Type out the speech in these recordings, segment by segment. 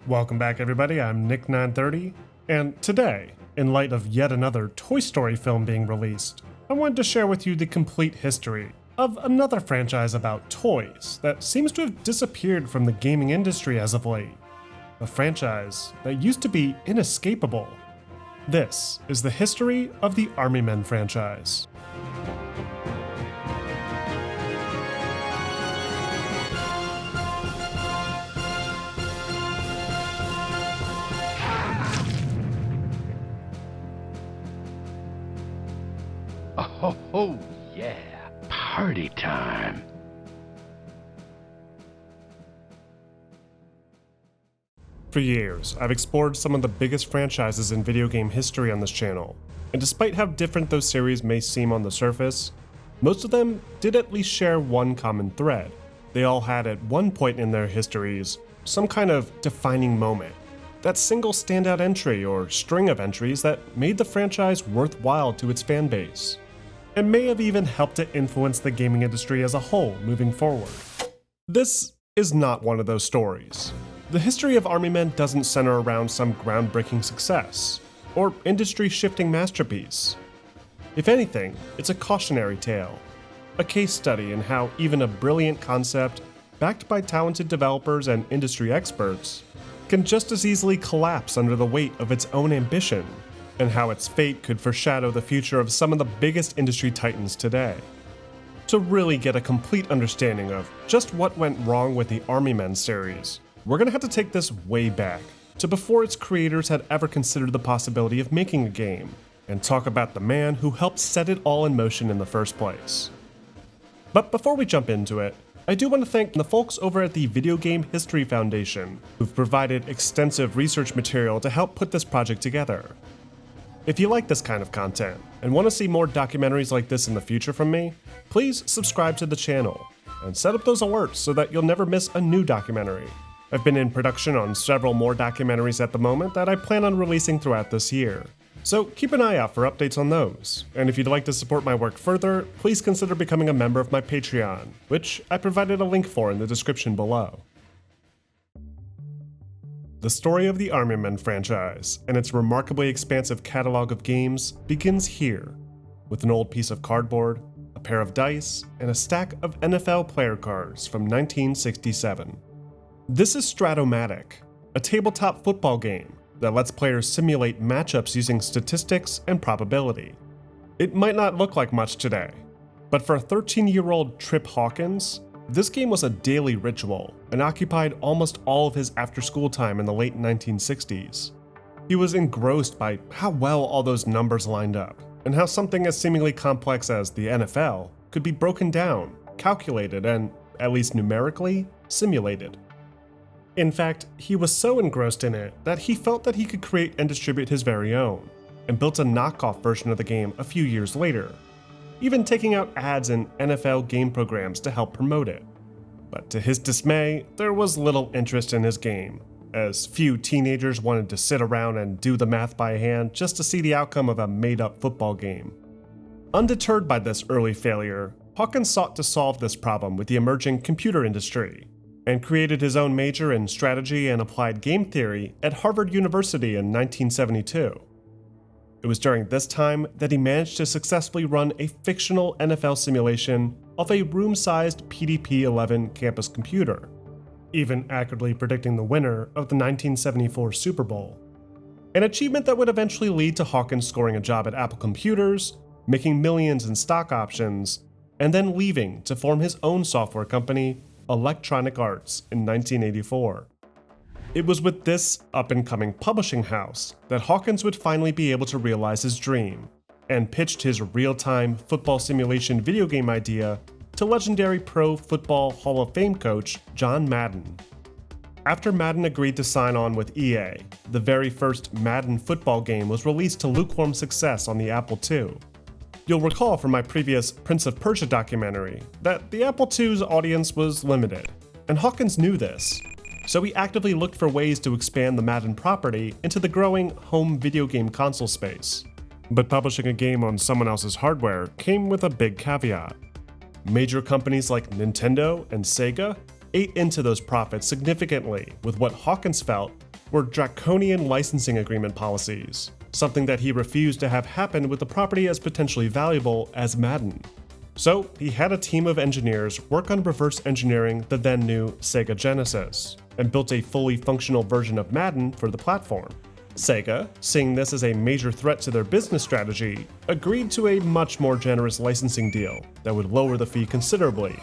Welcome back, everybody. I'm Nick930, and today, in light of yet another Toy Story film being released, I wanted to share with you the complete history of another franchise about toys that seems to have disappeared from the gaming industry as of late. A franchise that used to be inescapable. This is the history of the Army Men franchise. Oh, yeah, party time. For years, I've explored some of the biggest franchises in video game history on this channel, and despite how different those series may seem on the surface, most of them did at least share one common thread. They all had at one point in their histories some kind of defining moment, that single standout entry or string of entries that made the franchise worthwhile to its fan base, and may have even helped to influence the gaming industry as a whole moving forward. This is not one of those stories. The history of Army Men doesn't center around some groundbreaking success, or industry-shifting masterpiece. If anything, it's a cautionary tale, a case study in how even a brilliant concept, backed by talented developers and industry experts, can just as easily collapse under the weight of its own ambition, and how its fate could foreshadow the future of some of the biggest industry titans today. To really get a complete understanding of just what went wrong with the Army Men series, we're gonna have to take this way back, to before its creators had ever considered the possibility of making a game, and talk about the man who helped set it all in motion in the first place. But before we jump into it, I do want to thank the folks over at the Video Game History Foundation, who've provided extensive research material to help put this project together. If you like this kind of content, and want to see more documentaries like this in the future from me, please subscribe to the channel, and set up those alerts so that you'll never miss a new documentary. I've been in production on several more documentaries at the moment that I plan on releasing throughout this year, so keep an eye out for updates on those. And if you'd like to support my work further, please consider becoming a member of my Patreon, which I provided a link for in the description below. The story of the Army Men franchise and its remarkably expansive catalog of games begins here, with an old piece of cardboard, a pair of dice, and a stack of NFL player cards from 1967. This is Stratomatic, a tabletop football game that lets players simulate matchups using statistics and probability. It might not look like much today, but for 13-year-old Trip Hawkins, this game was a daily ritual and occupied almost all of his after-school time in the late 1960s. He was engrossed by how well all those numbers lined up, and how something as seemingly complex as the NFL could be broken down, calculated, and, at least numerically, simulated. In fact, he was so engrossed in it that he felt that he could create and distribute his very own, and built a knockoff version of the game a few years later, even taking out ads in NFL game programs to help promote it. But to his dismay, there was little interest in his game, as few teenagers wanted to sit around and do the math by hand just to see the outcome of a made-up football game. Undeterred by this early failure, Hawkins sought to solve this problem with the emerging computer industry, and created his own major in strategy and applied game theory at Harvard University in 1972. It was during this time that he managed to successfully run a fictional NFL simulation of a room-sized PDP-11 campus computer, even accurately predicting the winner of the 1974 Super Bowl. An achievement that would eventually lead to Hawkins scoring a job at Apple Computers, making millions in stock options, and then leaving to form his own software company, Electronic Arts, in 1984. It was with this up-and-coming publishing house that Hawkins would finally be able to realize his dream, and pitched his real-time football simulation video game idea to legendary Pro Football Hall of Fame coach John Madden. After Madden agreed to sign on with EA, the very first Madden football game was released to lukewarm success on the Apple II. You'll recall from my previous Prince of Persia documentary that the Apple II's audience was limited, and Hawkins knew this. So he actively looked for ways to expand the Madden property into the growing home video game console space. But publishing a game on someone else's hardware came with a big caveat. Major companies like Nintendo and Sega ate into those profits significantly with what Hawkins felt were draconian licensing agreement policies, something that he refused to have happen with the property as potentially valuable as Madden. So he had a team of engineers work on reverse engineering the then new Sega Genesis, and built a fully functional version of Madden for the platform. Sega, seeing this as a major threat to their business strategy, agreed to a much more generous licensing deal that would lower the fee considerably,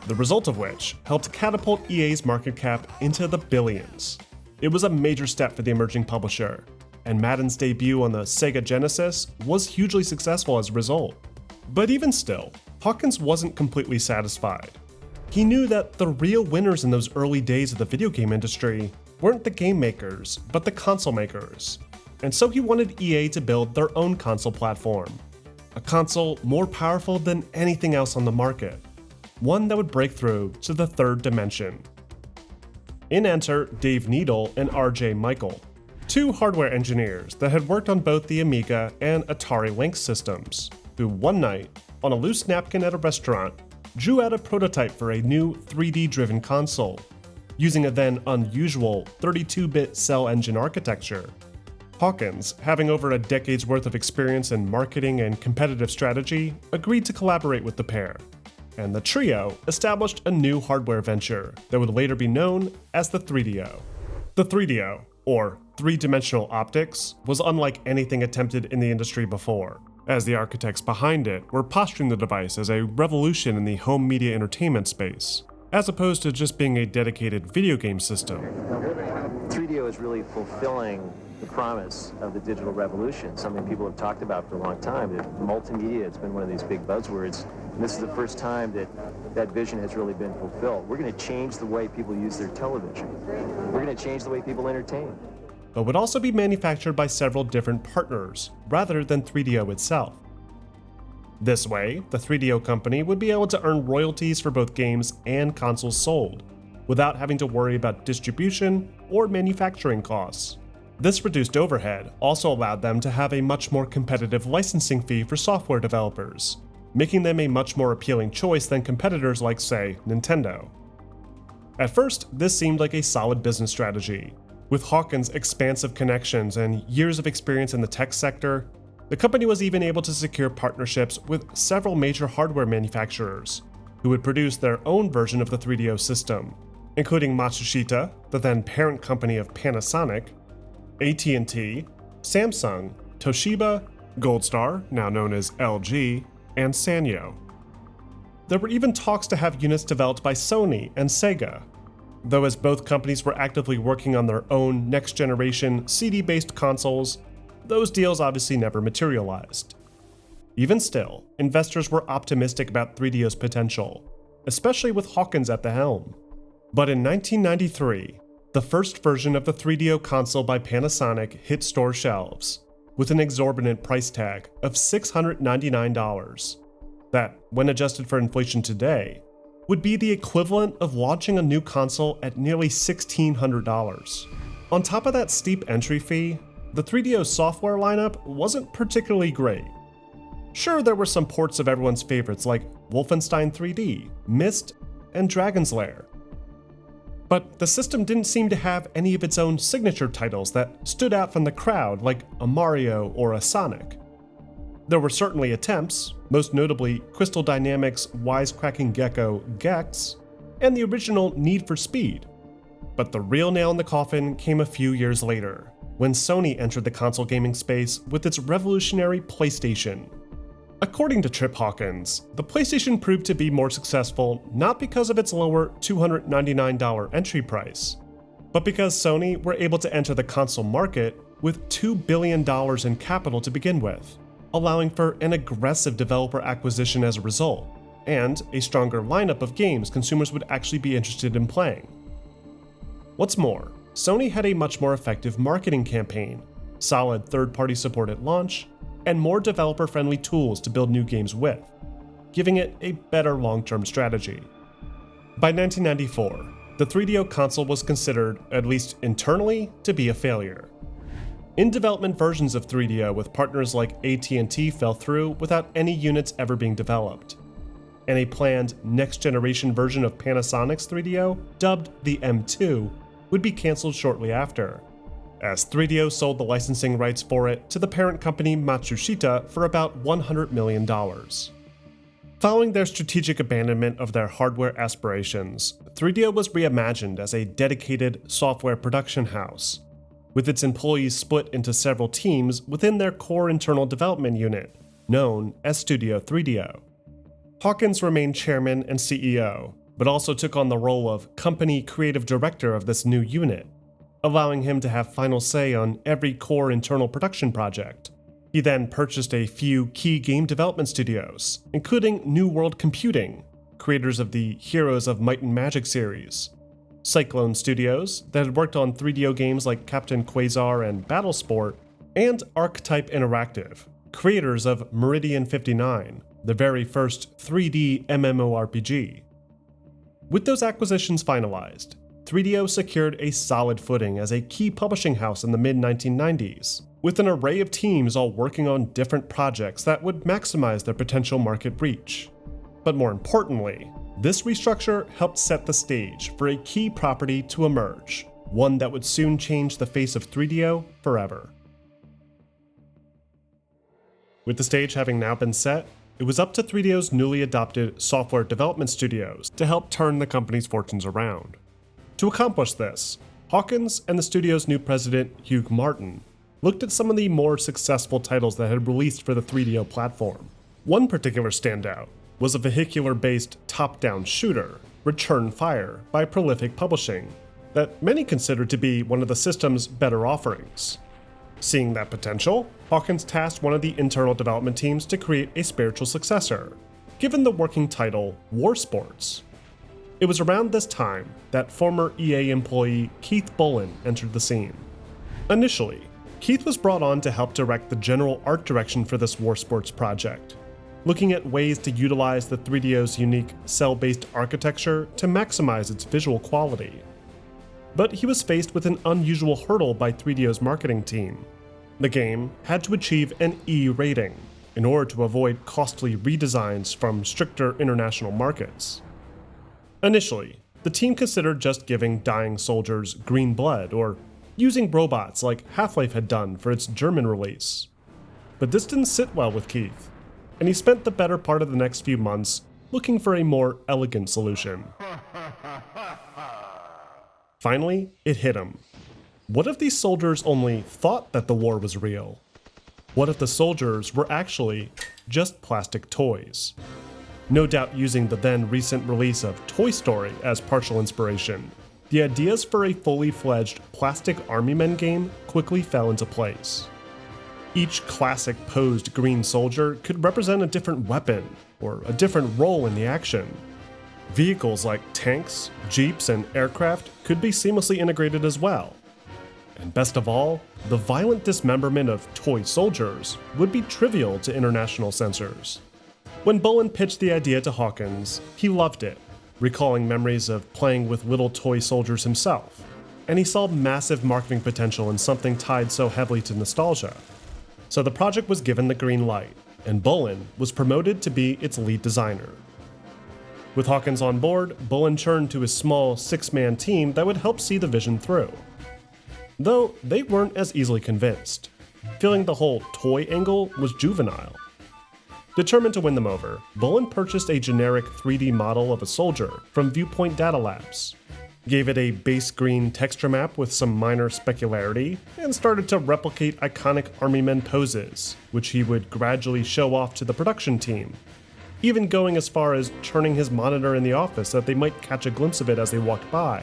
the result of which helped catapult EA's market cap into the billions. It was a major step for the emerging publisher, and Madden's debut on the Sega Genesis was hugely successful as a result. But even still, Hawkins wasn't completely satisfied. He knew that the real winners in those early days of the video game industry weren't the game makers, but the console makers. And so he wanted EA to build their own console platform. A console more powerful than anything else on the market. One that would break through to the third dimension. In enter Dave Needle and RJ Michael, two hardware engineers that had worked on both the Amiga and Atari Lynx systems, who one night, on a loose napkin at a restaurant, drew out a prototype for a new 3D-driven console, using a then unusual 32-bit cell engine architecture. Hawkins, having over a decade's worth of experience in marketing and competitive strategy, agreed to collaborate with the pair, and the trio established a new hardware venture that would later be known as the 3DO. The 3DO, or three-dimensional optics, was unlike anything attempted in the industry before, as the architects behind it were posturing the device as a revolution in the home media entertainment space, as opposed to just being a dedicated video game system. 3DO is really fulfilling the promise of the digital revolution, something people have talked about for a long time. That multimedia, it's been one of these big buzzwords, and this is the first time that that vision has really been fulfilled. We're going to change the way people use their television. We're going to change the way people entertain. But would also be manufactured by several different partners, rather than 3DO itself. This way, the 3DO company would be able to earn royalties for both games and consoles sold, without having to worry about distribution or manufacturing costs. This reduced overhead also allowed them to have a much more competitive licensing fee for software developers, making them a much more appealing choice than competitors like, say, Nintendo. At first, this seemed like a solid business strategy. With Hawkins' expansive connections and years of experience in the tech sector, the company was even able to secure partnerships with several major hardware manufacturers, who would produce their own version of the 3DO system, including Matsushita, the then parent company of Panasonic, AT&T, Samsung, Toshiba, Goldstar, now known as LG, and Sanyo. There were even talks to have units developed by Sony and Sega, though as both companies were actively working on their own next-generation CD-based consoles, those deals obviously never materialized. Even still, investors were optimistic about 3DO's potential, especially with Hawkins at the helm. But in 1993, the first version of the 3DO console by Panasonic hit store shelves, with an exorbitant price tag of $699. That, when adjusted for inflation today, would be the equivalent of launching a new console at nearly $1,600. On top of that steep entry fee, the 3DO software lineup wasn't particularly great. Sure, there were some ports of everyone's favorites like Wolfenstein 3D, Myst, and Dragon's Lair. But the system didn't seem to have any of its own signature titles that stood out from the crowd like a Mario or a Sonic. There were certainly attempts, most notably Crystal Dynamics' wisecracking gecko Gex, and the original Need for Speed. But the real nail in the coffin came a few years later, when Sony entered the console gaming space with its revolutionary PlayStation. According to Trip Hawkins, the PlayStation proved to be more successful not because of its lower $299 entry price, but because Sony were able to enter the console market with $2 billion in capital to begin with, allowing for an aggressive developer acquisition as a result, and a stronger lineup of games consumers would actually be interested in playing. What's more, Sony had a much more effective marketing campaign, solid third-party support at launch, and more developer-friendly tools to build new games with, giving it a better long-term strategy. By 1994, the 3DO console was considered, at least internally, to be a failure. In-development versions of 3DO with partners like AT&T fell through without any units ever being developed, and a planned next-generation version of Panasonic's 3DO, dubbed the M2, would be cancelled shortly after, as 3DO sold the licensing rights for it to the parent company Matsushita for about $100 million. Following their strategic abandonment of their hardware aspirations, 3DO was reimagined as a dedicated software production house, with its employees split into several teams within their core internal development unit, known as Studio 3DO. Hawkins remained chairman and CEO, but also took on the role of company creative director of this new unit, allowing him to have final say on every core internal production project. He then purchased a few key game development studios, including New World Computing, creators of the Heroes of Might and Magic series, Cyclone Studios, that had worked on 3DO games like Captain Quasar and Battlesport, and Archetype Interactive, creators of Meridian 59, the very first 3D MMORPG. With those acquisitions finalized, 3DO secured a solid footing as a key publishing house in the mid-1990s, with an array of teams all working on different projects that would maximize their potential market reach. But more importantly, this restructure helped set the stage for a key property to emerge, one that would soon change the face of 3DO forever. With the stage having now been set, it was up to 3DO's newly adopted software development studios to help turn the company's fortunes around. To accomplish this, Hawkins and the studio's new president, Hugh Martin, looked at some of the more successful titles that had released for the 3DO platform. One particular standout was a vehicular-based top-down shooter, Return Fire, by Prolific Publishing, that many considered to be one of the system's better offerings. Seeing that potential, Hawkins tasked one of the internal development teams to create a spiritual successor, given the working title War Sports. It was around this time that former EA employee Keith Bullen entered the scene. Initially, Keith was brought on to help direct the general art direction for this War Sports project, looking at ways to utilize the 3DO's unique cell-based architecture to maximize its visual quality. But he was faced with an unusual hurdle by 3DO's marketing team. The game had to achieve an E rating in order to avoid costly redesigns from stricter international markets. Initially, the team considered just giving dying soldiers green blood or using robots like Half-Life had done for its German release. But this didn't sit well with Keith, and he spent the better part of the next few months looking for a more elegant solution. Finally, it hit him. What if these soldiers only thought that the war was real? What if the soldiers were actually just plastic toys? No doubt using the then recent release of Toy Story as partial inspiration, the ideas for a fully fledged plastic army men game quickly fell into place. Each classic posed green soldier could represent a different weapon or a different role in the action. Vehicles like tanks, jeeps, and aircraft could be seamlessly integrated as well. And best of all, the violent dismemberment of toy soldiers would be trivial to international censors. When Bullen pitched the idea to Hawkins, he loved it, recalling memories of playing with little toy soldiers himself, and he saw massive marketing potential in something tied so heavily to nostalgia. So the project was given the green light, and Bullen was promoted to be its lead designer. With Hawkins on board, Bullen turned to his small 6-man team that would help see the vision through. Though they weren't as easily convinced, feeling the whole toy angle was juvenile. Determined to win them over, Bullen purchased a generic 3D model of a soldier from Viewpoint Data Labs, gave it a base green texture map with some minor specularity, and started to replicate iconic army men poses, which he would gradually show off to the production team, even going as far as turning his monitor in the office so that they might catch a glimpse of it as they walked by.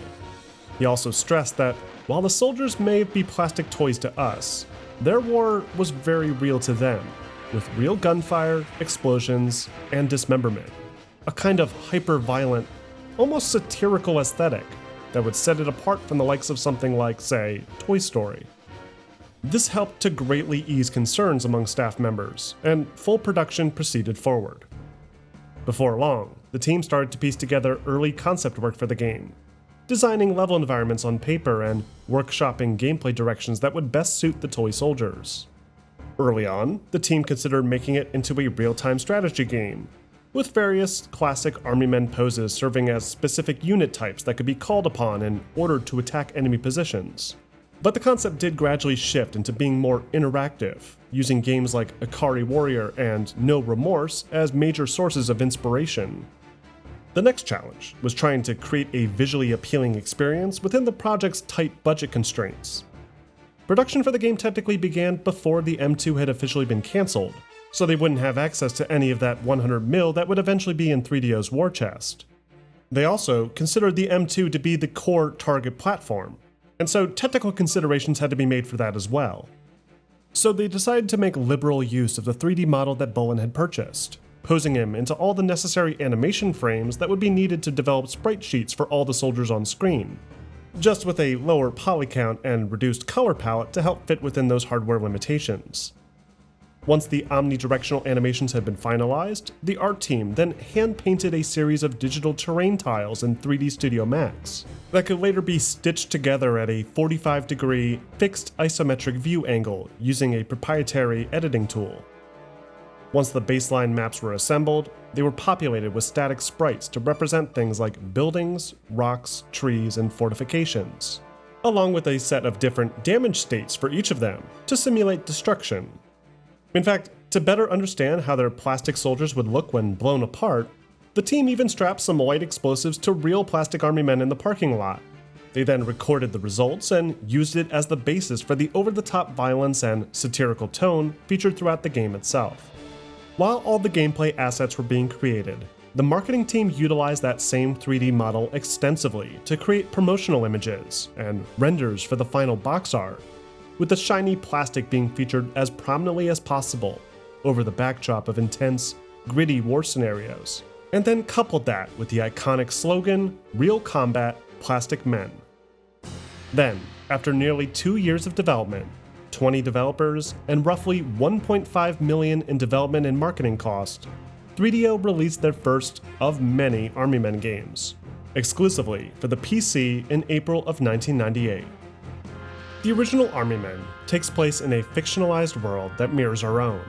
He also stressed that while the soldiers may be plastic toys to us, their war was very real to them, with real gunfire, explosions, and dismemberment. A kind of hyper-violent, almost satirical aesthetic that would set it apart from the likes of something like, say, Toy Story. This helped to greatly ease concerns among staff members, and full production proceeded forward. Before long, the team started to piece together early concept work for the game, designing level environments on paper and workshopping gameplay directions that would best suit the toy soldiers. Early on, the team considered making it into a real-time strategy game, with various classic army men poses serving as specific unit types that could be called upon and ordered to attack enemy positions. But the concept did gradually shift into being more interactive, using games like Ikari Warrior and No Remorse as major sources of inspiration. The next challenge was trying to create a visually appealing experience within the project's tight budget constraints. Production for the game technically began before the M2 had officially been cancelled, so they wouldn't have access to any of that 100 mil that would eventually be in 3DO's war chest. They also considered the M2 to be the core target platform, and so technical considerations had to be made for that as well. So they decided to make liberal use of the 3D model that Bolin had purchased, posing him into all the necessary animation frames that would be needed to develop sprite sheets for all the soldiers on screen, just with a lower poly count and reduced color palette to help fit within those hardware limitations. Once the omnidirectional animations had been finalized, the art team then hand-painted a series of digital terrain tiles in 3D Studio Max that could later be stitched together at a 45-degree fixed isometric view angle using a proprietary editing tool. Once the baseline maps were assembled, they were populated with static sprites to represent things like buildings, rocks, trees, and fortifications, along with a set of different damage states for each of them to simulate destruction. In fact, to better understand how their plastic soldiers would look when blown apart, the team even strapped some light explosives to real plastic army men in the parking lot. They then recorded the results and used it as the basis for the over-the-top violence and satirical tone featured throughout the game itself. While all the gameplay assets were being created, the marketing team utilized that same 3D model extensively to create promotional images and renders for the final box art, with the shiny plastic being featured as prominently as possible over the backdrop of intense, gritty war scenarios, and then coupled that with the iconic slogan, "Real Combat, Plastic Men." Then, after nearly 2 years of development, 20 developers, and roughly $1.5 million in development and marketing cost, 3DO released their first of many Army Men games, exclusively for the PC in April of 1998. The original Army Men takes place in a fictionalized world that mirrors our own,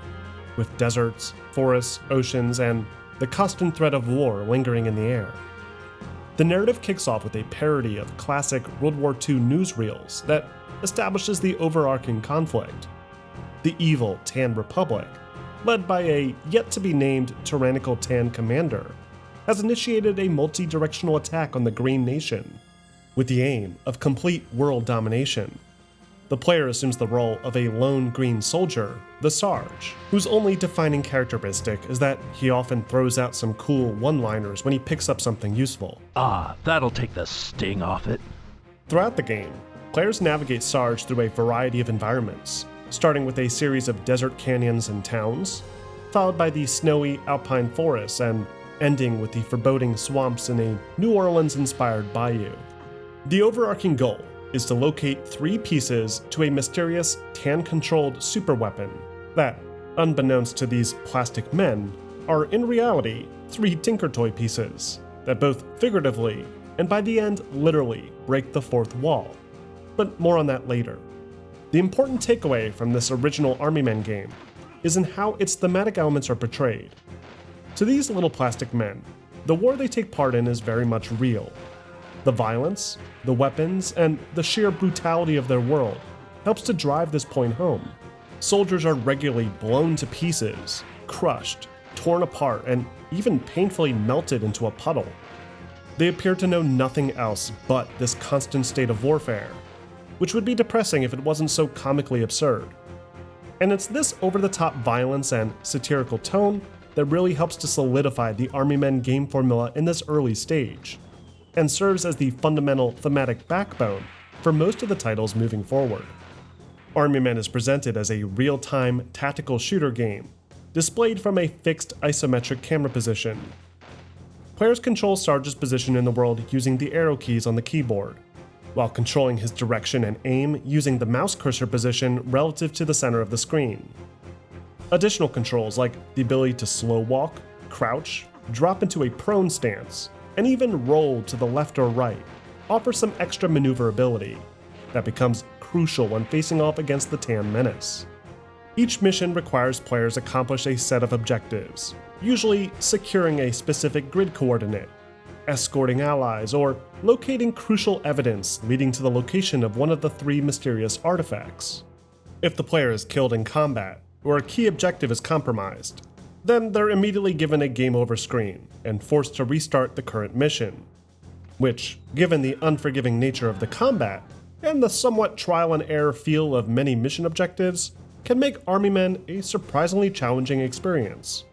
with deserts, forests, oceans, and the constant threat of war lingering in the air. The narrative kicks off with a parody of classic World War II newsreels that establishes the overarching conflict. The evil Tan Republic, led by a yet-to-be-named tyrannical Tan commander, has initiated a multi-directional attack on the Green Nation, with the aim of complete world domination. The player assumes the role of a lone green soldier, the Sarge, whose only defining characteristic is that he often throws out some cool one-liners when he picks up something useful. Ah, that'll take the sting off it. Throughout the game, players navigate Sarge through a variety of environments, starting with a series of desert canyons and towns, followed by the snowy alpine forests, and ending with the foreboding swamps in a New Orleans-inspired bayou. The overarching goal is to locate 3 pieces to a mysterious Tan-controlled superweapon that, unbeknownst to these plastic men, are in reality 3 Tinker Toy pieces that both figuratively and by the end literally break the 4th wall. But more on that later. The important takeaway from this original Army Men game is in how its thematic elements are portrayed. To these little plastic men, the war they take part in is very much real. The violence, the weapons, and the sheer brutality of their world helps to drive this point home. Soldiers are regularly blown to pieces, crushed, torn apart, and even painfully melted into a puddle. They appear to know nothing else but this constant state of warfare, which would be depressing if it wasn't so comically absurd. And it's this over-the-top violence and satirical tone that really helps to solidify the Army Men game formula in this early stage, and serves as the fundamental thematic backbone for most of the titles moving forward. Army Men is presented as a real-time tactical shooter game, displayed from a fixed isometric camera position. Players control Sarge's position in the world using the arrow keys on the keyboard, while controlling his direction and aim using the mouse cursor position relative to the center of the screen. Additional controls like the ability to slow walk, crouch, drop into a prone stance, and even roll to the left or right offer some extra maneuverability that becomes crucial when facing off against the Tan menace. Each mission requires players accomplish a set of objectives, usually securing a specific grid coordinate, escorting allies, or locating crucial evidence leading to the location of one of the 3 mysterious artifacts. If the player is killed in combat, or a key objective is compromised, then they're immediately given a game over screen and forced to restart the current mission, which, given the unforgiving nature of the combat and the somewhat trial and error feel of many mission objectives, can make Army Men a surprisingly challenging experience.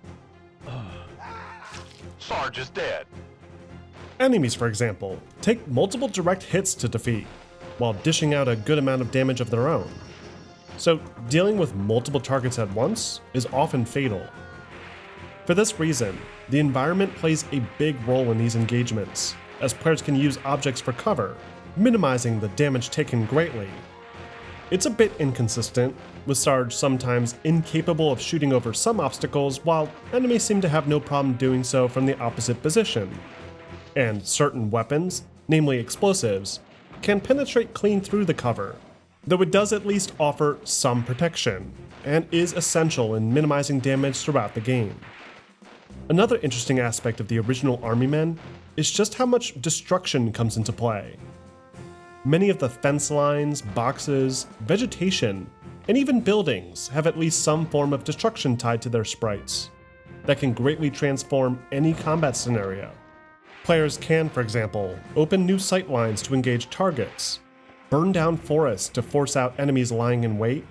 Sarge is dead. Enemies, for example, take multiple direct hits to defeat, while dishing out a good amount of damage of their own. So dealing with multiple targets at once is often fatal. For this reason, the environment plays a big role in these engagements, as players can use objects for cover, minimizing the damage taken greatly. It's a bit inconsistent, with Sarge sometimes incapable of shooting over some obstacles while enemies seem to have no problem doing so from the opposite position. And certain weapons, namely explosives, can penetrate clean through the cover, though it does at least offer some protection, and is essential in minimizing damage throughout the game. Another interesting aspect of the original Army Men is just how much destruction comes into play. Many of the fence lines, boxes, vegetation, and even buildings have at least some form of destruction tied to their sprites that can greatly transform any combat scenario. Players can, for example, open new sight lines to engage targets, burn down forests to force out enemies lying in wait,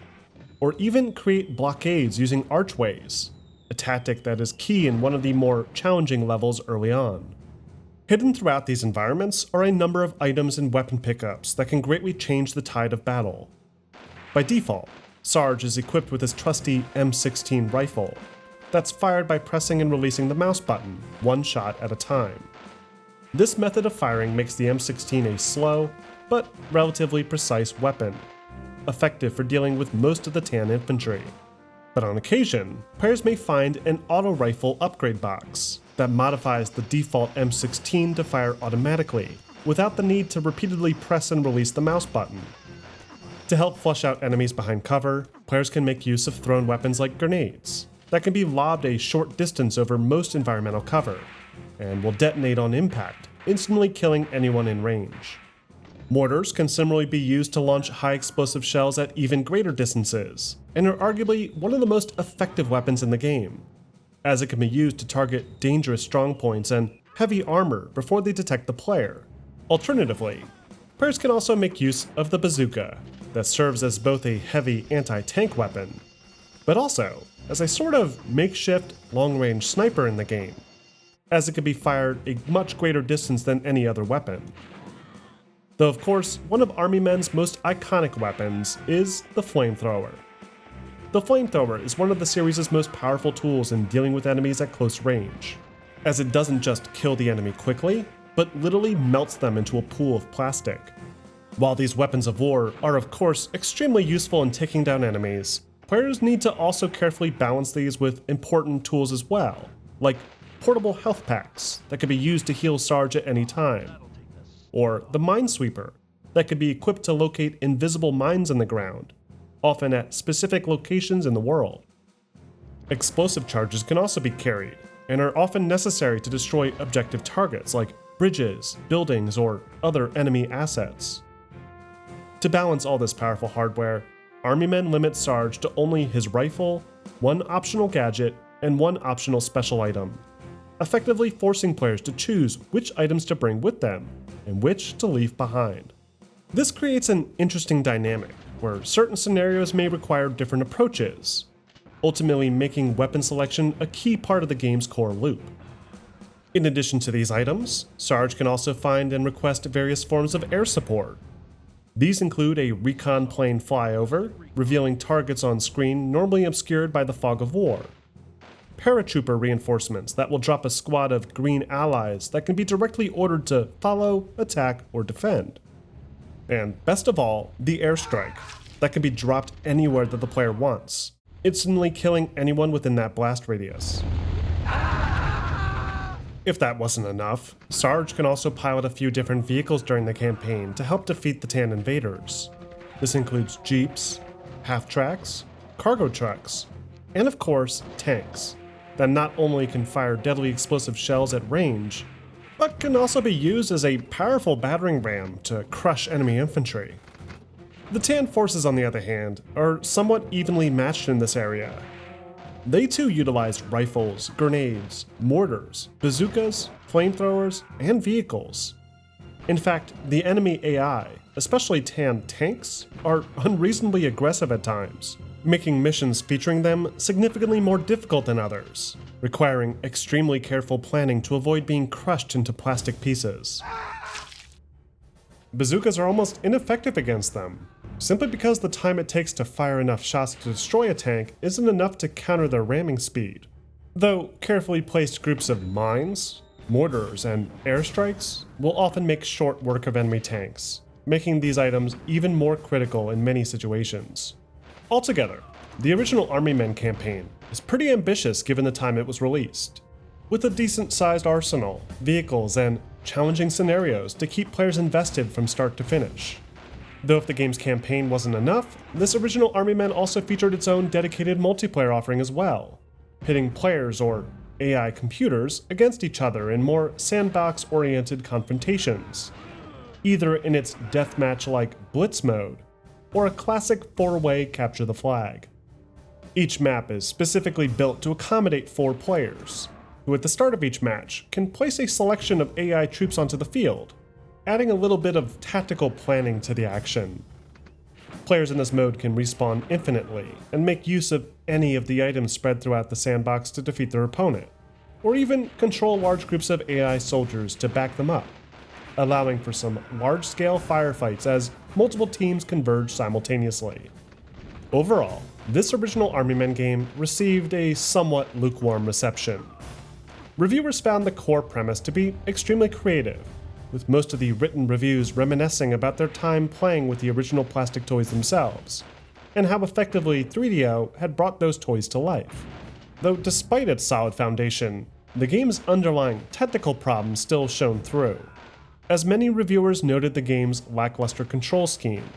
or even create blockades using archways, a tactic that is key in one of the more challenging levels early on. Hidden throughout these environments are a number of items and weapon pickups that can greatly change the tide of battle. By default, Sarge is equipped with his trusty M16 rifle that's fired by pressing and releasing the mouse button, one shot at a time. This method of firing makes the M16 a slow, but relatively precise weapon, effective for dealing with most of the tan infantry. But on occasion, players may find an auto rifle upgrade box that modifies the default M16 to fire automatically, without the need to repeatedly press and release the mouse button. To help flush out enemies behind cover, players can make use of thrown weapons like grenades, that can be lobbed a short distance over most environmental cover, and will detonate on impact, instantly killing anyone in range. Mortars can similarly be used to launch high explosive shells at even greater distances, and are arguably one of the most effective weapons in the game, as it can be used to target dangerous strongpoints and heavy armor before they detect the player. Alternatively, players can also make use of the bazooka, that serves as both a heavy anti-tank weapon, but also as a sort of makeshift long-range sniper in the game, as it can be fired a much greater distance than any other weapon. Though of course, one of Army Men's most iconic weapons is the flamethrower. The flamethrower is one of the series' most powerful tools in dealing with enemies at close range, as it doesn't just kill the enemy quickly, but literally melts them into a pool of plastic. While these weapons of war are of course extremely useful in taking down enemies, players need to also carefully balance these with important tools as well, like portable health packs that can be used to heal Sarge at any time, or the Minesweeper that could be equipped to locate invisible mines in the ground, often at specific locations in the world. Explosive charges can also be carried, and are often necessary to destroy objective targets like bridges, buildings, or other enemy assets. To balance all this powerful hardware, Army Men limit Sarge to only his rifle, one optional gadget, and one optional special item, effectively forcing players to choose which items to bring with them and which to leave behind. This creates an interesting dynamic, where certain scenarios may require different approaches, ultimately making weapon selection a key part of the game's core loop. In addition to these items, Sarge can also find and request various forms of air support. These include a recon plane flyover, revealing targets on screen normally obscured by the fog of war, paratrooper reinforcements that will drop a squad of green allies that can be directly ordered to follow, attack, or defend. And best of all, the airstrike, that can be dropped anywhere that the player wants, instantly killing anyone within that blast radius. If that wasn't enough, Sarge can also pilot a few different vehicles during the campaign to help defeat the tan invaders. This includes jeeps, half-tracks, cargo trucks, and of course, tanks, that not only can fire deadly explosive shells at range, but can also be used as a powerful battering ram to crush enemy infantry. The Tan forces, on the other hand, are somewhat evenly matched in this area. They too utilized rifles, grenades, mortars, bazookas, flamethrowers, and vehicles. In fact, the enemy AI, especially Tan tanks, are unreasonably aggressive at times, making missions featuring them significantly more difficult than others, requiring extremely careful planning to avoid being crushed into plastic pieces. Bazookas are almost ineffective against them, simply because the time it takes to fire enough shots to destroy a tank isn't enough to counter their ramming speed. Though carefully placed groups of mines, mortars, and airstrikes will often make short work of enemy tanks, making these items even more critical in many situations. Altogether, the original Army Men campaign is pretty ambitious given the time it was released, with a decent-sized arsenal, vehicles, and challenging scenarios to keep players invested from start to finish. Though if the game's campaign wasn't enough, this original Army Men also featured its own dedicated multiplayer offering as well, pitting players or AI computers against each other in more sandbox-oriented confrontations, either in its deathmatch-like Blitz mode, or a classic 4-way capture the flag. Each map is specifically built to accommodate 4 players, who at the start of each match can place a selection of AI troops onto the field, adding a little bit of tactical planning to the action. Players in this mode can respawn infinitely and make use of any of the items spread throughout the sandbox to defeat their opponent, or even control large groups of AI soldiers to back them up, allowing for some large-scale firefights as multiple teams converge simultaneously. Overall, this original Army Men game received a somewhat lukewarm reception. Reviewers found the core premise to be extremely creative, with most of the written reviews reminiscing about their time playing with the original plastic toys themselves, and how effectively 3DO had brought those toys to life. Though despite its solid foundation, the game's underlying technical problems still shone through, as many reviewers noted the game's lackluster control scheme,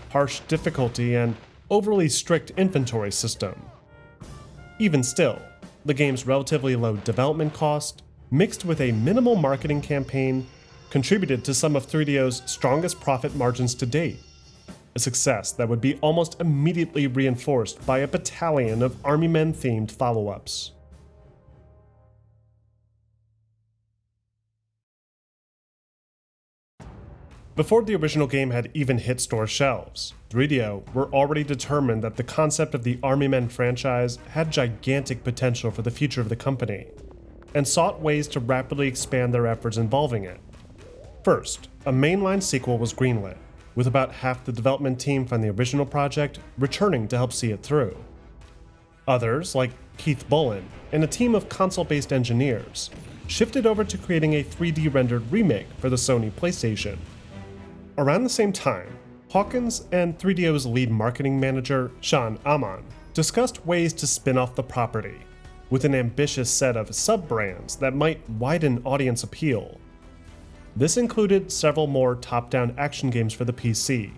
harsh difficulty, and overly strict inventory system. Even still, the game's relatively low development cost, mixed with a minimal marketing campaign, contributed to some of 3DO's strongest profit margins to date, a success that would be almost immediately reinforced by a battalion of Army Men-themed follow-ups. Before the original game had even hit store shelves, 3DO were already determined that the concept of the Army Men franchise had gigantic potential for the future of the company, and sought ways to rapidly expand their efforts involving it. First, a mainline sequel was greenlit, with about half the development team from the original project returning to help see it through. Others, like Keith Bullen and a team of console-based engineers, shifted over to creating a 3D rendered remake for the Sony PlayStation. Around the same time, Hawkins and 3DO's lead marketing manager, Sean Amon, discussed ways to spin off the property, with an ambitious set of sub-brands that might widen audience appeal. This included several more top-down action games for the PC,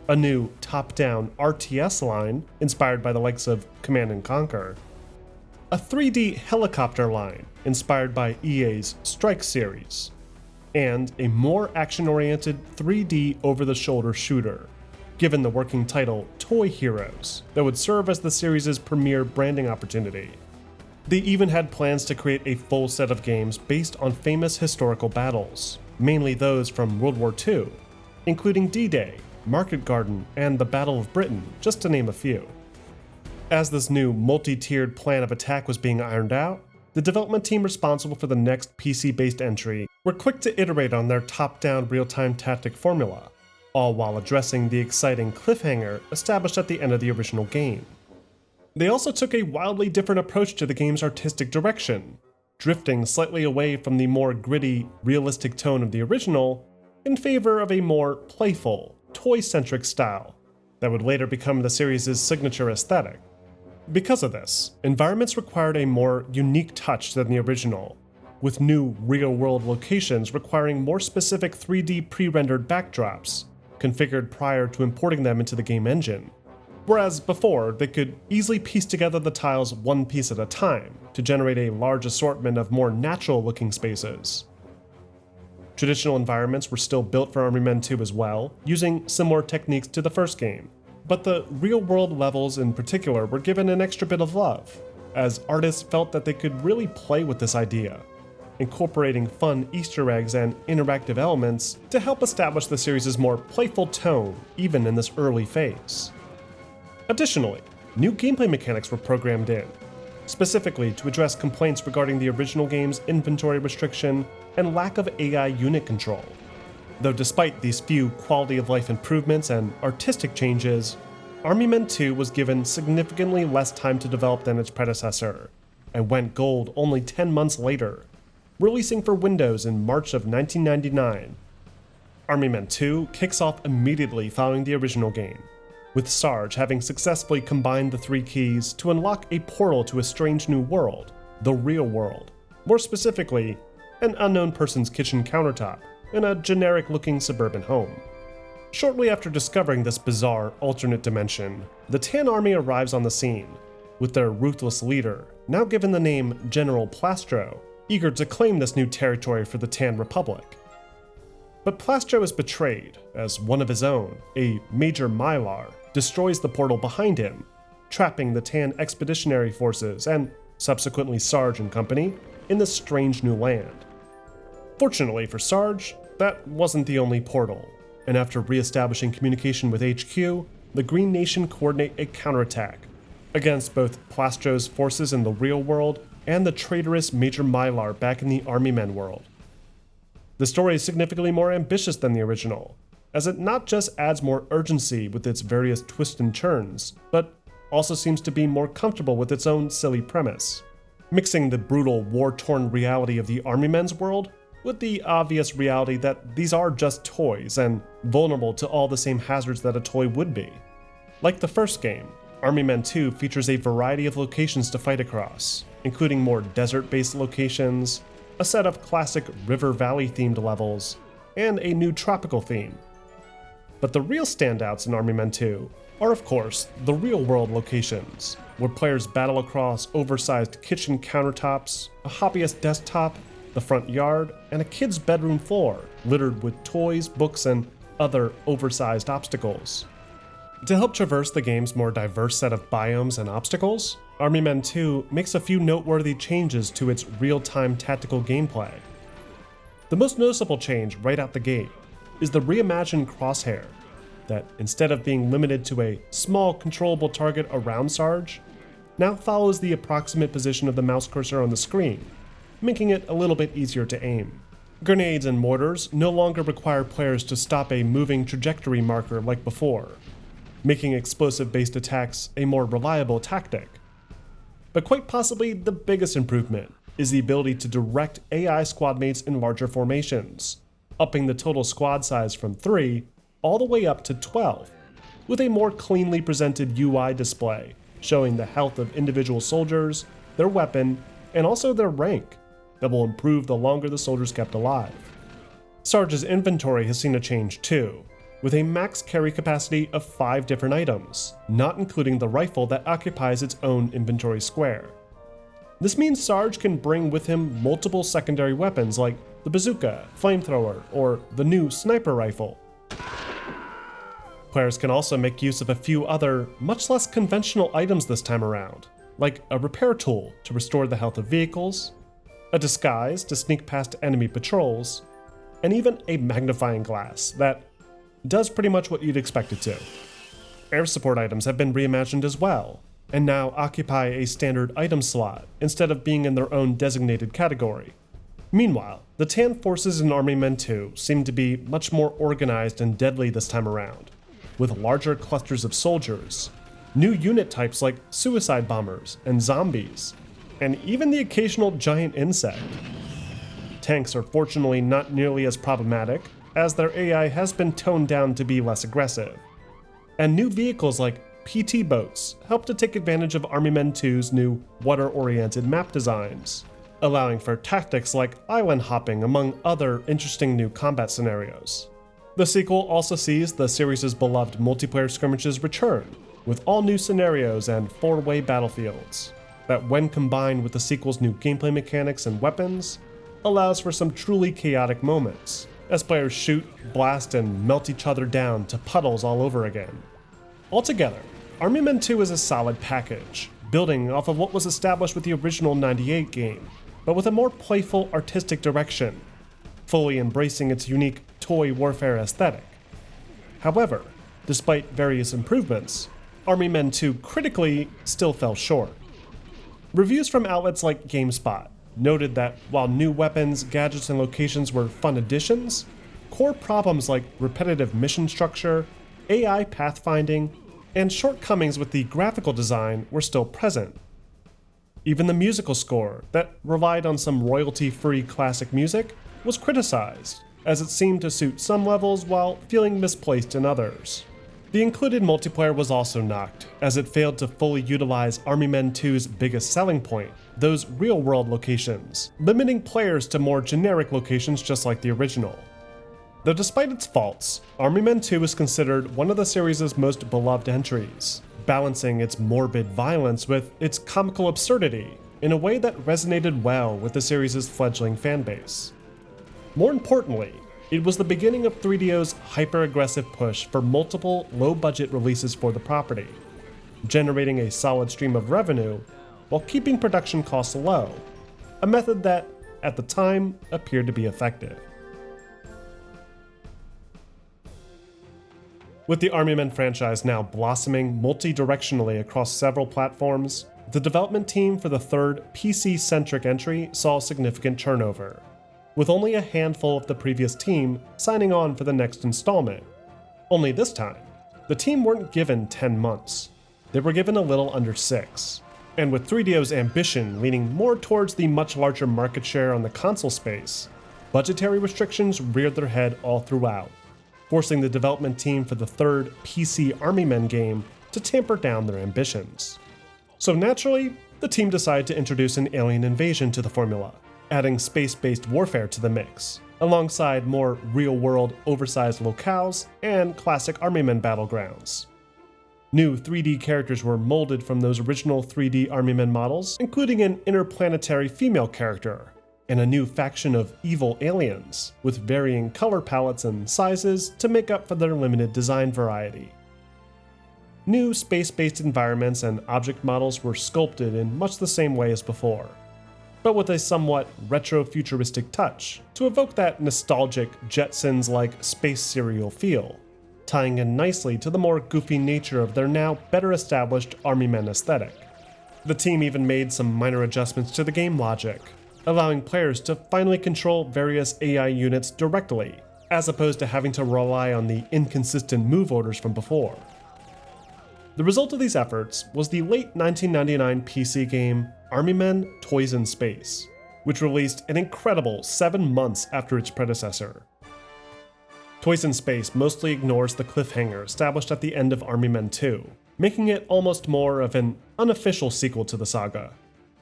a new top-down RTS line inspired by the likes of Command & Conquer, a 3D helicopter line inspired by EA's Strike series, and a more action-oriented 3D over-the-shoulder shooter, given the working title Toy Heroes, that would serve as the series' premier branding opportunity. They even had plans to create a full set of games based on famous historical battles, mainly those from World War II, including D-Day, Market Garden, and the Battle of Britain, just to name a few. As this new multi-tiered plan of attack was being ironed out, the development team responsible for the next PC-based entry were quick to iterate on their top-down real-time tactic formula, all while addressing the exciting cliffhanger established at the end of the original game. They also took a wildly different approach to the game's artistic direction, drifting slightly away from the more gritty, realistic tone of the original in favor of a more playful, toy-centric style that would later become the series' signature aesthetic. Because of this, environments required a more unique touch than the original, with new real-world locations requiring more specific 3D pre-rendered backdrops, configured prior to importing them into the game engine. Whereas before, they could easily piece together the tiles one piece at a time to generate a large assortment of more natural-looking spaces. Traditional environments were still built for Army Men 2 as well, using similar techniques to the first game, but the real-world levels in particular were given an extra bit of love, as artists felt that they could really play with this idea, incorporating fun Easter eggs and interactive elements to help establish the series' more playful tone even in this early phase. Additionally, new gameplay mechanics were programmed in, specifically to address complaints regarding the original game's inventory restriction and lack of AI unit control. Though despite these few quality of life improvements and artistic changes, Army Men 2 was given significantly less time to develop than its predecessor, and went gold only 10 months later, releasing for Windows in March of 1999. Army Men 2 kicks off immediately following the original game, with Sarge having successfully combined the 3 keys to unlock a portal to a strange new world, the real world, more specifically, an unknown person's kitchen countertop in a generic-looking suburban home. Shortly after discovering this bizarre alternate dimension, the Tan Army arrives on the scene, with their ruthless leader, now given the name General Plastro, eager to claim this new territory for the Tan Republic. But Plastro is betrayed, as one of his own, a Major Mylar, destroys the portal behind him, trapping the Tan Expeditionary Forces and subsequently Sarge and company in this strange new land. Fortunately for Sarge, that wasn't the only portal, and after re-establishing communication with HQ, the Green Nation coordinate a counterattack against both Plastro's forces in the real world and the traitorous Major Mylar back in the Army Men world. The story is significantly more ambitious than the original, as it not just adds more urgency with its various twists and turns, but also seems to be more comfortable with its own silly premise, mixing the brutal, war-torn reality of the Army Men's world with the obvious reality that these are just toys and vulnerable to all the same hazards that a toy would be. Like the first game, Army Men 2 features a variety of locations to fight across, including more desert-based locations, a set of classic River Valley-themed levels, and a new tropical theme. But the real standouts in Army Men 2 are, of course, the real-world locations, where players battle across oversized kitchen countertops, a hobbyist desktop, the front yard, and a kid's bedroom floor littered with toys, books, and other oversized obstacles. To help traverse the game's more diverse set of biomes and obstacles, Army Men 2 makes a few noteworthy changes to its real-time tactical gameplay. The most noticeable change right out the gate is the reimagined crosshair, that instead of being limited to a small controllable target around Sarge, now follows the approximate position of the mouse cursor on the screen, making it a little bit easier to aim. Grenades and mortars no longer require players to stop a moving trajectory marker like before, making explosive-based attacks a more reliable tactic. But quite possibly the biggest improvement is the ability to direct AI squad mates in larger formations, upping the total squad size from 3 all the way up to 12, with a more cleanly presented UI display showing the health of individual soldiers, their weapon, and also their rank that will improve the longer the soldiers kept alive. Sarge's inventory has seen a change too, with a max carry capacity of 5 different items, not including the rifle that occupies its own inventory square. This means Sarge can bring with him multiple secondary weapons like the bazooka, flamethrower, or the new sniper rifle. Players can also make use of a few other, much less conventional items this time around, like a repair tool to restore the health of vehicles, a disguise to sneak past enemy patrols, and even a magnifying glass that does pretty much what you'd expect it to. Air support items have been reimagined as well, and now occupy a standard item slot instead of being in their own designated category. Meanwhile, the Tan forces in Army Men 2 seem to be much more organized and deadly this time around, with larger clusters of soldiers, new unit types like suicide bombers and zombies, and even the occasional giant insect. Tanks are fortunately not nearly as problematic, as their AI has been toned down to be less aggressive. And new vehicles like PT boats help to take advantage of Army Men 2's new water-oriented map designs, allowing for tactics like island hopping among other interesting new combat scenarios. The sequel also sees the series' beloved multiplayer skirmishes return, with all new scenarios and 4-way battlefields, that when combined with the sequel's new gameplay mechanics and weapons, allows for some truly chaotic moments, as players shoot, blast, and melt each other down to puddles all over again. Altogether, Army Men 2 is a solid package, building off of what was established with the original '98 game, but with a more playful artistic direction, fully embracing its unique toy warfare aesthetic. However, despite various improvements, Army Men 2 critically still fell short. Reviews from outlets like GameSpot noted that while new weapons, gadgets, and locations were fun additions, core problems like repetitive mission structure, AI pathfinding, and shortcomings with the graphical design were still present. Even the musical score, that relied on some royalty-free classic music, was criticized, as it seemed to suit some levels while feeling misplaced in others. The included multiplayer was also knocked, as it failed to fully utilize Army Men 2's biggest selling point, those real-world locations, limiting players to more generic locations just like the original. Though despite its faults, Army Men 2 is considered one of the series' most beloved entries, balancing its morbid violence with its comical absurdity in a way that resonated well with the series' fledgling fanbase. More importantly, it was the beginning of 3DO's hyper-aggressive push for multiple low-budget releases for the property, generating a solid stream of revenue while keeping production costs low, a method that, at the time, appeared to be effective. With the Army Men franchise now blossoming multi-directionally across several platforms, the development team for the third PC-centric entry saw significant turnover, with only a handful of the previous team signing on for the next installment. Only this time, the team weren't given 10 months. They were given a little under 6. And with 3DO's ambition leaning more towards the much larger market share on the console space, budgetary restrictions reared their head all throughout, forcing the development team for the third PC Army Men game to tamper down their ambitions. So naturally, the team decided to introduce an alien invasion to the formula, adding space-based warfare to the mix, alongside more real-world oversized locales and classic Army Men battlegrounds. New 3D characters were molded from those original 3D Army Men models, including an interplanetary female character, and a new faction of evil aliens, with varying color palettes and sizes to make up for their limited design variety. New space-based environments and object models were sculpted in much the same way as before, but with a somewhat retro-futuristic touch to evoke that nostalgic Jetsons-like space serial feel, tying in nicely to the more goofy nature of their now better established Army Men aesthetic. The team even made some minor adjustments to the game logic, allowing players to finally control various AI units directly, as opposed to having to rely on the inconsistent move orders from before. The result of these efforts was the late 1999 PC game Army Men Toys in Space, which released an incredible 7 months after its predecessor. Toys in Space mostly ignores the cliffhanger established at the end of Army Men 2, making it almost more of an unofficial sequel to the saga.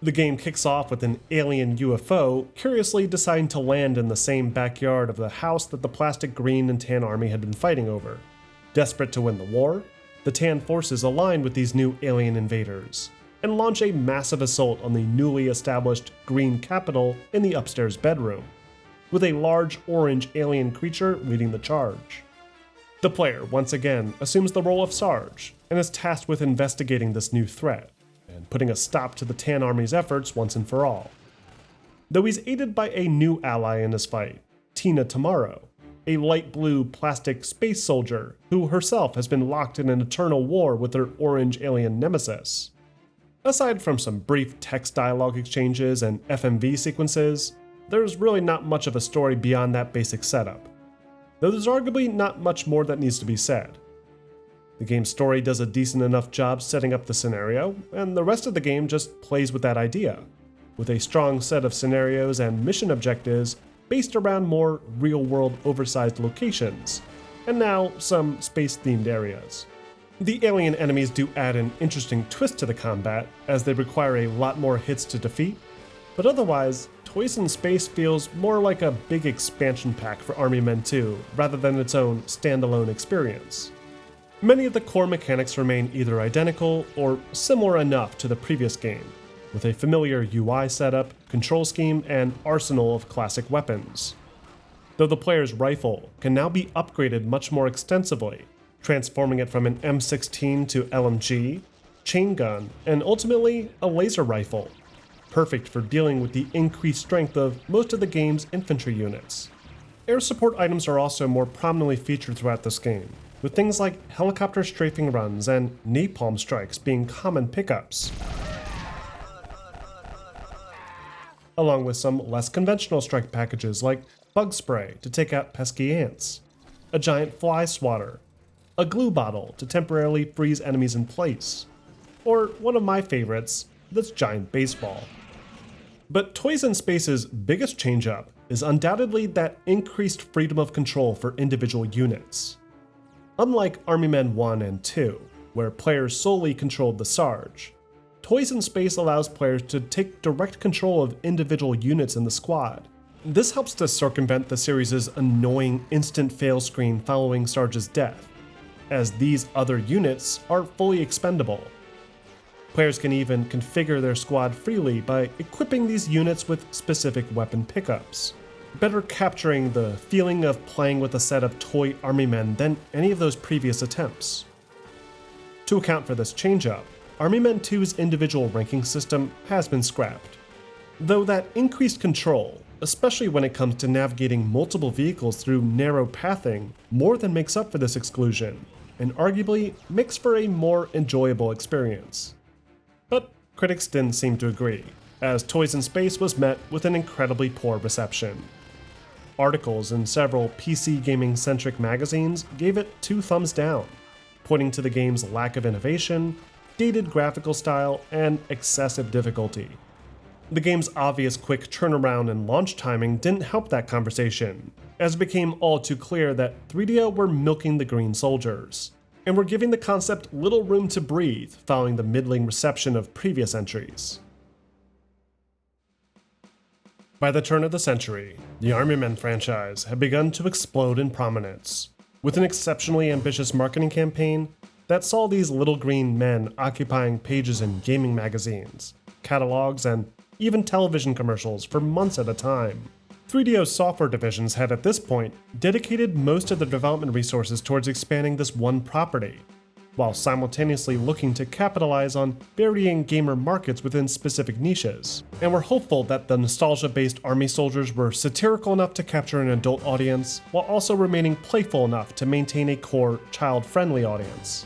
The game kicks off with an alien UFO curiously deciding to land in the same backyard of the house that the plastic green and tan army had been fighting over. Desperate to win the war, the tan forces align with these new alien invaders, and launch a massive assault on the newly established green capital in the upstairs bedroom, with a large orange alien creature leading the charge. The player once again assumes the role of Sarge, and is tasked with investigating this new threat, and putting a stop to the Tan Army's efforts once and for all. Though he's aided by a new ally in his fight, Tina Tomorrow, a light blue plastic space soldier who herself has been locked in an eternal war with her orange alien nemesis. Aside from some brief text dialogue exchanges and FMV sequences, there's really not much of a story beyond that basic setup, though there's arguably not much more that needs to be said. The game's story does a decent enough job setting up the scenario, and the rest of the game just plays with that idea, with a strong set of scenarios and mission objectives based around more real-world oversized locations, and now some space-themed areas. The alien enemies do add an interesting twist to the combat, as they require a lot more hits to defeat, but otherwise, Toys in Space feels more like a big expansion pack for Army Men 2, rather than its own standalone experience. Many of the core mechanics remain either identical or similar enough to the previous game, with a familiar UI setup, control scheme, and arsenal of classic weapons. though the player's rifle can now be upgraded much more extensively, transforming it from an M16 to LMG, chain gun, and ultimately a laser rifle, perfect for dealing with the increased strength of most of the game's infantry units. Air support items are also more prominently featured throughout this game, with things like helicopter strafing runs and napalm strikes being common pickups, along with some less conventional strike packages like bug spray to take out pesky ants, a giant fly swatter, a glue bottle to temporarily freeze enemies in place, or one of my favorites, this giant baseball. But Toys in Space's biggest change-up is undoubtedly that increased freedom of control for individual units. Unlike Army Men 1 and 2, where players solely controlled the Sarge, Toys in Space allows players to take direct control of individual units in the squad. This helps to circumvent the series' annoying instant fail screen following Sarge's death, as these other units are fully expendable. Players can even configure their squad freely by equipping these units with specific weapon pickups, better capturing the feeling of playing with a set of toy army men than any of those previous attempts. To account for this change-up, Army Men 2's individual ranking system has been scrapped, though that increased control, especially when it comes to navigating multiple vehicles through narrow pathing, more than makes up for this exclusion, and arguably makes for a more enjoyable experience. But critics didn't seem to agree, as Toys in Space was met with an incredibly poor reception. Articles in several PC gaming-centric magazines gave it 2 thumbs down, pointing to the game's lack of innovation, dated graphical style, and excessive difficulty. The game's obvious quick turnaround and launch timing didn't help that conversation, as it became all too clear that 3DO were milking the green soldiers, and were giving the concept little room to breathe following the middling reception of previous entries. By the turn of the century, the Army Men franchise had begun to explode in prominence, with an exceptionally ambitious marketing campaign that saw these little green men occupying pages in gaming magazines, catalogs, and even television commercials for months at a time. 3DO's software divisions had at this point dedicated most of their development resources towards expanding this one property, while simultaneously looking to capitalize on varying gamer markets within specific niches, and were hopeful that the nostalgia-based army soldiers were satirical enough to capture an adult audience, while also remaining playful enough to maintain a core child-friendly audience.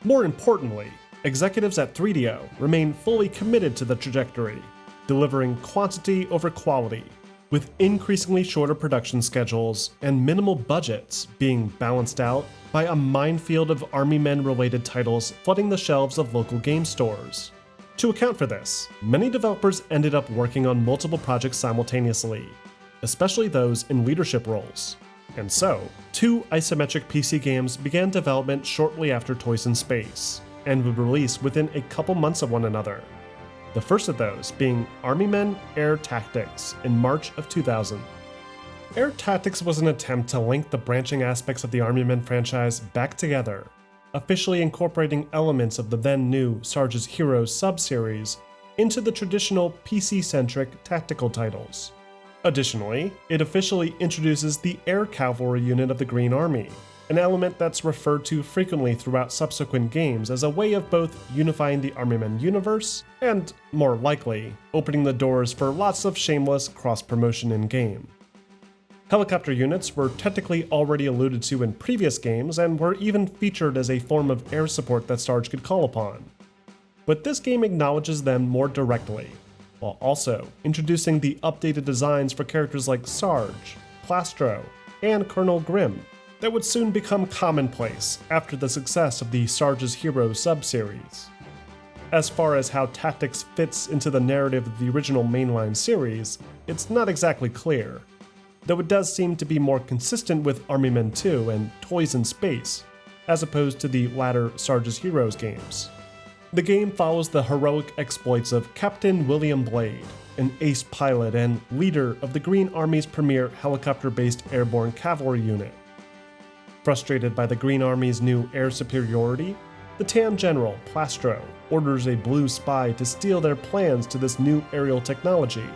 More importantly, executives at 3DO remain fully committed to the trajectory, delivering quantity over quality, with increasingly shorter production schedules and minimal budgets being balanced out by a minefield of Army Men-related titles flooding the shelves of local game stores. To account for this, many developers ended up working on multiple projects simultaneously, especially those in leadership roles. And so, 2 isometric PC games began development shortly after Toys in Space, and would release within a couple months of one another. The first of those being Army Men Air Tactics in March of 2000. Air Tactics was an attempt to link the branching aspects of the Army Men franchise back together, officially incorporating elements of the then-new Sarge's Heroes sub-series into the traditional PC-centric tactical titles. Additionally, it officially introduces the Air Cavalry unit of the Green Army, an element that's referred to frequently throughout subsequent games as a way of both unifying the Army Men universe and, more likely, opening the doors for lots of shameless cross-promotion in-game. Helicopter units were technically already alluded to in previous games and were even featured as a form of air support that Sarge could call upon. But this game acknowledges them more directly, while also introducing the updated designs for characters like Sarge, Plastro, and Colonel Grimm, that would soon become commonplace after the success of the Sarge's Heroes sub-series. As far as how Tactics fits into the narrative of the original mainline series, it's not exactly clear, though it does seem to be more consistent with Army Men 2 and Toys in Space, as opposed to the latter Sarge's Heroes games. The game follows the heroic exploits of Captain William Blade, an ace pilot and leader of the Green Army's premier helicopter-based airborne cavalry unit. Frustrated by the Green Army's new air superiority, the Tan General, Plastro, orders a blue spy to steal their plans to this new aerial technology,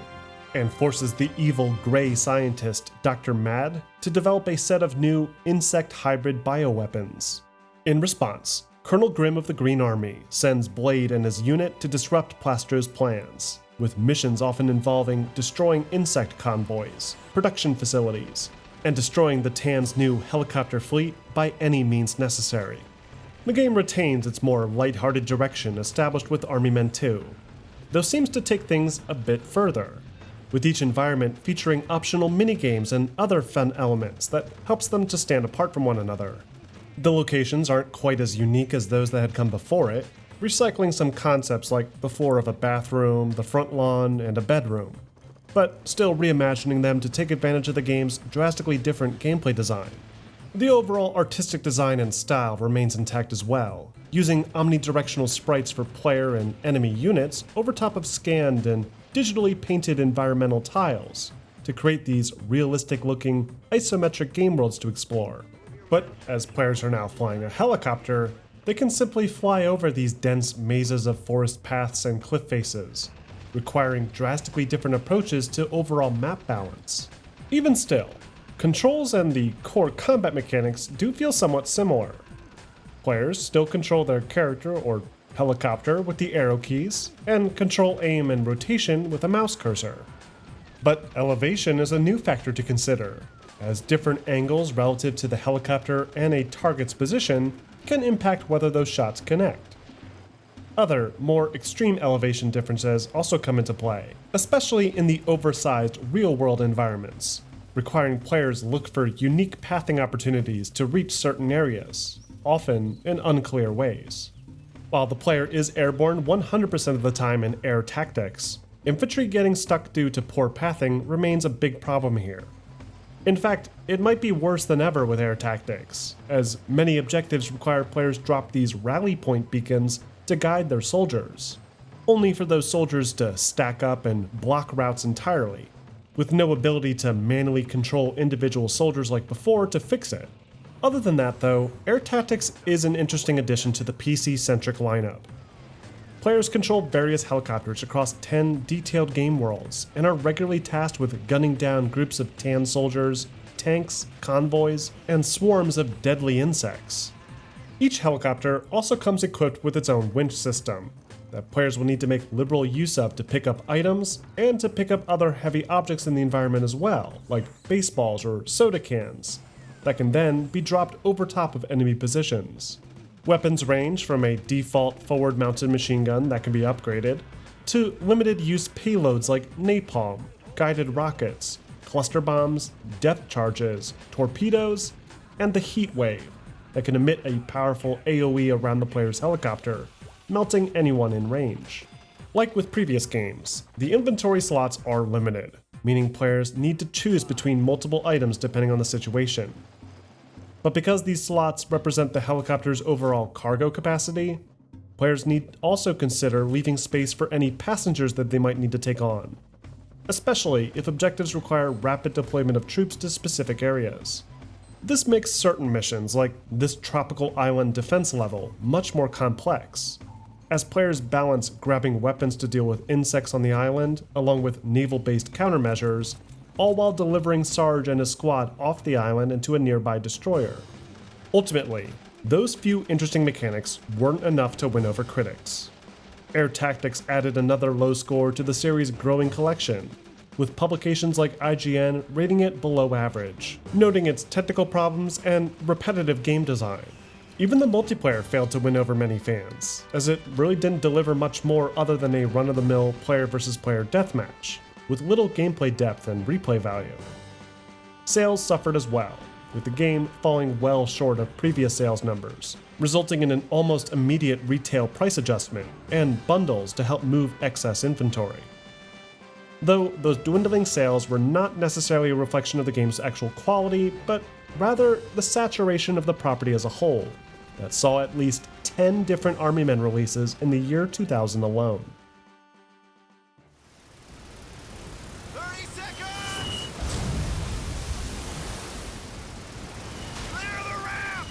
and forces the evil gray scientist Dr. Mad to develop a set of new insect hybrid bioweapons. In response, Colonel Grimm of the Green Army sends Blade and his unit to disrupt Plastro's plans, with missions often involving destroying insect convoys, production facilities, and destroying the Tan's new helicopter fleet by any means necessary. The game retains its more lighthearted direction established with Army Men 2, though seems to take things a bit further, with each environment featuring optional minigames and other fun elements that helps them to stand apart from one another. The locations aren't quite as unique as those that had come before it, recycling some concepts like the floor of a bathroom, the front lawn, and a bedroom, but still reimagining them to take advantage of the game's drastically different gameplay design. The overall artistic design and style remains intact as well, using omnidirectional sprites for player and enemy units over top of scanned and digitally painted environmental tiles to create these realistic-looking isometric game worlds to explore. But as players are now flying a helicopter, they can simply fly over these dense mazes of forest paths and cliff faces, requiring drastically different approaches to overall map balance. Even still, controls and the core combat mechanics do feel somewhat similar. Players still control their character or helicopter with the arrow keys, and control aim and rotation with a mouse cursor. But elevation is a new factor to consider, as different angles relative to the helicopter and a target's position can impact whether those shots connect. Other, more extreme elevation differences also come into play, especially in the oversized real-world environments, requiring players look for unique pathing opportunities to reach certain areas, often in unclear ways. While the player is airborne 100% of the time in air tactics, infantry getting stuck due to poor pathing remains a big problem here. In fact, it might be worse than ever with air tactics, as many objectives require players drop these rally point beacons to guide their soldiers, only for those soldiers to stack up and block routes entirely, with no ability to manually control individual soldiers like before to fix it. Other than that though, air tactics is an interesting addition to the PC-centric lineup. Players control various helicopters across 10 detailed game worlds and are regularly tasked with gunning down groups of Tan soldiers, tanks, convoys, and swarms of deadly insects. Each helicopter also comes equipped with its own winch system that players will need to make liberal use of to pick up items and to pick up other heavy objects in the environment as well, like baseballs or soda cans, that can then be dropped over top of enemy positions. Weapons range from a default forward-mounted machine gun that can be upgraded, to limited-use payloads like napalm, guided rockets, cluster bombs, depth charges, torpedoes, and the heat wave that can emit a powerful AoE around the player's helicopter, melting anyone in range. Like with previous games, the inventory slots are limited, meaning players need to choose between multiple items depending on the situation. But because these slots represent the helicopter's overall cargo capacity, players need also consider leaving space for any passengers that they might need to take on, especially if objectives require rapid deployment of troops to specific areas. This makes certain missions, like this tropical island defense level, much more complex, as players balance grabbing weapons to deal with insects on the island, along with naval-based countermeasures, all while delivering Sarge and his squad off the island into a nearby destroyer. Ultimately, those few interesting mechanics weren't enough to win over critics. Air Tactics added another low score to the series' growing collection, with publications like IGN rating it below average, noting its technical problems and repetitive game design. Even the multiplayer failed to win over many fans, as it really didn't deliver much more other than a run-of-the-mill player versus player deathmatch, with little gameplay depth and replay value. Sales suffered as well, with the game falling well short of previous sales numbers, resulting in an almost immediate retail price adjustment and bundles to help move excess inventory. Though those dwindling sales were not necessarily a reflection of the game's actual quality, but rather the saturation of the property as a whole, that saw at least 10 different Army Men releases in the year 2000 alone. 30 seconds! Clear the ramp!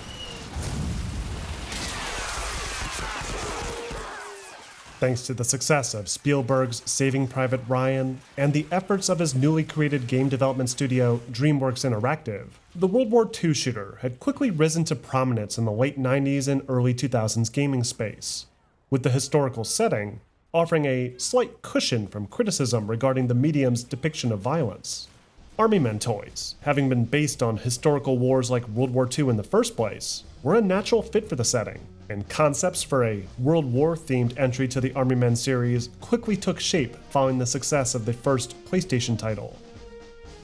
Thanks to the success of Spielberg's Saving Private Ryan and the efforts of his newly created game development studio, DreamWorks Interactive, the World War II shooter had quickly risen to prominence in the late 90s and early 2000s gaming space, with the historical setting offering a slight cushion from criticism regarding the medium's depiction of violence. Army Men toys, having been based on historical wars like World War II in the first place, were a natural fit for the setting, and concepts for a World War-themed entry to the Army Men series quickly took shape following the success of the first PlayStation title.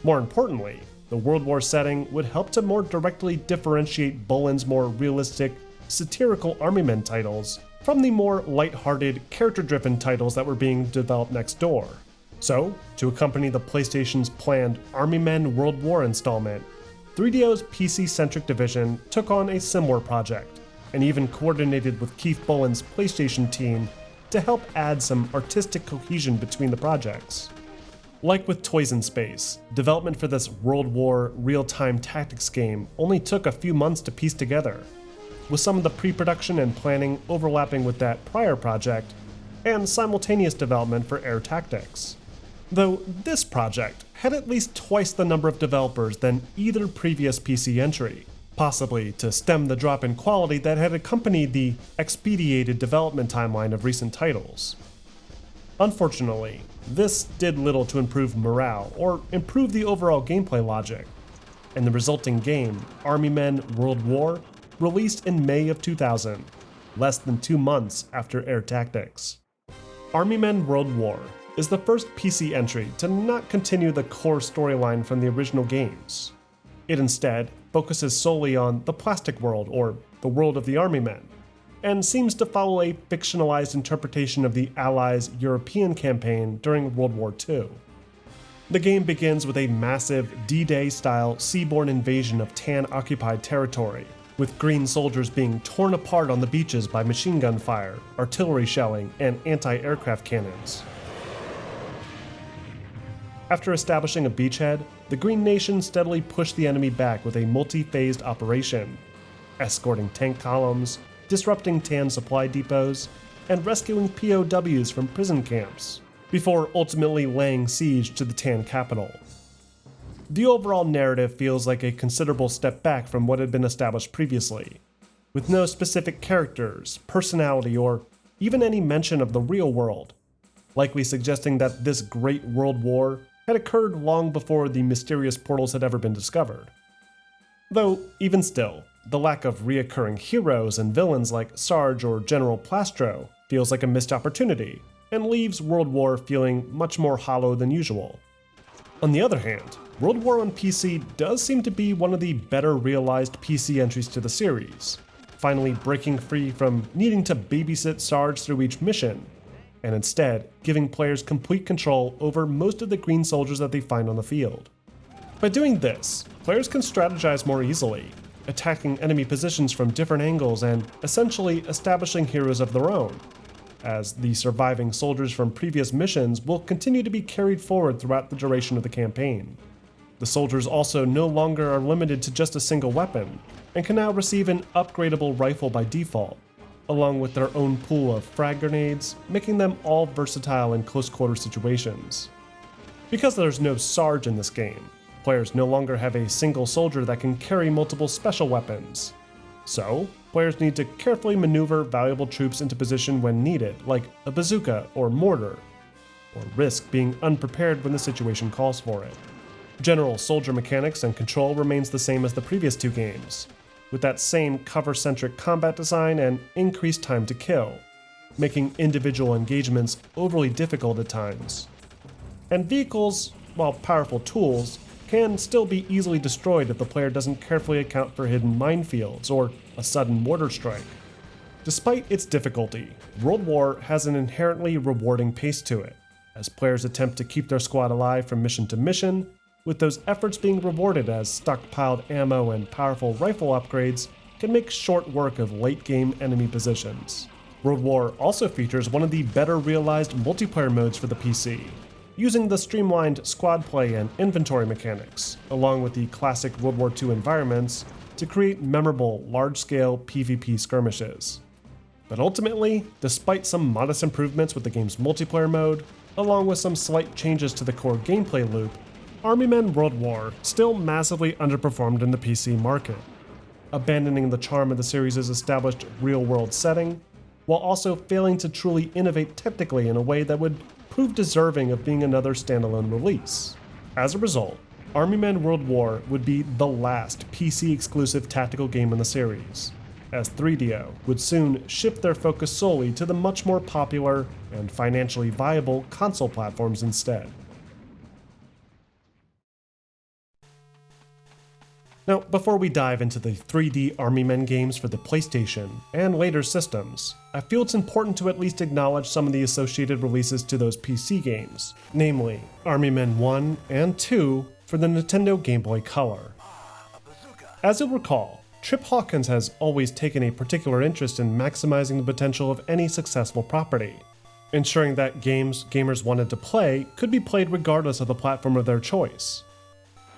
More importantly, the World War setting would help to more directly differentiate Boland's more realistic, satirical Army Men titles from the more lighthearted, character-driven titles that were being developed next door. So, to accompany the PlayStation's planned Army Men World War installment, 3DO's PC-centric division took on a similar project, and even coordinated with Keith Boland's PlayStation team to help add some artistic cohesion between the projects. Like with Toys in Space, development for this World War real-time tactics game only took a few months to piece together, with some of the pre-production and planning overlapping with that prior project, and simultaneous development for Air Tactics. Though this project had at least twice the number of developers than either previous PC entry, possibly to stem the drop in quality that had accompanied the expedited development timeline of recent titles. Unfortunately, this did little to improve morale or improve the overall gameplay logic, and the resulting game, Army Men World War, released in May of 2000, less than 2 months after Air Tactics. Army Men World War is the first PC entry to not continue the core storyline from the original games. It instead focuses solely on the plastic world, or the world of the Army Men, and seems to follow a fictionalized interpretation of the Allies' European campaign during World War II. The game begins with a massive D-Day-style seaborne invasion of Tan-occupied territory, with green soldiers being torn apart on the beaches by machine gun fire, artillery shelling, and anti-aircraft cannons. After establishing a beachhead, the Green Nation steadily pushed the enemy back with a multi-phased operation, escorting tank columns, disrupting Tan supply depots, and rescuing POWs from prison camps, before ultimately laying siege to the Tan capital. The overall narrative feels like a considerable step back from what had been established previously, with no specific characters, personality, or even any mention of the real world, likely suggesting that this Great World War had occurred long before the mysterious portals had ever been discovered. Though, even still, the lack of reoccurring heroes and villains like Sarge or General Plastro feels like a missed opportunity, and leaves World War feeling much more hollow than usual. On the other hand, World War on PC does seem to be one of the better realized PC entries to the series, finally breaking free from needing to babysit Sarge through each mission, and instead giving players complete control over most of the green soldiers that they find on the field. By doing this, players can strategize more easily, attacking enemy positions from different angles and essentially establishing heroes of their own, as the surviving soldiers from previous missions will continue to be carried forward throughout the duration of the campaign. The soldiers also no longer are limited to just a single weapon, and can now receive an upgradable rifle by default, along with their own pool of frag grenades, making them all versatile in close-quarter situations. Because there's no Sarge in this game, players no longer have a single soldier that can carry multiple special weapons. So, players need to carefully maneuver valuable troops into position when needed, like a bazooka or mortar, or risk being unprepared when the situation calls for it. General soldier mechanics and control remains the same as the previous 2 games, with that same cover-centric combat design and increased time to kill, making individual engagements overly difficult at times. And vehicles, while powerful tools, can still be easily destroyed if the player doesn't carefully account for hidden minefields or a sudden mortar strike. Despite its difficulty, World War has an inherently rewarding pace to it, as players attempt to keep their squad alive from mission to mission, with those efforts being rewarded as stockpiled ammo and powerful rifle upgrades can make short work of late-game enemy positions. World War also features one of the better realized multiplayer modes for the PC, using the streamlined squad play and inventory mechanics, along with the classic World War II environments, to create memorable large-scale PvP skirmishes. But ultimately, despite some modest improvements with the game's multiplayer mode, along with some slight changes to the core gameplay loop, Army Men World War still massively underperformed in the PC market, abandoning the charm of the series' established real-world setting, while also failing to truly innovate technically in a way that would prove deserving of being another standalone release. As a result, Army Men World War would be the last PC-exclusive tactical game in the series, as 3DO would soon shift their focus solely to the much more popular and financially viable console platforms instead. Now, before we dive into the 3D Army Men games for the PlayStation and later systems, I feel it's important to at least acknowledge some of the associated releases to those PC games, namely Army Men 1 and 2 for the Nintendo Game Boy Color. As you'll recall, Trip Hawkins has always taken a particular interest in maximizing the potential of any successful property, ensuring that games gamers wanted to play could be played regardless of the platform of their choice.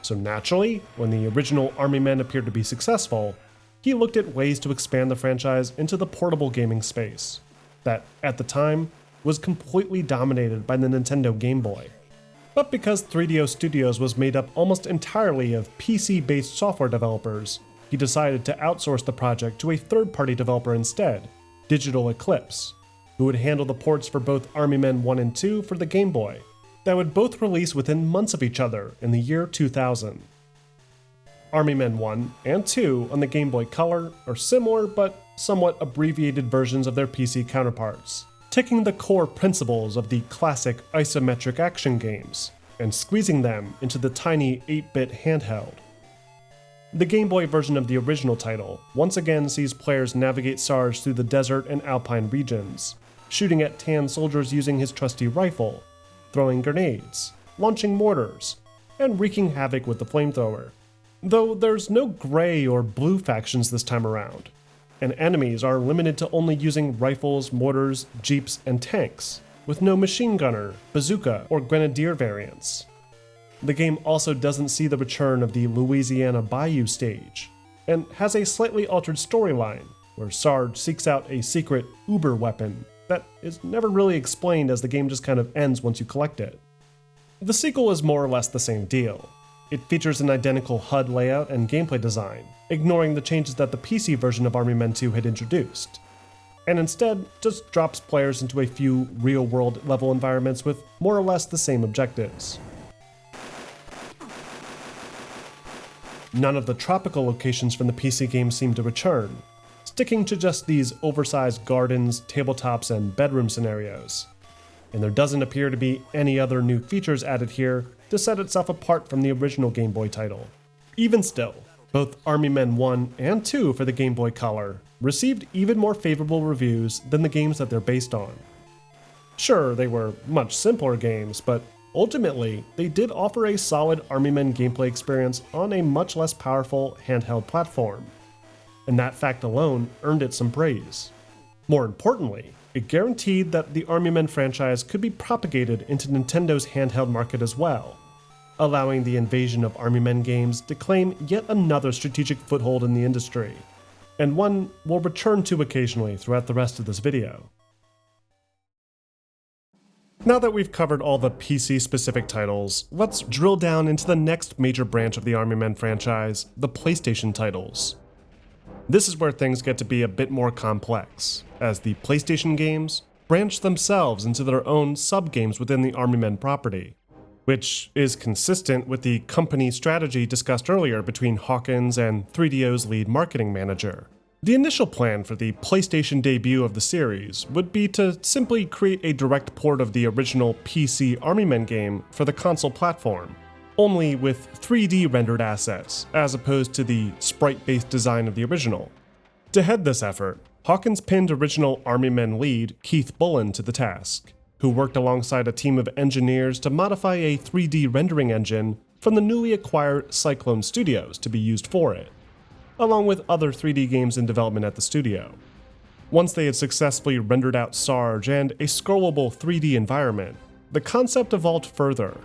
So naturally, when the original Army Men appeared to be successful, he looked at ways to expand the franchise into the portable gaming space, that, at the time, was completely dominated by the Nintendo Game Boy. But because 3DO Studios was made up almost entirely of PC-based software developers, he decided to outsource the project to a third-party developer instead, Digital Eclipse, who would handle the ports for both Army Men 1 and 2 for the Game Boy, that would both release within months of each other in the year 2000. Army Men 1 and 2 on the Game Boy Color are similar but somewhat abbreviated versions of their PC counterparts, taking the core principles of the classic isometric action games and squeezing them into the tiny 8-bit handheld. The Game Boy version of the original title once again sees players navigate Sarge through the desert and alpine regions, shooting at tan soldiers using his trusty rifle, throwing grenades, launching mortars, and wreaking havoc with the flamethrower. Though there's no gray or blue factions this time around, and enemies are limited to only using rifles, mortars, jeeps, and tanks, with no machine gunner, bazooka, or grenadier variants. The game also doesn't see the return of the Louisiana Bayou stage, and has a slightly altered storyline, where Sarge seeks out a secret Uber weapon that is never really explained as the game just kind of ends once you collect it. The sequel is more or less the same deal. It features an identical HUD layout and gameplay design, ignoring the changes that the PC version of Army Men 2 had introduced, and instead just drops players into a few real-world level environments with more or less the same objectives. None of the tropical locations from the PC game seem to return, sticking to just these oversized gardens, tabletops, and bedroom scenarios. And there doesn't appear to be any other new features added here to set itself apart from the original Game Boy title. Even still, both Army Men 1 and 2 for the Game Boy Color received even more favorable reviews than the games that they're based on. Sure, they were much simpler games, but ultimately, they did offer a solid Army Men gameplay experience on a much less powerful handheld platform, and that fact alone earned it some praise. More importantly, it guaranteed that the Army Men franchise could be propagated into Nintendo's handheld market as well, allowing the invasion of Army Men games to claim yet another strategic foothold in the industry, and one we'll return to occasionally throughout the rest of this video. Now that we've covered all the PC-specific titles, let's drill down into the next major branch of the Army Men franchise, the PlayStation titles. This is where things get to be a bit more complex, as the PlayStation games branch themselves into their own sub-games within the Army Men property, which is consistent with the company strategy discussed earlier between Hawkins and 3DO's lead marketing manager. The initial plan for the PlayStation debut of the series would be to simply create a direct port of the original PC Army Men game for the console platform, only with 3D rendered assets, as opposed to the sprite-based design of the original. To head this effort, Hawkins pinned original Army Men lead Keith Bullen to the task, who worked alongside a team of engineers to modify a 3D rendering engine from the newly acquired Cyclone Studios to be used for it, along with other 3D games in development at the studio. Once they had successfully rendered out Sarge and a scrollable 3D environment, the concept evolved further,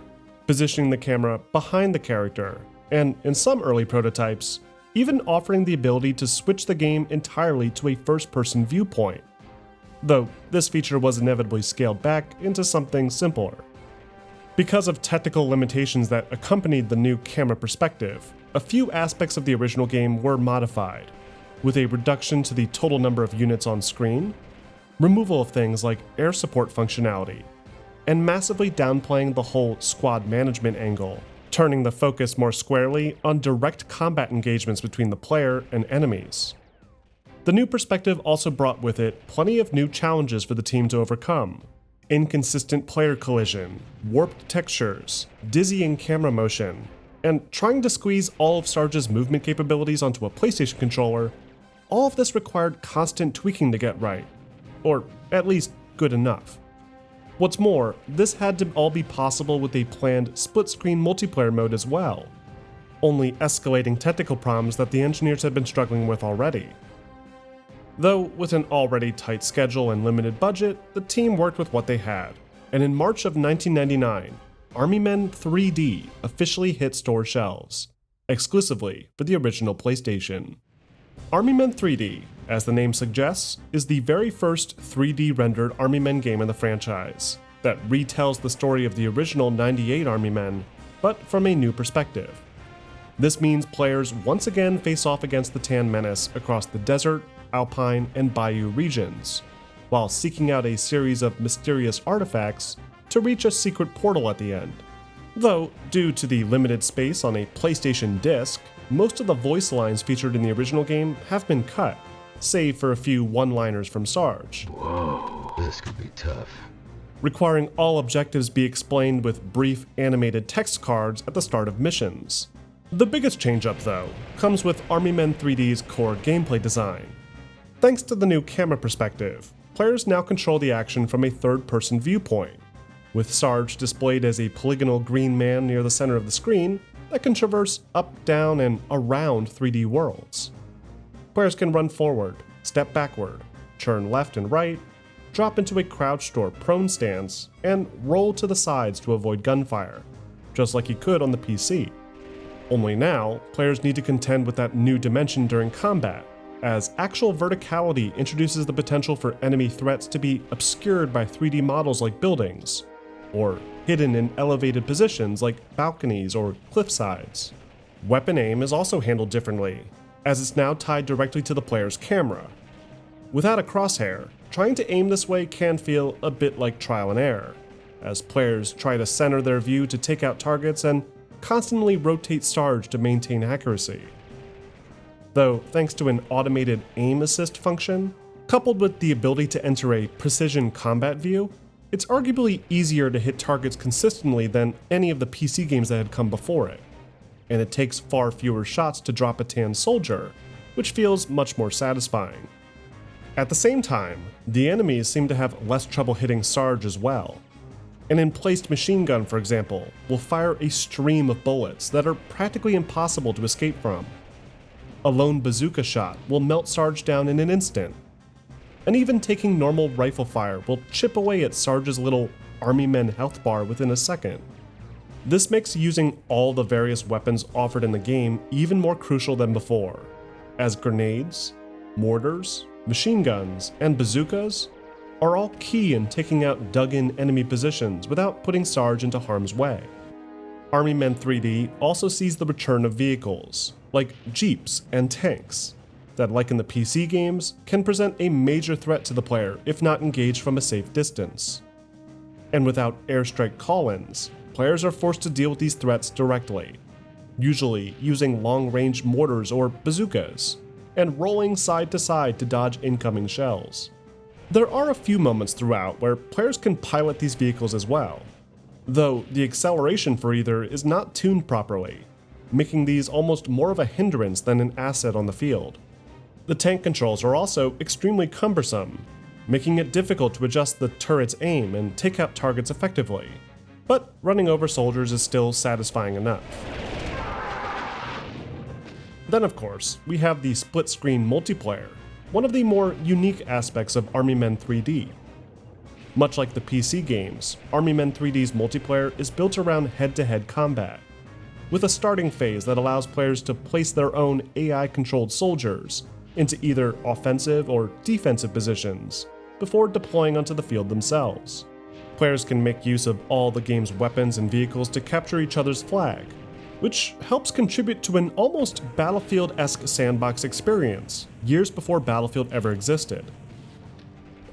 positioning the camera behind the character, and in some early prototypes, even offering the ability to switch the game entirely to a first-person viewpoint, though this feature was inevitably scaled back into something simpler. Because of technical limitations that accompanied the new camera perspective, a few aspects of the original game were modified, with a reduction to the total number of units on screen, removal of things like air support functionality, and massively downplaying the whole squad management angle, turning the focus more squarely on direct combat engagements between the player and enemies. The new perspective also brought with it plenty of new challenges for the team to overcome: inconsistent player collision, warped textures, dizzying camera motion, and trying to squeeze all of Sarge's movement capabilities onto a PlayStation controller. All of this required constant tweaking to get right, or at least good enough. What's more, this had to all be possible with a planned split-screen multiplayer mode as well, only escalating technical problems that the engineers had been struggling with already. Though, with an already tight schedule and limited budget, the team worked with what they had, and in March of 1999, Army Men 3D officially hit store shelves, exclusively for the original PlayStation. Army Men 3D, as the name suggests, is the very first 3D rendered Army Men game in the franchise, that retells the story of the original '98 Army Men, but from a new perspective. This means players once again face off against the Tan Menace across the desert, alpine, and bayou regions, while seeking out a series of mysterious artifacts to reach a secret portal at the end. Though, due to the limited space on a PlayStation disc, most of the voice lines featured in the original game have been cut, save for a few one-liners from Sarge. Whoa, this could be tough. Requiring all objectives be explained with brief animated text cards at the start of missions. The biggest change-up, though, comes with Army Men 3D's core gameplay design. Thanks to the new camera perspective, players now control the action from a third-person viewpoint, with Sarge displayed as a polygonal green man near the center of the screen that can traverse up, down, and around 3D worlds. Players can run forward, step backward, turn left and right, drop into a crouched or prone stance, and roll to the sides to avoid gunfire, just like you could on the PC. Only now, players need to contend with that new dimension during combat, as actual verticality introduces the potential for enemy threats to be obscured by 3D models like buildings, or hidden in elevated positions like balconies or cliff sides. Weapon aim is also handled differently, as it's now tied directly to the player's camera. Without a crosshair, trying to aim this way can feel a bit like trial and error, as players try to center their view to take out targets and constantly rotate Sarge to maintain accuracy. Though, thanks to an automated aim assist function, coupled with the ability to enter a precision combat view, it's arguably easier to hit targets consistently than any of the PC games that had come before it, and it takes far fewer shots to drop a tan soldier, which feels much more satisfying. At the same time, the enemies seem to have less trouble hitting Sarge as well. An emplaced machine gun, for example, will fire a stream of bullets that are practically impossible to escape from. A lone bazooka shot will melt Sarge down in an instant, and even taking normal rifle fire will chip away at Sarge's little Army Men health bar within a second. This makes using all the various weapons offered in the game even more crucial than before, as grenades, mortars, machine guns, and bazookas are all key in taking out dug-in enemy positions without putting Sarge into harm's way. Army Men 3D also sees the return of vehicles, like jeeps and tanks, that, like in the PC games, can present a major threat to the player if not engaged from a safe distance. And without airstrike call-ins, players are forced to deal with these threats directly, usually using long-range mortars or bazookas, and rolling side to side to dodge incoming shells. There are a few moments throughout where players can pilot these vehicles as well, though the acceleration for either is not tuned properly, making these almost more of a hindrance than an asset on the field. The tank controls are also extremely cumbersome, making it difficult to adjust the turret's aim and take out targets effectively, but running over soldiers is still satisfying enough. Then of course, we have the split-screen multiplayer, one of the more unique aspects of Army Men 3D. Much like the PC games, Army Men 3D's multiplayer is built around head-to-head combat, with a starting phase that allows players to place their own AI-controlled soldiers into either offensive or defensive positions, before deploying onto the field themselves. Players can make use of all the game's weapons and vehicles to capture each other's flag, which helps contribute to an almost Battlefield-esque sandbox experience, years before Battlefield ever existed.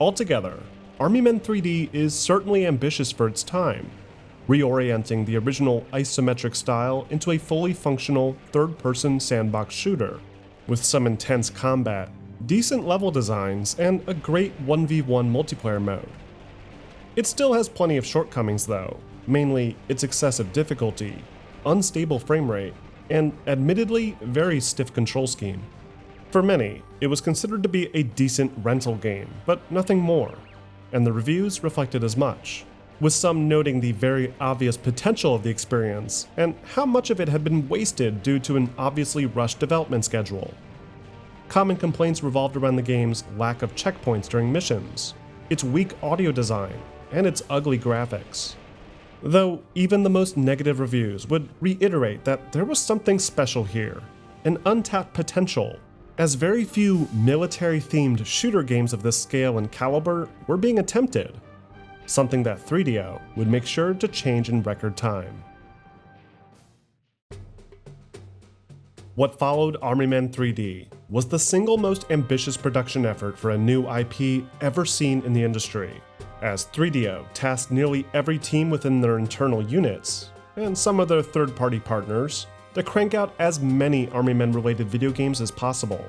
Altogether, Army Men 3D is certainly ambitious for its time, reorienting the original isometric style into a fully functional third-person sandbox shooter, with some intense combat, decent level designs, and a great 1v1 multiplayer mode. It still has plenty of shortcomings though, mainly its excessive difficulty, unstable frame rate, and admittedly very stiff control scheme. For many, it was considered to be a decent rental game, but nothing more, and the reviews reflected as much, with some noting the very obvious potential of the experience and how much of it had been wasted due to an obviously rushed development schedule. Common complaints revolved around the game's lack of checkpoints during missions, its weak audio design, and its ugly graphics. Though even the most negative reviews would reiterate that there was something special here, an untapped potential, as very few military-themed shooter games of this scale and caliber were being attempted, something that 3DO would make sure to change in record time. What followed Army Men 3D was the single most ambitious production effort for a new IP ever seen in the industry, as 3DO tasked nearly every team within their internal units, and some of their third-party partners, to crank out as many Army Men-related video games as possible.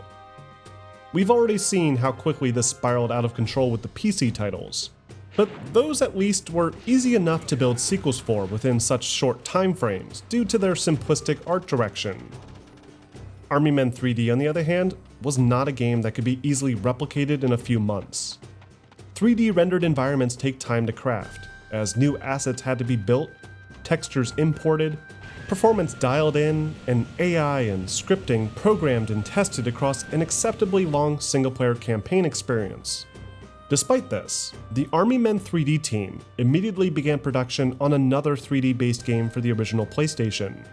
We've already seen how quickly this spiraled out of control with the PC titles, but those at least were easy enough to build sequels for within such short time frames due to their simplistic art direction. Army Men 3D, on the other hand, was not a game that could be easily replicated in a few months. 3D rendered environments take time to craft, as new assets had to be built, textures imported, performance dialed in, and AI and scripting programmed and tested across an acceptably long single-player campaign experience. Despite this, the Army Men 3D team immediately began production on another 3D-based game for the original PlayStation,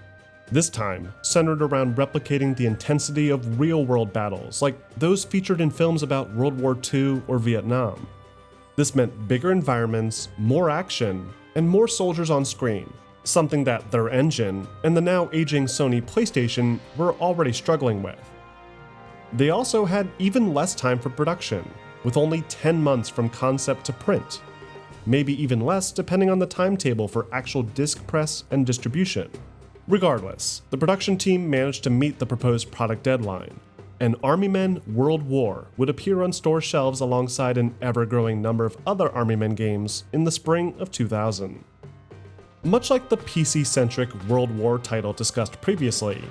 this time centered around replicating the intensity of real-world battles like those featured in films about World War II or Vietnam. This meant bigger environments, more action, and more soldiers on screen, something that their engine and the now aging Sony PlayStation were already struggling with. They also had even less time for production, with only 10 months from concept to print, maybe even less depending on the timetable for actual disc press and distribution. Regardless, the production team managed to meet the proposed product deadline, and Army Men World War would appear on store shelves alongside an ever-growing number of other Army Men games in the spring of 2000. Much like the PC-centric World War title discussed previously,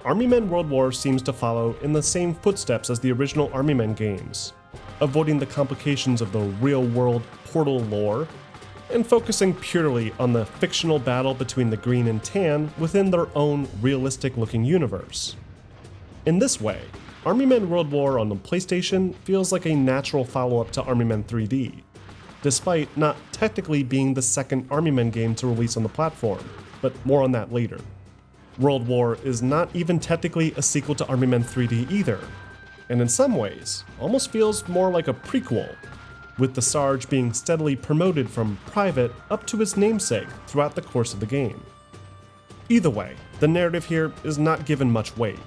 Army Men World War seems to follow in the same footsteps as the original Army Men games, avoiding the complications of the real-world Portal lore, and focusing purely on the fictional battle between the Green and Tan within their own realistic-looking universe. In this way, Army Men World War on the PlayStation feels like a natural follow-up to Army Men 3D, despite not technically being the second Army Men game to release on the platform, but more on that later. World War is not even technically a sequel to Army Men 3D either, and in some ways, almost feels more like a prequel, with the Sarge being steadily promoted from private up to his namesake throughout the course of the game. Either way, the narrative here is not given much weight.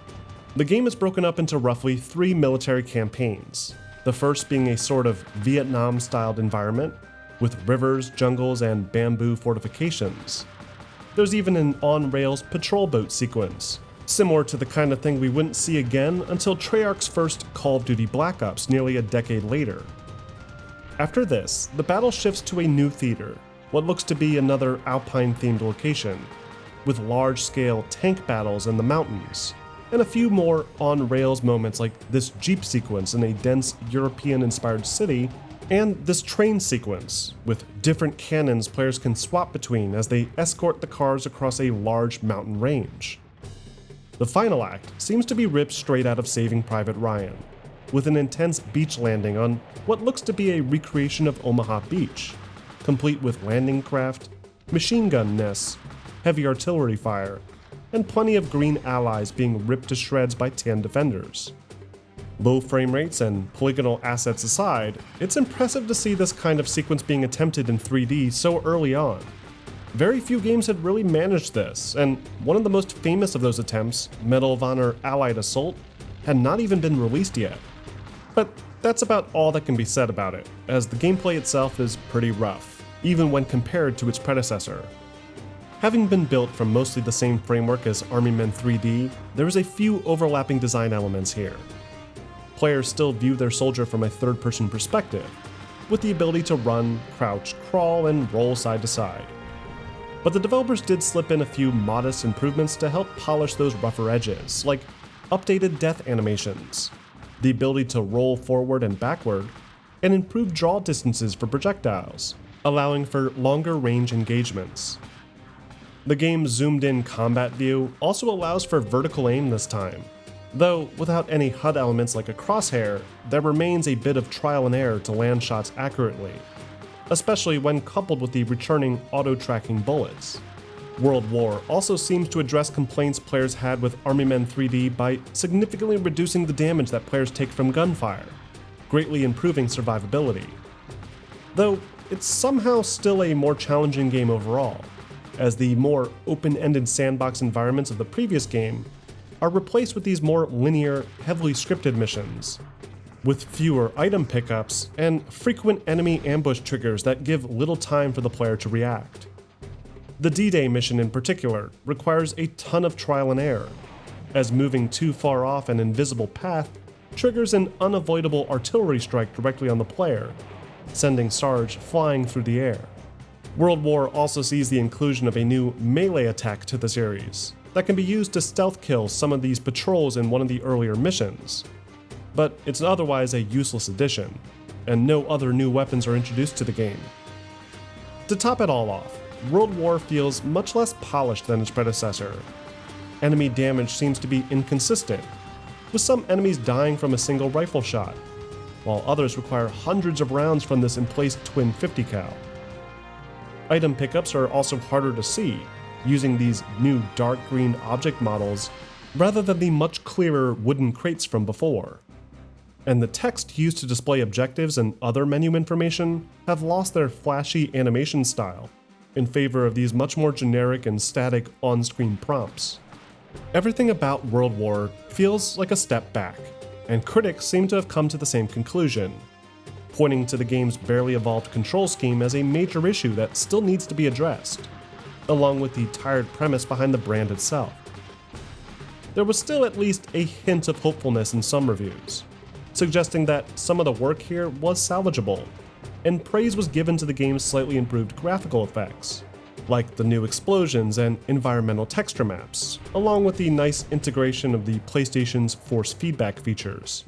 The game is broken up into roughly 3 military campaigns, the first being a sort of Vietnam-styled environment, with rivers, jungles, and bamboo fortifications. There's even an on-rails patrol boat sequence, similar to the kind of thing we wouldn't see again until Treyarch's first Call of Duty Black Ops nearly a decade later. After this, the battle shifts to a new theater, what looks to be another Alpine-themed location, with large-scale tank battles in the mountains, and a few more on-rails moments like this Jeep sequence in a dense European-inspired city, and this train sequence, with different cannons players can swap between as they escort the cars across a large mountain range. The final act seems to be ripped straight out of Saving Private Ryan, with an intense beach landing on what looks to be a recreation of Omaha Beach, complete with landing craft, machine gun nests, heavy artillery fire, and plenty of green allies being ripped to shreds by Tan defenders. Low frame rates and polygonal assets aside, it's impressive to see this kind of sequence being attempted in 3D so early on. Very few games had really managed this, and one of the most famous of those attempts, Medal of Honor Allied Assault, had not even been released yet. But that's about all that can be said about it, as the gameplay itself is pretty rough, even when compared to its predecessor. Having been built from mostly the same framework as Army Men 3D, there is a few overlapping design elements here. Players still view their soldier from a third-person perspective, with the ability to run, crouch, crawl, and roll side to side. But the developers did slip in a few modest improvements to help polish those rougher edges, like updated death animations, the ability to roll forward and backward, and improved draw distances for projectiles, allowing for longer range engagements. The game's zoomed-in combat view also allows for vertical aim this time, though without any HUD elements like a crosshair, there remains a bit of trial and error to land shots accurately, especially when coupled with the returning auto-tracking bullets. World War also seems to address complaints players had with Army Men 3D by significantly reducing the damage that players take from gunfire, greatly improving survivability. Though it's somehow still a more challenging game overall, as the more open-ended sandbox environments of the previous game are replaced with these more linear, heavily scripted missions, with fewer item pickups and frequent enemy ambush triggers that give little time for the player to react. The D-Day mission in particular requires a ton of trial and error, as moving too far off an invisible path triggers an unavoidable artillery strike directly on the player, sending Sarge flying through the air. World War also sees the inclusion of a new melee attack to the series that can be used to stealth kill some of these patrols in one of the earlier missions, but it's otherwise a useless addition, and no other new weapons are introduced to the game. To top it all off, World War feels much less polished than its predecessor. Enemy damage seems to be inconsistent, with some enemies dying from a single rifle shot, while others require hundreds of rounds from this emplaced twin 50 cal. Item pickups are also harder to see, using these new dark green object models rather than the much clearer wooden crates from before. And the text used to display objectives and other menu information have lost their flashy animation style in favor of these much more generic and static on-screen prompts. Everything about World War feels like a step back, and critics seem to have come to the same conclusion, pointing to the game's barely evolved control scheme as a major issue that still needs to be addressed, along with the tired premise behind the brand itself. There was still at least a hint of hopefulness in some reviews, suggesting that some of the work here was salvageable, and praise was given to the game's slightly improved graphical effects, like the new explosions and environmental texture maps, along with the nice integration of the PlayStation's force feedback features.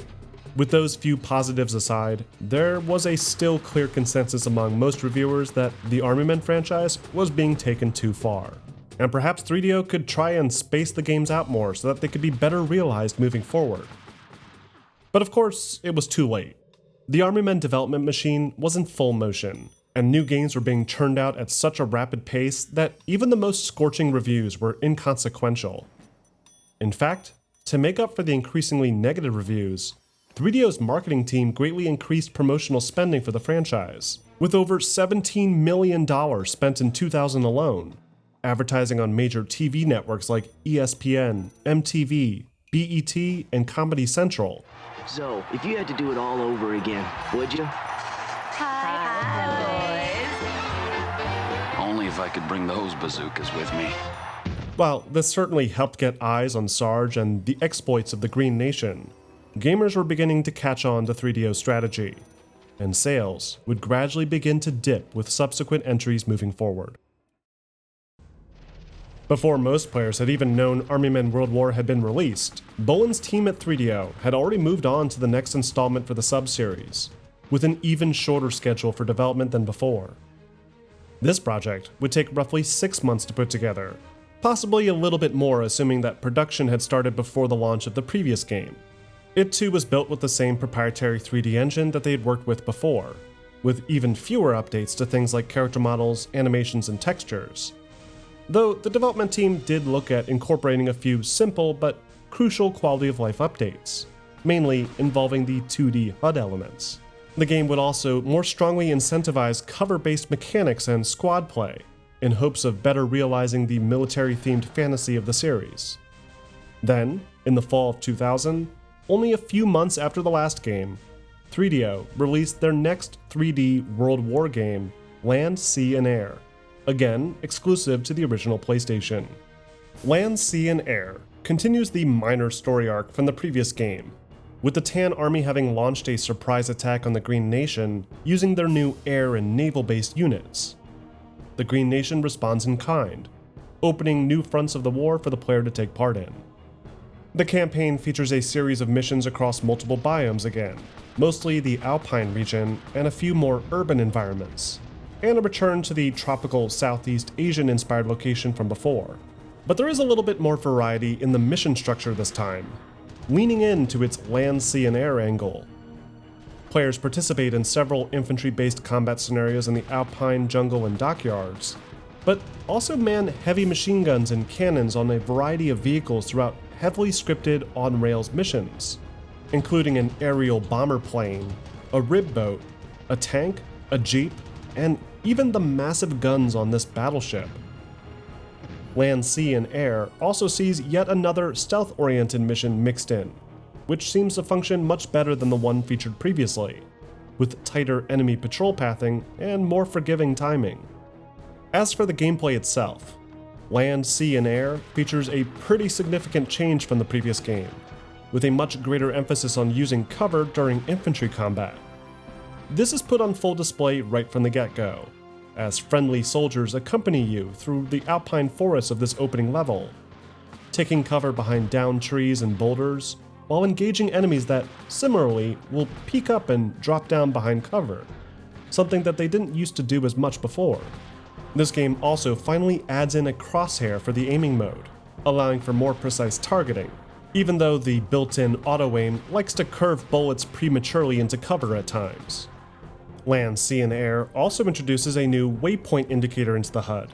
With those few positives aside, there was a still clear consensus among most reviewers that the Army Men franchise was being taken too far, and perhaps 3DO could try and space the games out more so that they could be better realized moving forward. But of course, it was too late. The Army Men development machine was in full motion, and new games were being churned out at such a rapid pace that even the most scorching reviews were inconsequential. In fact, to make up for the increasingly negative reviews, 3DO's marketing team greatly increased promotional spending for the franchise, with over $17 million spent in 2000 alone, advertising on major TV networks like ESPN, MTV, BET, and Comedy Central. So, if you had to do it all over again, would you? Only if I could bring those bazookas with me. While this certainly helped get eyes on Sarge and the exploits of the Green Nation, gamers were beginning to catch on to 3DO's strategy, and sales would gradually begin to dip with subsequent entries moving forward. Before most players had even known Army Men World War had been released, Boland's team at 3DO had already moved on to the next installment for the sub-series, with an even shorter schedule for development than before. This project would take roughly 6 months to put together, possibly a little bit more assuming that production had started before the launch of the previous game. It too was built with the same proprietary 3D engine that they had worked with before, with even fewer updates to things like character models, animations, and textures. Though the development team did look at incorporating a few simple but crucial quality of life updates, mainly involving the 2D HUD elements. The game would also more strongly incentivize cover-based mechanics and squad play, in hopes of better realizing the military-themed fantasy of the series. Then, in the fall of 2000, only a few months after the last game, 3DO released their next 3D World War game, Land, Sea, and Air, again exclusive to the original PlayStation. Land, Sea, and Air continues the minor story arc from the previous game, with the Tan Army having launched a surprise attack on the Green Nation using their new air and naval-based units. The Green Nation responds in kind, opening new fronts of the war for the player to take part in. The campaign features a series of missions across multiple biomes again, mostly the Alpine region and a few more urban environments, and a return to the tropical Southeast Asian-inspired location from before. But there is a little bit more variety in the mission structure this time, leaning into its land, sea, and air angle. Players participate in several infantry-based combat scenarios in the Alpine jungle and dockyards, but also man heavy machine guns and cannons on a variety of vehicles throughout heavily scripted on-rails missions, including an aerial bomber plane, a rib boat, a tank, a jeep, and even the massive guns on this battleship. Land, Sea, and Air also sees yet another stealth-oriented mission mixed in, which seems to function much better than the one featured previously, with tighter enemy patrol pathing and more forgiving timing. As for the gameplay itself, Land, Sea, and Air features a pretty significant change from the previous game, with a much greater emphasis on using cover during infantry combat. This is put on full display right from the get-go, as friendly soldiers accompany you through the alpine forests of this opening level, taking cover behind downed trees and boulders, while engaging enemies that, similarly, will peek up and drop down behind cover, something that they didn't used to do as much before. This game also finally adds in a crosshair for the aiming mode, allowing for more precise targeting, even though the built-in auto-aim likes to curve bullets prematurely into cover at times. Land, Sea, and Air also introduces a new waypoint indicator into the HUD,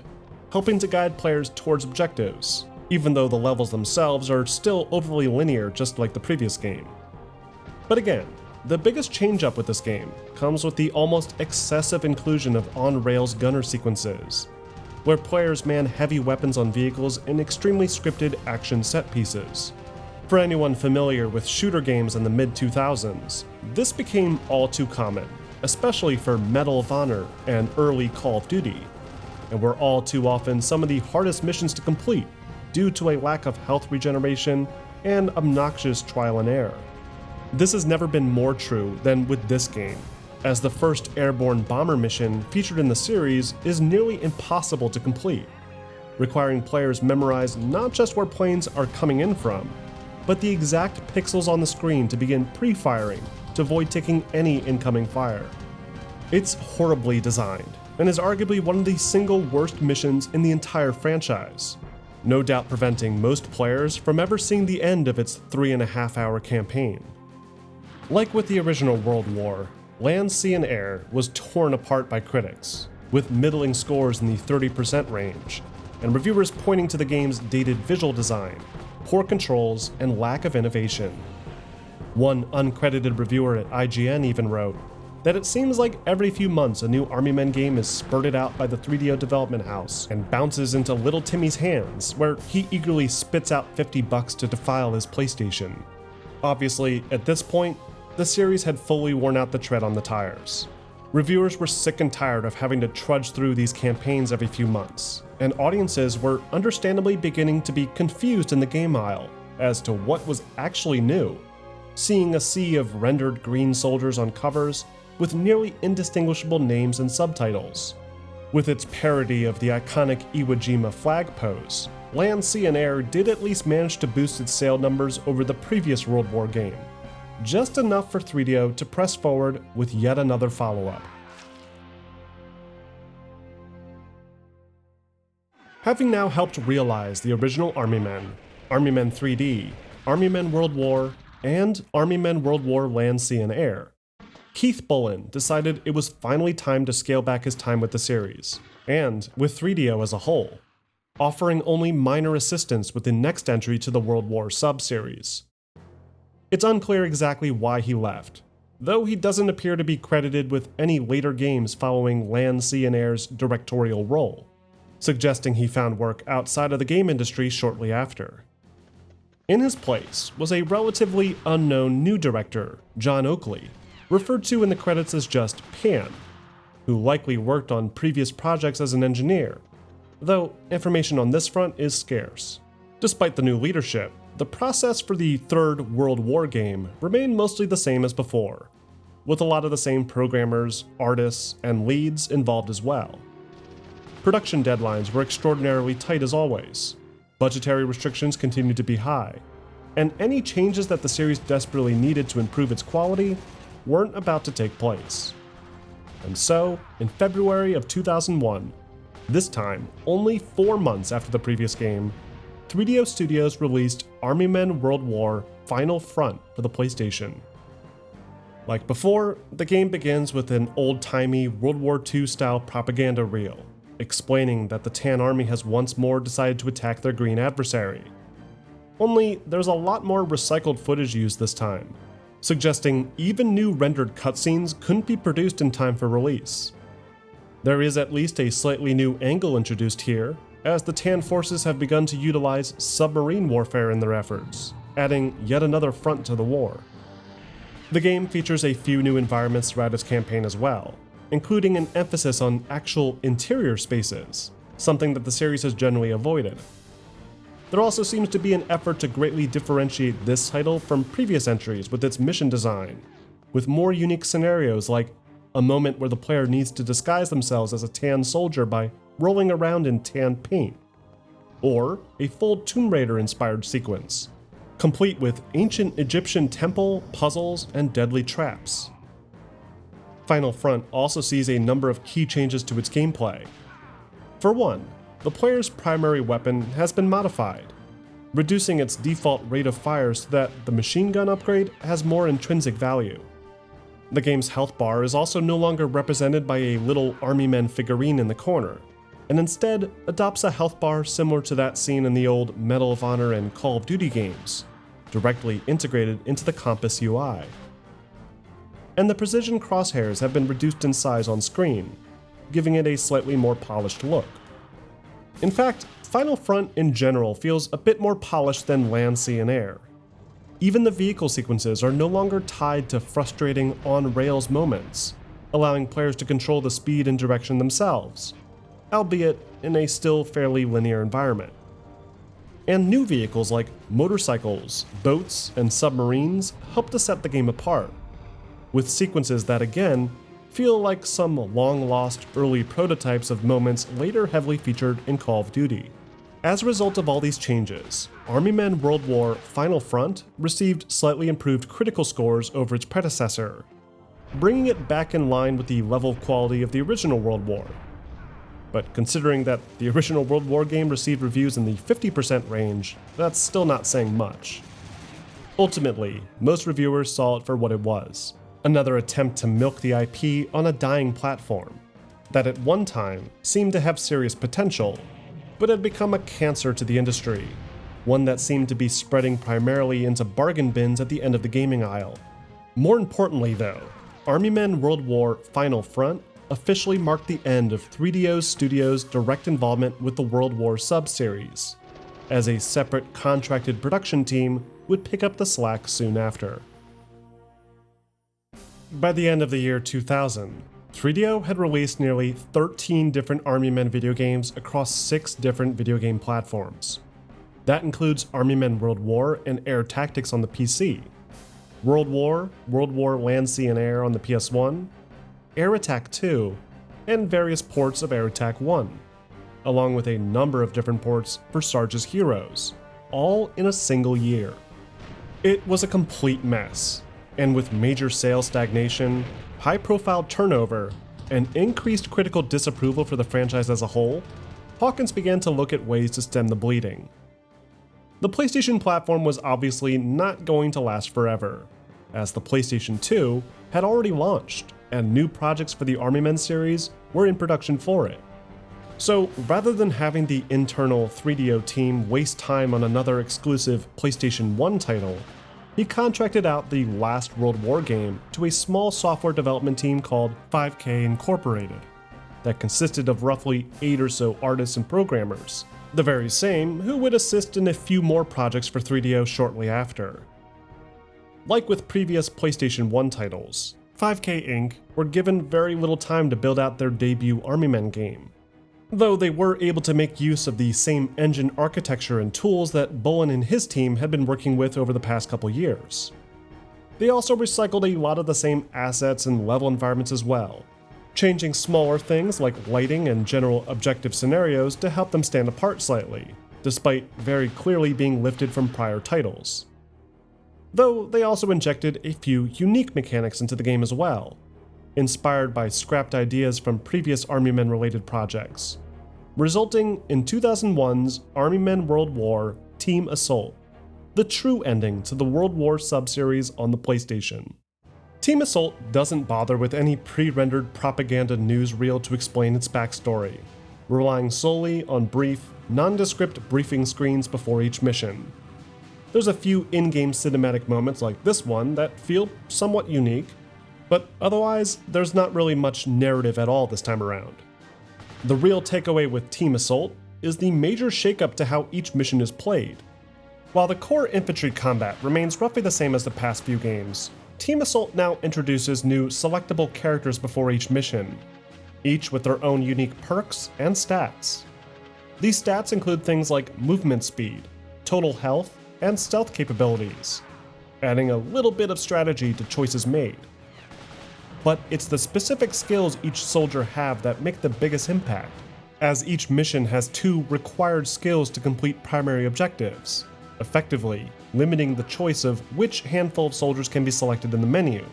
helping to guide players towards objectives, even though the levels themselves are still overly linear just like the previous game. But again, the biggest change up with this game comes with the almost excessive inclusion of on-rails gunner sequences, where players man heavy weapons on vehicles in extremely scripted action set pieces. For anyone familiar with shooter games in the mid-2000s, this became all too common, especially for Medal of Honor and early Call of Duty, and were all too often some of the hardest missions to complete due to a lack of health regeneration and obnoxious trial and error. This has never been more true than with this game, as the first airborne bomber mission featured in the series is nearly impossible to complete, requiring players memorize not just where planes are coming in from, but the exact pixels on the screen to begin pre-firing to avoid taking any incoming fire. It's horribly designed, and is arguably one of the single worst missions in the entire franchise, no doubt preventing most players from ever seeing the end of its 3.5-hour campaign. Like with the original World War, Land, Sea, and Air was torn apart by critics, with middling scores in the 30% range, and reviewers pointing to the game's dated visual design, poor controls, and lack of innovation. One uncredited reviewer at IGN even wrote that it seems like every few months a new Army Men game is spurted out by the 3DO development house and bounces into little Timmy's hands, where he eagerly spits out $50 to defile his PlayStation. Obviously, at this point, the series had fully worn out the tread on the tires. Reviewers were sick and tired of having to trudge through these campaigns every few months, and audiences were understandably beginning to be confused in the game aisle as to what was actually new, seeing a sea of rendered green soldiers on covers with nearly indistinguishable names and subtitles. With its parody of the iconic Iwo Jima flag pose, Land, Sea, and Air did at least manage to boost its sale numbers over the previous World War game, just enough for 3DO to press forward with yet another follow-up. Having now helped realize the original Army Men 3D, Army Men World War, and Army Men World War Land, Sea, and Air, Keith Bullen decided it was finally time to scale back his time with the series, and with 3DO as a whole, offering only minor assistance with the next entry to the World War sub-series. It's unclear exactly why he left, though he doesn't appear to be credited with any later games following Land, Sea, and Air's directorial role, suggesting he found work outside of the game industry shortly after. In his place was a relatively unknown new director, John Oakley, referred to in the credits as just Pan, who likely worked on previous projects as an engineer, though information on this front is scarce. Despite the new leadership, the process for the third World War game remained mostly the same as before, with a lot of the same programmers, artists, and leads involved as well. Production deadlines were extraordinarily tight as always, budgetary restrictions continued to be high, and any changes that the series desperately needed to improve its quality weren't about to take place. And so, in February of 2001, this time only 4 months after the previous game, 3DO Studios released Army Men World War Final Front for the PlayStation. Like before, the game begins with an old-timey World War II style propaganda reel, explaining that the Tan Army has once more decided to attack their green adversary. Only there's a lot more recycled footage used this time, suggesting even new rendered cutscenes couldn't be produced in time for release. There is at least a slightly new angle introduced here, as the Tan forces have begun to utilize submarine warfare in their efforts, adding yet another front to the war. The game features a few new environments throughout its campaign as well, including an emphasis on actual interior spaces, something that the series has generally avoided. There also seems to be an effort to greatly differentiate this title from previous entries with its mission design, with more unique scenarios like a moment where the player needs to disguise themselves as a Tan soldier by rolling around in tan paint, or a full Tomb Raider inspired sequence, complete with ancient Egyptian temple, puzzles, and deadly traps. Final Front also sees a number of key changes to its gameplay. For one, the player's primary weapon has been modified, reducing its default rate of fire so that the machine gun upgrade has more intrinsic value. The game's health bar is also no longer represented by a little Army Men figurine in the corner, and instead adopts a health bar similar to that seen in the old Medal of Honor and Call of Duty games, directly integrated into the Compass UI. And the precision crosshairs have been reduced in size on screen, giving it a slightly more polished look. In fact, Final Front in general feels a bit more polished than Land, Sea, and Air. Even the vehicle sequences are no longer tied to frustrating on-rails moments, allowing players to control the speed and direction themselves, albeit in a still fairly linear environment. And new vehicles like motorcycles, boats, and submarines help to set the game apart, with sequences that again feel like some long-lost early prototypes of moments later heavily featured in Call of Duty. As a result of all these changes, Army Men World War Final Front received slightly improved critical scores over its predecessor, bringing it back in line with the level of quality of the original World War. But considering that the original World War game received reviews in the 50% range, that's still not saying much. Ultimately, most reviewers saw it for what it was, another attempt to milk the IP on a dying platform that at one time seemed to have serious potential, but had become a cancer to the industry, one that seemed to be spreading primarily into bargain bins at the end of the gaming aisle. More importantly though, Army Men World War Final Front officially marked the end of 3DO Studios' direct involvement with the World War sub-series, as a separate contracted production team would pick up the slack soon after. By the end of the year 2000, 3DO had released nearly 13 different Army Men video games across 6 different video game platforms. That includes Army Men World War and Air Tactics on the PC, World War Land, Sea, and Air on the PS1, Air Attack 2, and various ports of Air Attack 1, along with a number of different ports for Sarge's Heroes, all in a single year. It was a complete mess, and with major sales stagnation, high-profile turnover, and increased critical disapproval for the franchise as a whole, Hawkins began to look at ways to stem the bleeding. The PlayStation platform was obviously not going to last forever, as the PlayStation 2 had already launched, and new projects for the Army Men series were in production for it. So rather than having the internal 3DO team waste time on another exclusive PlayStation 1 title, he contracted out the last World War game to a small software development team called 5K Incorporated that consisted of roughly 8 or so artists and programmers, the very same who would assist in a few more projects for 3DO shortly after. Like with previous PlayStation 1 titles, 5K Inc. were given very little time to build out their debut Army Men game, though they were able to make use of the same engine architecture and tools that Bullen and his team had been working with over the past couple years. They also recycled a lot of the same assets and level environments as well, changing smaller things like lighting and general objective scenarios to help them stand apart slightly, despite very clearly being lifted from prior titles. Though they also injected a few unique mechanics into the game as well, inspired by scrapped ideas from previous Army Men related projects, resulting in 2001's Army Men World War Team Assault, the true ending to the World War sub-series on the PlayStation. Team Assault doesn't bother with any pre-rendered propaganda newsreel to explain its backstory, relying solely on brief, nondescript briefing screens before each mission. There's a few in-game cinematic moments like this one that feel somewhat unique, but otherwise there's not really much narrative at all this time around. The real takeaway with Team Assault is the major shakeup to how each mission is played. While the core infantry combat remains roughly the same as the past few games, Team Assault now introduces new selectable characters before each mission, each with their own unique perks and stats. These stats include things like movement speed, total health, and stealth capabilities, adding a little bit of strategy to choices made. But it's the specific skills each soldier have that make the biggest impact, as each mission has 2 required skills to complete primary objectives, effectively limiting the choice of which handful of soldiers can be selected in the menu.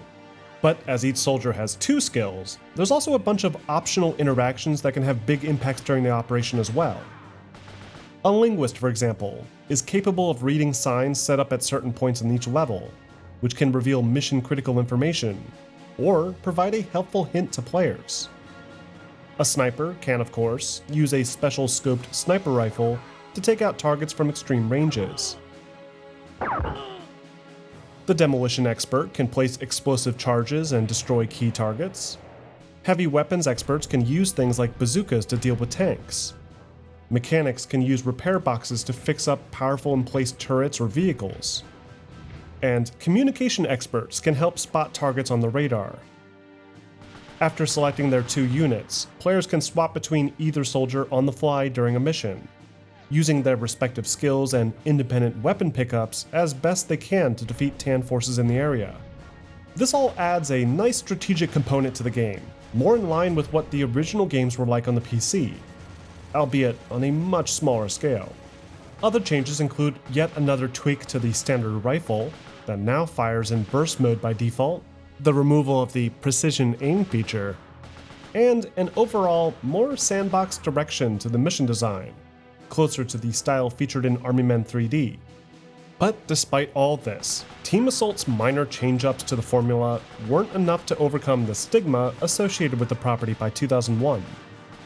But as each soldier has 2 skills, there's also a bunch of optional interactions that can have big impacts during the operation as well. A linguist, for example, is capable of reading signs set up at certain points in each level, which can reveal mission-critical information, or provide a helpful hint to players. A sniper can, of course, use a special scoped sniper rifle to take out targets from extreme ranges. The demolition expert can place explosive charges and destroy key targets. Heavy weapons experts can use things like bazookas to deal with tanks. Mechanics can use repair boxes to fix up powerful in-place turrets or vehicles. And communication experts can help spot targets on the radar. After selecting their 2 units, players can swap between either soldier on the fly during a mission, using their respective skills and independent weapon pickups as best they can to defeat Tan forces in the area. This all adds a nice strategic component to the game, more in line with what the original games were like on the PC, albeit on a much smaller scale. Other changes include yet another tweak to the standard rifle that now fires in burst mode by default, the removal of the precision aim feature, and an overall more sandbox direction to the mission design, closer to the style featured in Army Men 3D. But despite all this, Team Assault's minor change-ups to the formula weren't enough to overcome the stigma associated with the property by 2001.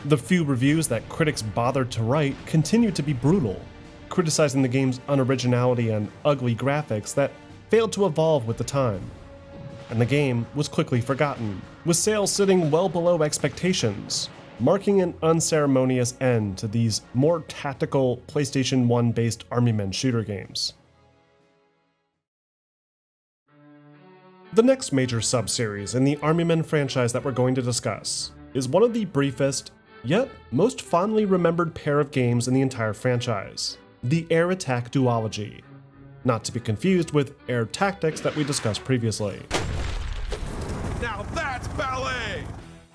The few reviews that critics bothered to write continued to be brutal, criticizing the game's unoriginality and ugly graphics that failed to evolve with the time. And the game was quickly forgotten, with sales sitting well below expectations, marking an unceremonious end to these more tactical PlayStation 1-based Army Men shooter games. The next major sub-series in the Army Men franchise that we're going to discuss is one of the briefest, yet most fondly remembered pair of games in the entire franchise, the Air Attack duology, not to be confused with Air Tactics that we discussed previously. Now that's ballet!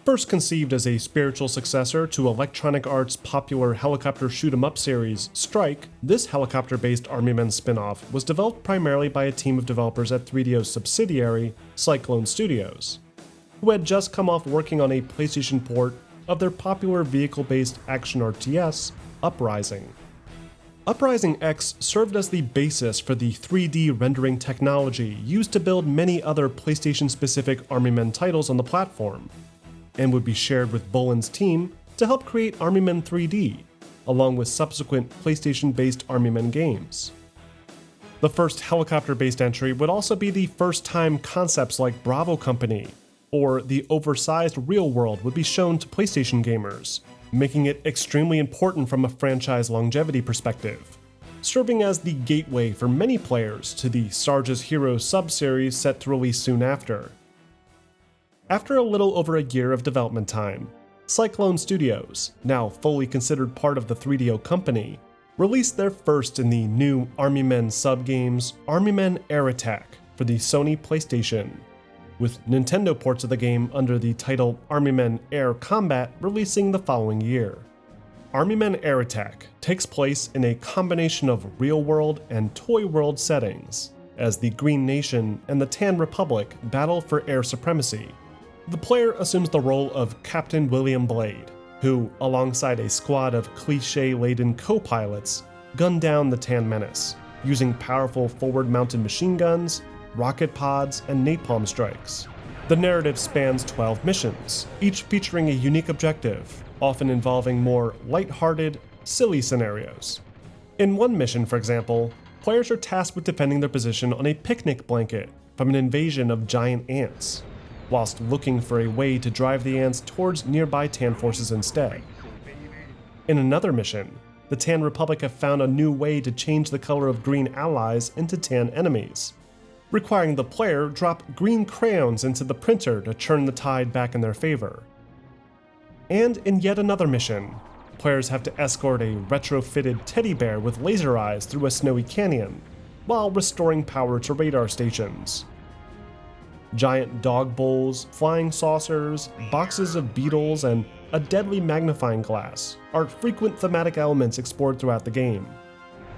First conceived as a spiritual successor to Electronic Arts' popular helicopter shoot-'em-up series, Strike, this helicopter-based Army Men spin-off was developed primarily by a team of developers at 3DO's subsidiary, Cyclone Studios, who had just come off working on a PlayStation port of their popular vehicle-based action RTS, Uprising. Uprising X served as the basis for the 3D rendering technology used to build many other PlayStation-specific Army Men titles on the platform, and would be shared with Bullen's team to help create Army Men 3D, along with subsequent PlayStation-based Army Men games. The first helicopter-based entry would also be the first time concepts like Bravo Company or the oversized Real World would be shown to PlayStation gamers, making it extremely important from a franchise longevity perspective, serving as the gateway for many players to the Sarge's Heroes sub-series set to release soon after. After a little over a year of development time, Cyclone Studios, now fully considered part of the 3DO company, released their first in the new Army Men sub-games, Army Men Air Attack, for the Sony PlayStation, with Nintendo ports of the game under the title Army Men Air Combat releasing the following year. Army Men Air Attack takes place in a combination of real-world and toy-world settings, as the Green Nation and the Tan Republic battle for air supremacy. The player assumes the role of Captain William Blade, who, alongside a squad of cliché-laden co-pilots, gun down the Tan Menace, using powerful forward-mounted machine guns, rocket pods, and napalm strikes. The narrative spans 12 missions, each featuring a unique objective, often involving more light-hearted, silly scenarios. In one mission, for example, players are tasked with defending their position on a picnic blanket from an invasion of giant ants, whilst looking for a way to drive the ants towards nearby Tan forces instead. In another mission, the Tan Republic have found a new way to change the color of green allies into Tan enemies, requiring the player drop green crayons into the printer to turn the tide back in their favor. And in yet another mission, players have to escort a retrofitted teddy bear with laser eyes through a snowy canyon, while restoring power to radar stations. Giant dog bowls, flying saucers, boxes of beetles, and a deadly magnifying glass are frequent thematic elements explored throughout the game,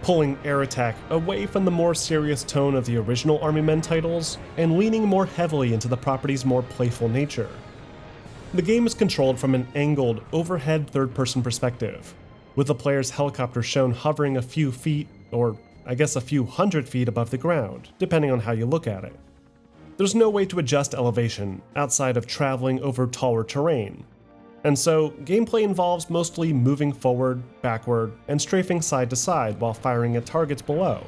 pulling Air Attack away from the more serious tone of the original Army Men titles and leaning more heavily into the property's more playful nature. The game is controlled from an angled, overhead third-person perspective, with the player's helicopter shown hovering a few feet, or I guess a few hundred feet above the ground, depending on how you look at it. There's no way to adjust elevation outside of traveling over taller terrain, and so gameplay involves mostly moving forward, backward, and strafing side to side while firing at targets below,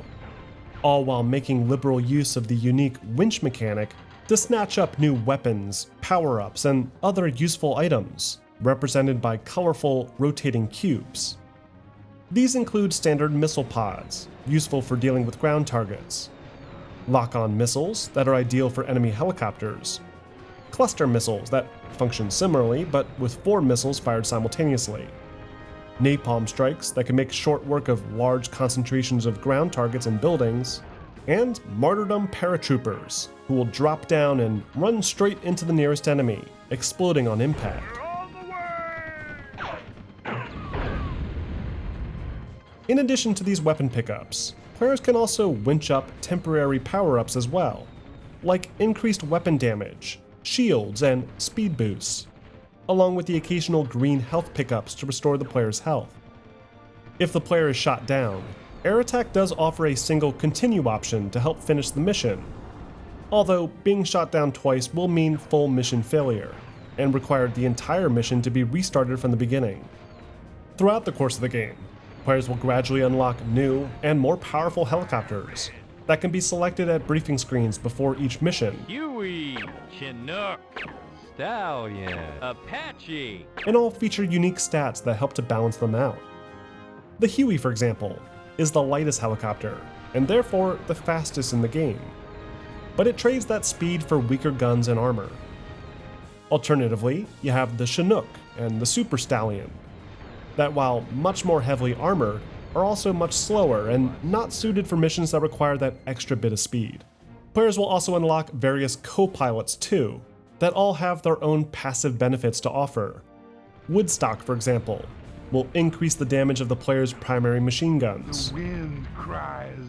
all while making liberal use of the unique winch mechanic to snatch up new weapons, power-ups, and other useful items, represented by colorful, rotating cubes. These include standard missile pods, useful for dealing with ground targets, lock-on missiles that are ideal for enemy helicopters, cluster missiles that function similarly but with 4 missiles fired simultaneously, napalm strikes that can make short work of large concentrations of ground targets and buildings, and martyrdom paratroopers, who will drop down and run straight into the nearest enemy, exploding on impact. In addition to these weapon pickups, players can also winch up temporary power-ups as well, like increased weapon damage, shields, and speed boosts, along with the occasional green health pickups to restore the player's health. If the player is shot down, Air Attack does offer a single continue option to help finish the mission, although being shot down twice will mean full mission failure, and require the entire mission to be restarted from the beginning. Throughout the course of the game, players will gradually unlock new and more powerful helicopters that can be selected at briefing screens before each mission, Huey, Chinook, Stallion, Apache, and all feature unique stats that help to balance them out. The Huey, for example, is the lightest helicopter, and therefore the fastest in the game, but it trades that speed for weaker guns and armor. Alternatively, you have the Chinook and the Super Stallion, that while much more heavily armored, are also much slower and not suited for missions that require that extra bit of speed. Players will also unlock various co-pilots too, that all have their own passive benefits to offer. Woodstock, for example, will increase the damage of the player's primary machine guns. The wind cries,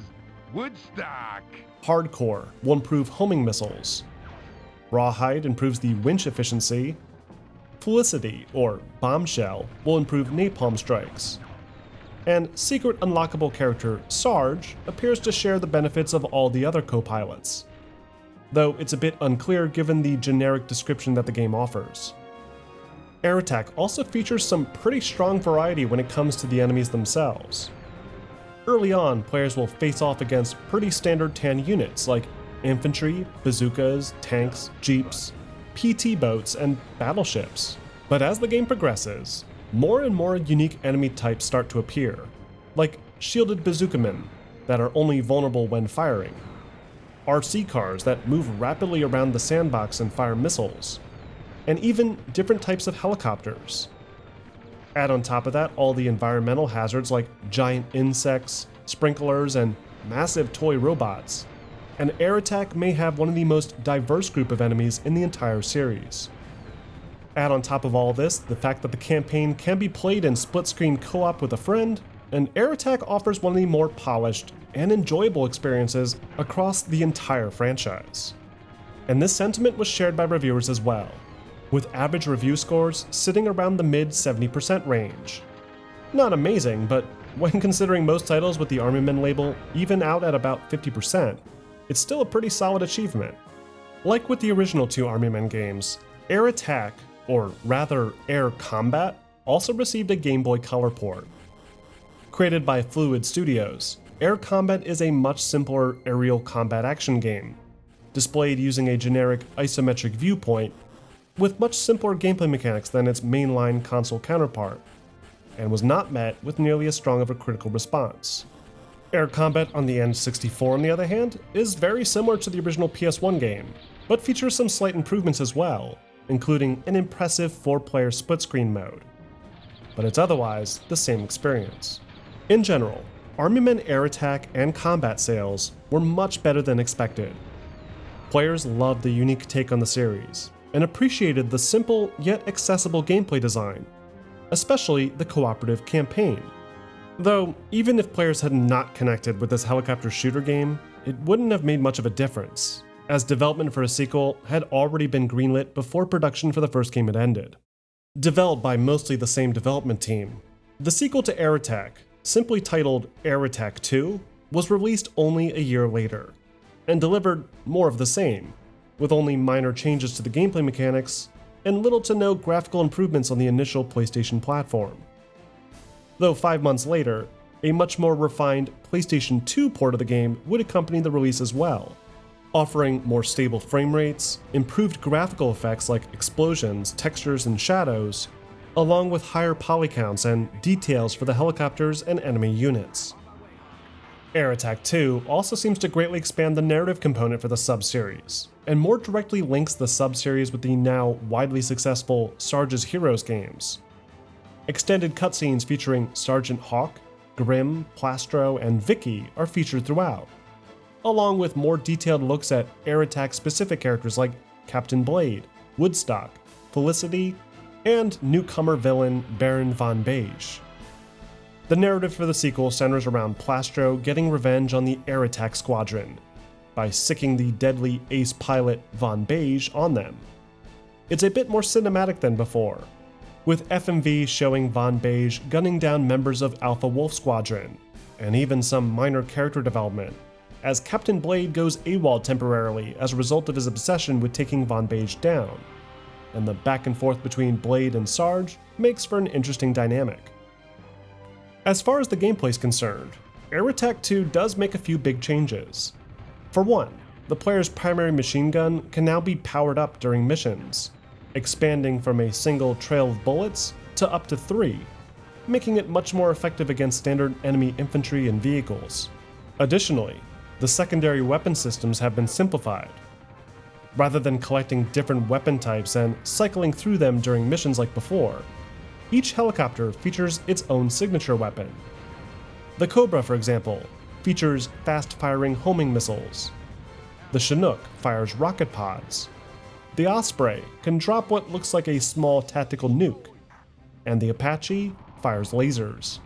Woodstock! Hardcore will improve homing missiles. Rawhide improves the winch efficiency. Felicity, or Bombshell, will improve napalm strikes. And secret unlockable character Sarge appears to share the benefits of all the other co-pilots, though it's a bit unclear given the generic description that the game offers. Air Attack also features some pretty strong variety when it comes to the enemies themselves. Early on, players will face off against pretty standard tan units like infantry, bazookas, tanks, jeeps, PT boats, and battleships. But as the game progresses, more and more unique enemy types start to appear, like shielded bazookamen that are only vulnerable when firing, RC cars that move rapidly around the sandbox and fire missiles, and even different types of helicopters. Add on top of that all the environmental hazards like giant insects, sprinklers, and massive toy robots, and Air Attack may have one of the most diverse group of enemies in the entire series. Add on top of all this the fact that the campaign can be played in split-screen co-op with a friend, and Air Attack offers one of the more polished and enjoyable experiences across the entire franchise. And this sentiment was shared by reviewers as well, with average review scores sitting around the mid 70% range. Not amazing, but when considering most titles with the Army Men label even out at about 50%, it's still a pretty solid achievement. Like with the original two Army Men games, Air Attack, or rather Air Combat, also received a Game Boy Color port. Created by Fluid Studios, Air Combat is a much simpler aerial combat action game, displayed using a generic isometric viewpoint with much simpler gameplay mechanics than its mainline console counterpart, and was not met with nearly as strong of a critical response. Air Combat on the N64, on the other hand, is very similar to the original PS1 game, but features some slight improvements as well, including an impressive 4-player split-screen mode. But it's otherwise the same experience. In general, Army Men Air Attack and Combat sales were much better than expected. Players loved the unique take on the series, and appreciated the simple yet accessible gameplay design, especially the cooperative campaign. Though, even if players had not connected with this helicopter shooter game, it wouldn't have made much of a difference, as development for a sequel had already been greenlit before production for the first game had ended. Developed by mostly the same development team, the sequel to Air Attack, simply titled Air Attack 2, was released only a year later, and delivered more of the same, with only minor changes to the gameplay mechanics and little to no graphical improvements on the initial PlayStation platform. Though 5 months later, a much more refined PlayStation 2 port of the game would accompany the release as well, offering more stable frame rates, improved graphical effects like explosions, textures, and shadows, along with higher poly counts and details for the helicopters and enemy units. Air Attack 2 also seems to greatly expand the narrative component for the sub-series, and more directly links the sub-series with the now widely successful Sarge's Heroes games. Extended cutscenes featuring Sergeant Hawk, Grim, Plastro, and Vicky are featured throughout, along with more detailed looks at Air Attack specific characters like Captain Blade, Woodstock, Felicity, and newcomer villain Baron Von Beige. The narrative for the sequel centers around Plastro getting revenge on the Air Attack Squadron by sicking the deadly ace pilot Von Beige on them. It's a bit more cinematic than before, with FMV showing Von Beige gunning down members of Alpha Wolf Squadron, and even some minor character development, as Captain Blade goes AWOL temporarily as a result of his obsession with taking Von Beige down, and the back and forth between Blade and Sarge makes for an interesting dynamic. As far as the gameplay is concerned, Air Attack 2 does make a few big changes. For one, the player's primary machine gun can now be powered up during missions, expanding from a single trail of bullets to up to 3, making it much more effective against standard enemy infantry and vehicles. Additionally, the secondary weapon systems have been simplified. Rather than collecting different weapon types and cycling through them during missions like before, each helicopter features its own signature weapon. The Cobra, for example, features fast-firing homing missiles. The Chinook fires rocket pods. The Osprey can drop what looks like a small tactical nuke, and the Apache fires lasers.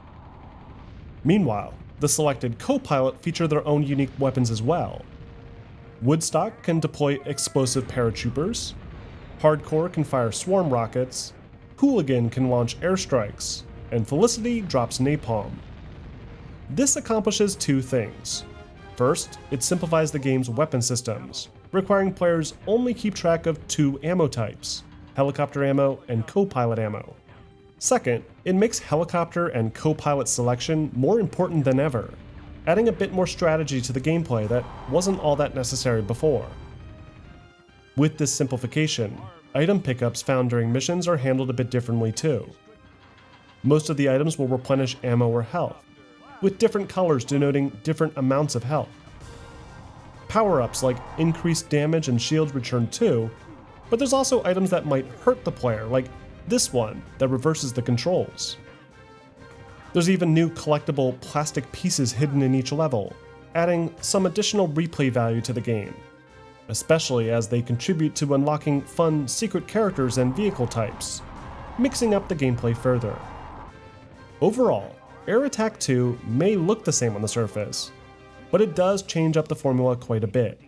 Meanwhile, the selected co-pilot feature their own unique weapons as well. Woodstock can deploy explosive paratroopers, Hardcore can fire swarm rockets, Hooligan can launch airstrikes, and Felicity drops napalm. This accomplishes two things. First, it simplifies the game's weapon systems, requiring players only keep track of 2 ammo types, helicopter ammo and co-pilot ammo. Second, it makes helicopter and co-pilot selection more important than ever, adding a bit more strategy to the gameplay that wasn't all that necessary before. With this simplification, item pickups found during missions are handled a bit differently too. Most of the items will replenish ammo or health, with different colors denoting different amounts of health. Power-ups like increased damage and shield return too, but there's also items that might hurt the player, like this one that reverses the controls. There's even new collectible plastic pieces hidden in each level, adding some additional replay value to the game, especially as they contribute to unlocking fun secret characters and vehicle types, mixing up the gameplay further. Overall, Air Attack 2 may look the same on the surface, but it does change up the formula quite a bit,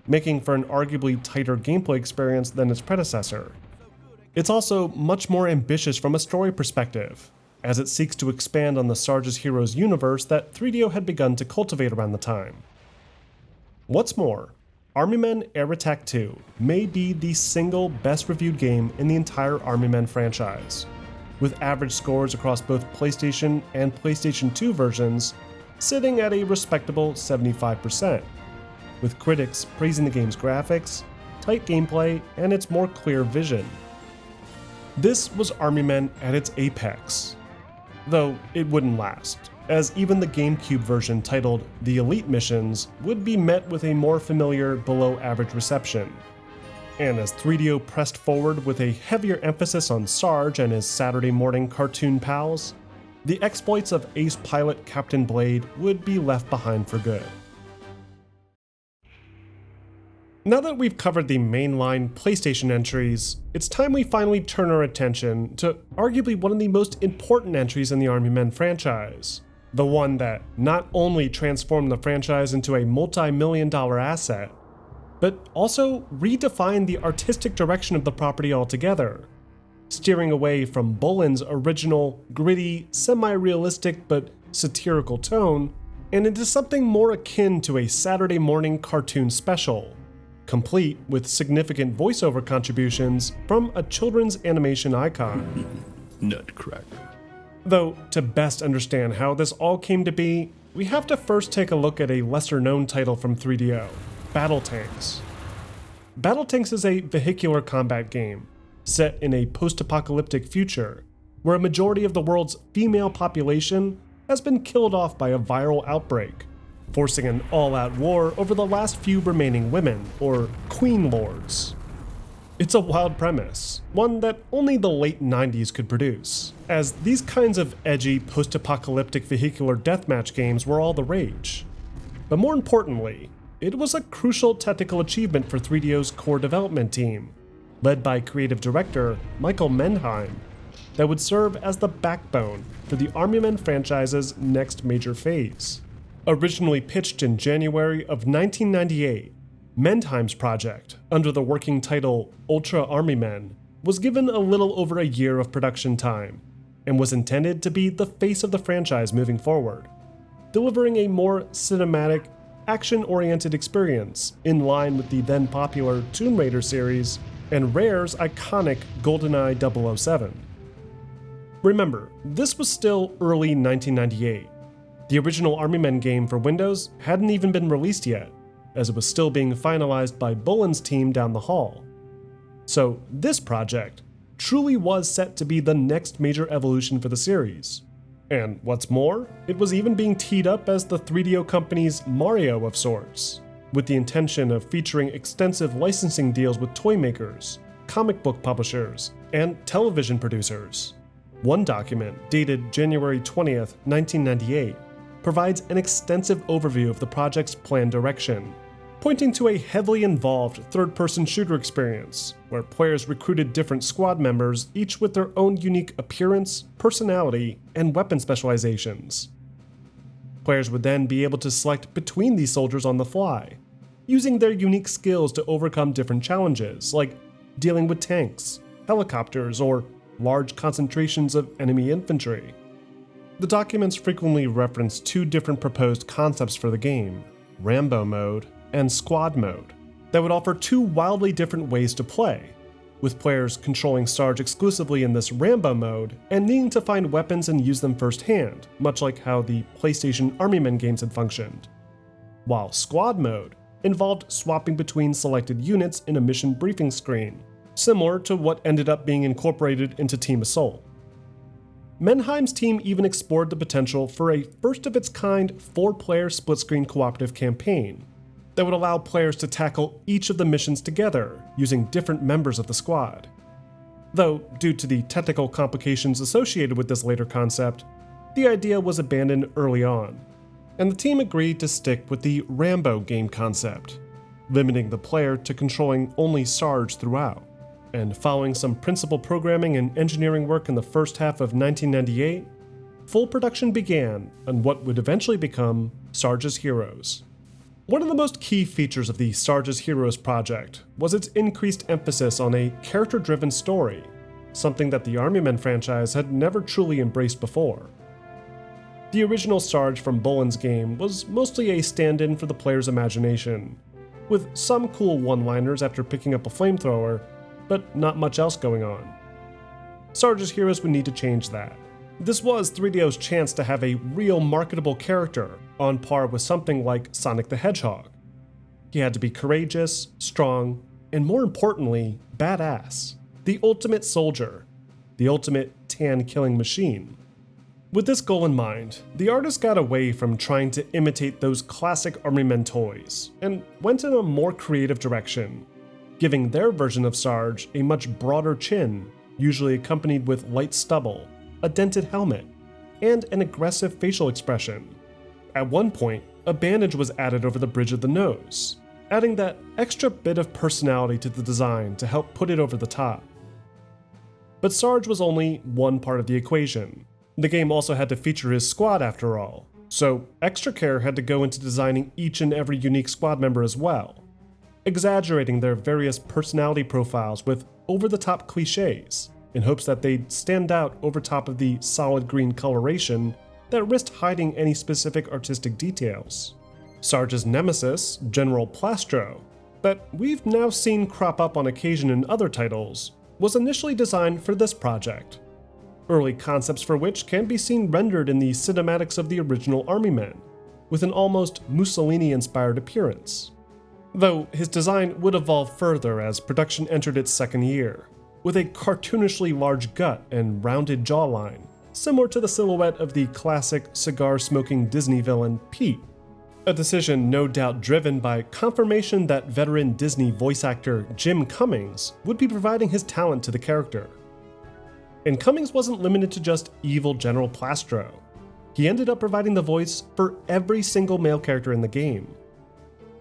making for an arguably tighter gameplay experience than its predecessor. It's also much more ambitious from a story perspective, as it seeks to expand on the Sarge's Heroes universe that 3DO had begun to cultivate around the time. What's more, Army Men Air Attack 2 may be the single best reviewed game in the entire Army Men franchise, with average scores across both PlayStation and PlayStation 2 versions sitting at a respectable 75%, with critics praising the game's graphics, tight gameplay, and its more clear vision. This was Army Men at its apex, though it wouldn't last, as even the GameCube version titled The Elite Missions would be met with a more familiar below-average reception. And as 3DO pressed forward with a heavier emphasis on Sarge and his Saturday morning cartoon pals, the exploits of ace pilot Captain Blade would be left behind for good. Now that we've covered the mainline PlayStation entries, it's time we finally turn our attention to arguably one of the most important entries in the Army Men franchise. The one that not only transformed the franchise into a multi-million-dollar asset, but also redefined the artistic direction of the property altogether, steering away from Bolin's original, gritty, semi-realistic but satirical tone, and into something more akin to a Saturday morning cartoon special, complete with significant voiceover contributions from a children's animation icon. Nutcracker. Though, to best understand how this all came to be, we have to first take a look at a lesser-known title from 3DO, Battle Tanks. Battle Tanks is a vehicular combat game, set in a post-apocalyptic future, where a majority of the world's female population has been killed off by a viral outbreak, forcing an all-out war over the last few remaining women, or Queen Lords. It's a wild premise, one that only the late 90s could produce, as these kinds of edgy post-apocalyptic vehicular deathmatch games were all the rage. But more importantly, it was a crucial technical achievement for 3DO's core development team, led by creative director Michael Mendheim, that would serve as the backbone for the Army Men franchise's next major phase. Originally pitched in January of 1998, Mendheim's project, under the working title Ultra Army Men, was given a little over a year of production time, and was intended to be the face of the franchise moving forward, delivering a more cinematic, action-oriented experience in line with the then popular Tomb Raider series and Rare's iconic GoldenEye 007. Remember, this was still early 1998. The original Army Men game for Windows hadn't even been released yet, as it was still being finalized by Bolin's team down the hall. So this project truly was set to be the next major evolution for the series. And what's more, it was even being teed up as the 3DO company's Mario of sorts, with the intention of featuring extensive licensing deals with toy makers, comic book publishers, and television producers. One document, dated January 20th, 1998, provides an extensive overview of the project's planned direction, pointing to a heavily involved third-person shooter experience, where players recruited different squad members, each with their own unique appearance, personality, and weapon specializations. Players would then be able to select between these soldiers on the fly, using their unique skills to overcome different challenges, like dealing with tanks, helicopters, or large concentrations of enemy infantry. The documents frequently reference two different proposed concepts for the game, Rambo mode and Squad mode, that would offer two wildly different ways to play, with players controlling Sarge exclusively in this Rambo mode and needing to find weapons and use them firsthand, much like how the PlayStation Army Men games had functioned. While Squad mode involved swapping between selected units in a mission briefing screen, similar to what ended up being incorporated into Team Assault. Menheim's team even explored the potential for a first-of-its-kind 4-player split-screen cooperative campaign that would allow players to tackle each of the missions together using different members of the squad. Though, due to the technical complications associated with this later concept, the idea was abandoned early on, and the team agreed to stick with the Rambo game concept, limiting the player to controlling only Sarge throughout. And following some principal programming and engineering work in the first half of 1998, full production began on what would eventually become Sarge's Heroes. One of the most key features of the Sarge's Heroes project was its increased emphasis on a character-driven story, something that the Army Men franchise had never truly embraced before. The original Sarge from Bolin's game was mostly a stand-in for the player's imagination, with some cool one-liners after picking up a flamethrower, but not much else going on. Sarge's Heroes would need to change that. This was 3DO's chance to have a real marketable character on par with something like Sonic the Hedgehog. He had to be courageous, strong, and more importantly, badass. The ultimate soldier. The ultimate tan-killing machine. With this goal in mind, the artist got away from trying to imitate those classic Army Men toys and went in a more creative direction, giving their version of Sarge a much broader chin, usually accompanied with light stubble, a dented helmet, and an aggressive facial expression. At one point, a bandage was added over the bridge of the nose, adding that extra bit of personality to the design to help put it over the top. But Sarge was only one part of the equation. The game also had to feature his squad after all, so extra care had to go into designing each and every unique squad member as well, exaggerating their various personality profiles with over-the-top cliches in hopes that they'd stand out over top of the solid green coloration that risked hiding any specific artistic details. Sarge's nemesis, General Plastro, that we've now seen crop up on occasion in other titles, was initially designed for this project, early concepts for which can be seen rendered in the cinematics of the original Army Men, with an almost Mussolini-inspired appearance. Though his design would evolve further as production entered its second year, with a cartoonishly large gut and rounded jawline, similar to the silhouette of the classic cigar-smoking Disney villain Pete, a decision no doubt driven by confirmation that veteran Disney voice actor Jim Cummings would be providing his talent to the character. And Cummings wasn't limited to just evil General Plastro. He ended up providing the voice for every single male character in the game.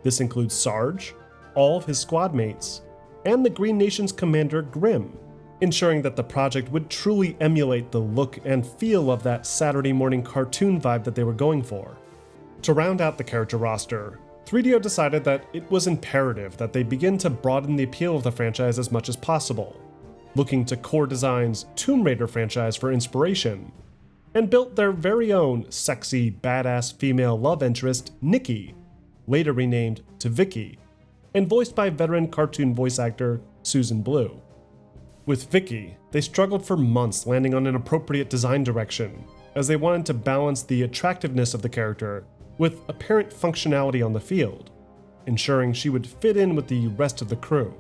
This includes Sarge, all of his squad mates, and the Green Nation's commander Grim, ensuring that the project would truly emulate the look and feel of that Saturday morning cartoon vibe that they were going for. To round out the character roster, 3DO decided that it was imperative that they begin to broaden the appeal of the franchise as much as possible, looking to Core Design's Tomb Raider franchise for inspiration, and built their very own sexy, badass female love interest, Nikki, later renamed to Vicky, and voiced by veteran cartoon voice actor Susan Blue. With Vicky, they struggled for months landing on an appropriate design direction, as they wanted to balance the attractiveness of the character with apparent functionality on the field, ensuring she would fit in with the rest of the crew.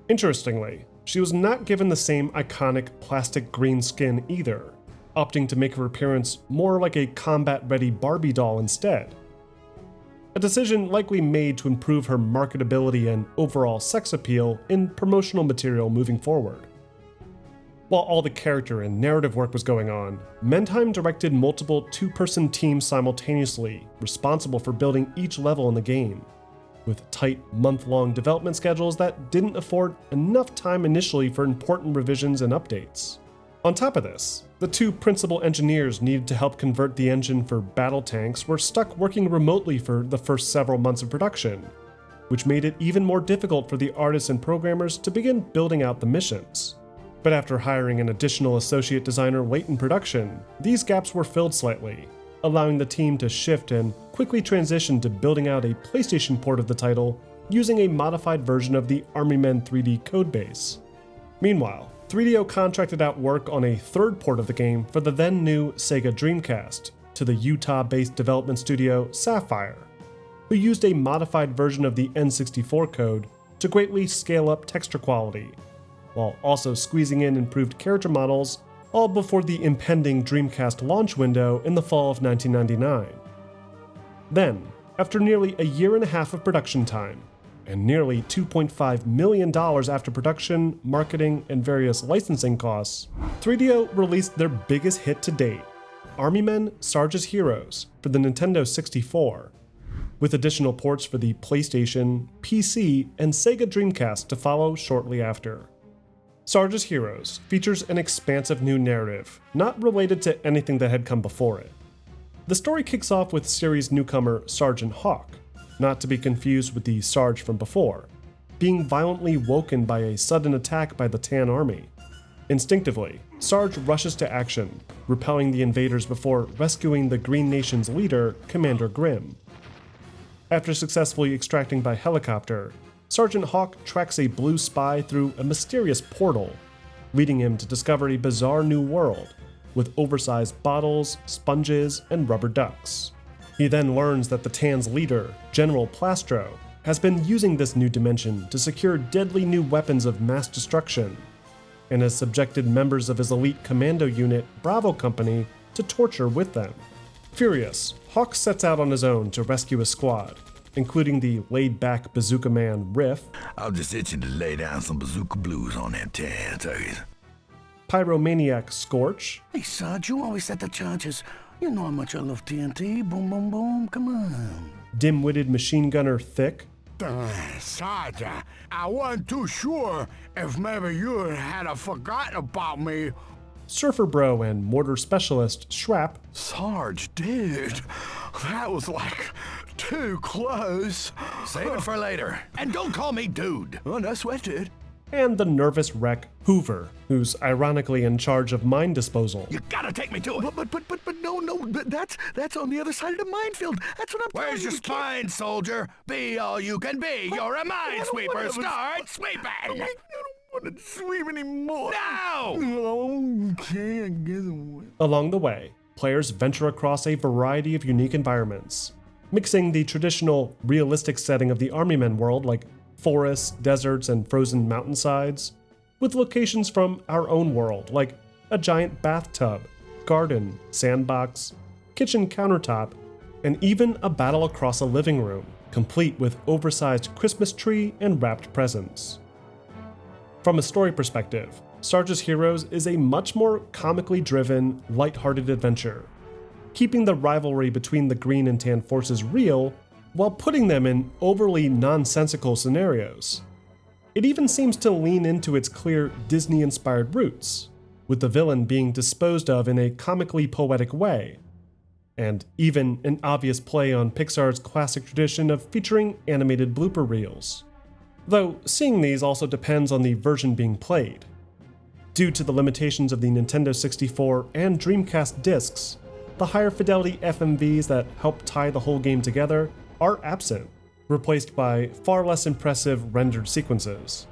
Interestingly, she was not given the same iconic plastic green skin either, opting to make her appearance more like a combat-ready Barbie doll instead. A decision likely made to improve her marketability and overall sex appeal in promotional material moving forward. While all the character and narrative work was going on, Mendheim directed multiple two-person teams simultaneously, responsible for building each level in the game, with tight month-long development schedules that didn't afford enough time initially for important revisions and updates. On top of this, the two principal engineers needed to help convert the engine for battle tanks were stuck working remotely for the first several months of production, which made it even more difficult for the artists and programmers to begin building out the missions. But after hiring an additional associate designer late in production, these gaps were filled slightly, allowing the team to shift and quickly transition to building out a PlayStation port of the title using a modified version of the Army Men 3D codebase. Meanwhile, 3DO contracted out work on a third port of the game for the then new Sega Dreamcast to the Utah-based development studio Sapphire, who used a modified version of the N64 code to greatly scale up texture quality, while also squeezing in improved character models, all before the impending Dreamcast launch window in the fall of 1999. Then, after nearly a year and a half of production time, and nearly $2.5 million after production, marketing, and various licensing costs, 3DO released their biggest hit to date, Army Men: Sarge's Heroes, for the Nintendo 64, with additional ports for the PlayStation, PC, and Sega Dreamcast to follow shortly after. Sarge's Heroes features an expansive new narrative, not related to anything that had come before it. The story kicks off with series newcomer Sergeant Hawk, not to be confused with the Sarge from before, being violently woken by a sudden attack by the Tan Army. Instinctively, Sarge rushes to action, repelling the invaders before rescuing the Green Nation's leader, Commander Grimm. After successfully extracting by helicopter, Sergeant Hawk tracks a blue spy through a mysterious portal, leading him to discover a bizarre new world, with oversized bottles, sponges, and rubber ducks. He then learns that the Tan's leader, General Plastro, has been using this new dimension to secure deadly new weapons of mass destruction, and has subjected members of his elite commando unit, Bravo Company, to torture with them. Furious, Hawk sets out on his own to rescue a squad, including the laid-back bazooka man Riff, I'm just itching to lay down some bazooka blues on them tan turkeys. pyromaniac Scorch, Hey, Sarge, you always set the charges. You know how much I love TNT. Boom, boom, boom. Come on. dim-witted machine gunner Thick, Sarge, I wasn't too sure if maybe you had forgotten about me. Surfer Bro and mortar specialist Shrap, Sarge, dude, that was like too close. Save it for later. And don't call me dude. Oh, no sweat, dude. and the nervous wreck Hoover, who's ironically in charge of mine disposal. You gotta take me to it. But no, that's on the other side of the minefield. That's what I'm telling Where's you. your spine, soldier? Be all you can be. You're a minesweeper. wanna- Start sweeping. I don't want to sweep anymore. No! Okay, I guess I will. Along the way, players venture across a variety of unique environments, mixing the traditional, realistic setting of the Army Men world like forests, deserts, and frozen mountainsides, with locations from our own world like a giant bathtub, garden, sandbox, kitchen countertop, and even a battle across a living room, complete with oversized Christmas tree and wrapped presents. From a story perspective, Sarge's Heroes is a much more comically driven, lighthearted adventure, keeping the rivalry between the Green and Tan forces real while putting them in overly nonsensical scenarios. It even seems to lean into its clear Disney-inspired roots, with the villain being disposed of in a comically poetic way, and even an obvious play on Pixar's classic tradition of featuring animated blooper reels. Though seeing these also depends on the version being played. Due to the limitations of the Nintendo 64 and Dreamcast discs, the higher fidelity FMVs that help tie the whole game together are absent, replaced by far less impressive rendered sequences.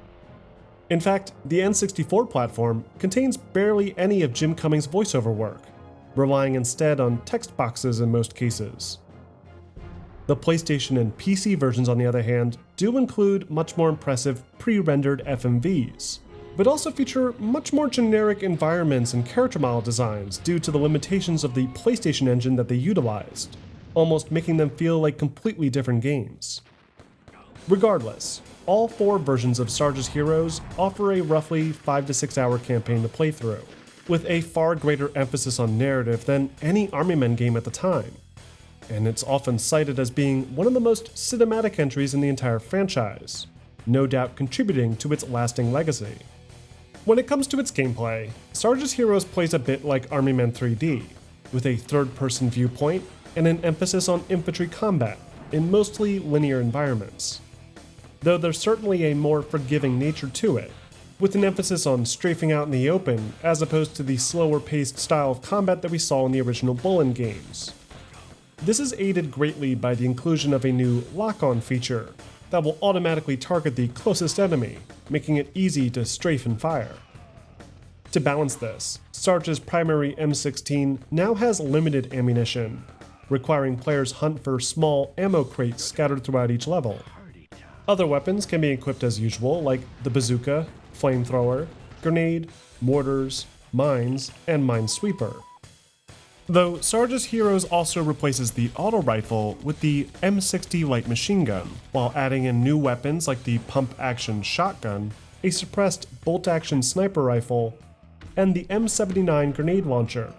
In fact, the N64 platform contains barely any of Jim Cummings' voiceover work, relying instead on text boxes in most cases. The PlayStation and PC versions, on the other hand, do include much more impressive pre-rendered FMVs, but also feature much more generic environments and character model designs due to the limitations of the PlayStation engine that they utilized, almost making them feel like completely different games. Regardless, all four versions of Sarge's Heroes offer a roughly 5 to 6 hour campaign to play through, with a far greater emphasis on narrative than any Army Men game at the time, and it's often cited as being one of the most cinematic entries in the entire franchise, no doubt contributing to its lasting legacy. When it comes to its gameplay, Sarge's Heroes plays a bit like Army Men 3D, with a third-person viewpoint and an emphasis on infantry combat in mostly linear environments. Though there's certainly a more forgiving nature to it, with an emphasis on strafing out in the open as opposed to the slower-paced style of combat that we saw in the original Bullen games. This is aided greatly by the inclusion of a new lock-on feature that will automatically target the closest enemy, making it easy to strafe and fire. To balance this, Sarge's primary M16 now has limited ammunition, requiring players hunt for small ammo crates scattered throughout each level. Other weapons can be equipped as usual, like the bazooka, flamethrower, grenade, mortars, mines, and minesweeper. Though Sarge's Heroes also replaces the auto rifle with the M60 light machine gun, while adding in new weapons like the pump-action shotgun, a suppressed bolt-action sniper rifle, and the M79 grenade launcher,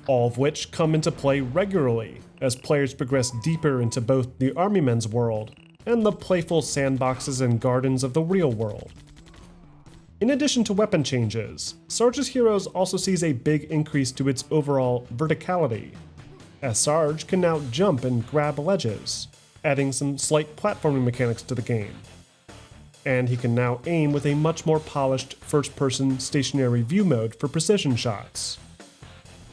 all of which come into play regularly as players progress deeper into both the Army Men's world and the playful sandboxes and gardens of the real world. In addition to weapon changes, Sarge's Heroes also sees a big increase to its overall verticality, as Sarge can now jump and grab ledges, adding some slight platforming mechanics to the game. And he can now aim with a much more polished first-person stationary view mode for precision shots.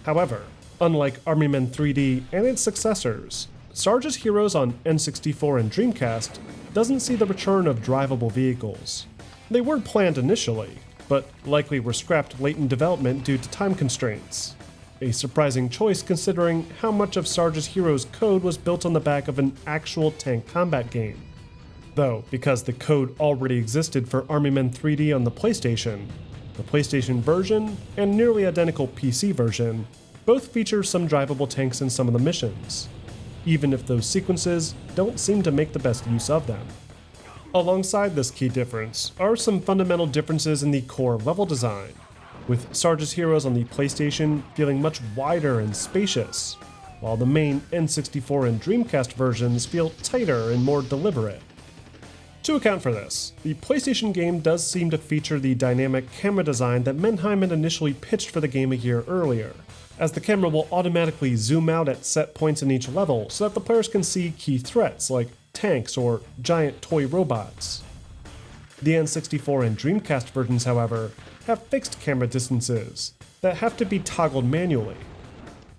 However, unlike Army Men 3D and its successors, Sarge's Heroes on N64 and Dreamcast doesn't see the return of drivable vehicles. They were planned initially, but likely were scrapped late in development due to time constraints. A surprising choice considering how much of Sarge's Heroes code was built on the back of an actual tank combat game. Though, because the code already existed for Army Men 3D on the PlayStation version, and nearly identical PC version, both feature some drivable tanks in some of the missions, even if those sequences don't seem to make the best use of them. Alongside this key difference are some fundamental differences in the core level design, with Sarge's Heroes on the PlayStation feeling much wider and spacious, while the main N64 and Dreamcast versions feel tighter and more deliberate. To account for this, the PlayStation game does seem to feature the dynamic camera design that Mannheim had initially pitched for the game a year earlier, as the camera will automatically zoom out at set points in each level so that the players can see key threats like tanks or giant toy robots. The N64 and Dreamcast versions, however, have fixed camera distances that have to be toggled manually.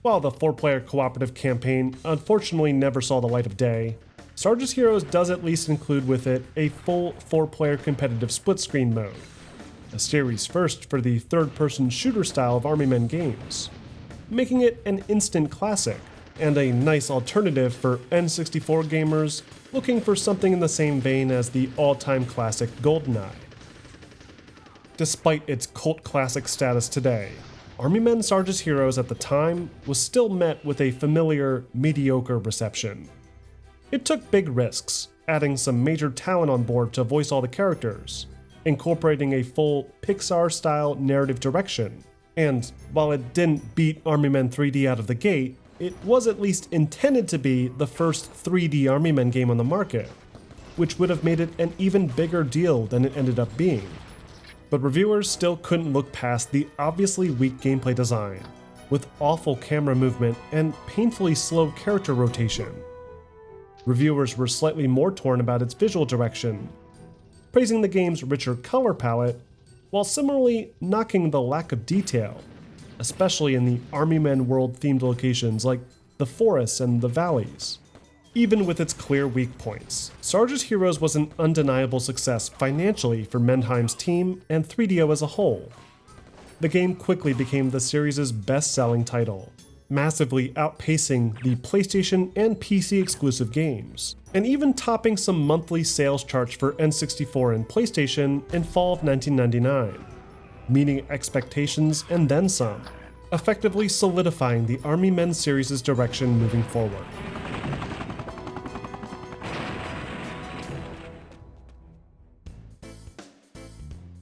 While the 4-player cooperative campaign unfortunately never saw the light of day, Sarge's Heroes does at least include with it a full 4-player competitive split-screen mode, a series first for the third-person shooter style of Army Men games, making it an instant classic and a nice alternative for N64 gamers looking for something in the same vein as the all-time classic GoldenEye. Despite its cult classic status today, Army Men Sarge's Heroes at the time was still met with a familiar, mediocre reception. It took big risks, adding some major talent on board to voice all the characters, incorporating a full Pixar-style narrative direction, and while it didn't beat Army Men 3D out of the gate, it was at least intended to be the first 3D Army Men game on the market, which would have made it an even bigger deal than it ended up being. But reviewers still couldn't look past the obviously weak gameplay design, with awful camera movement and painfully slow character rotation. Reviewers were slightly more torn about its visual direction, praising the game's richer color palette, while similarly knocking the lack of detail, especially in the Army Men world-themed locations like the forests and the valleys. Even with its clear weak points, Sarge's Heroes was an undeniable success financially for Mannheim's team and 3DO as a whole. The game quickly became the series' best-selling title, massively outpacing the PlayStation and PC exclusive games, and even topping some monthly sales charts for N64 and PlayStation in fall of 1999, meeting expectations and then some, effectively solidifying the Army Men series' direction moving forward.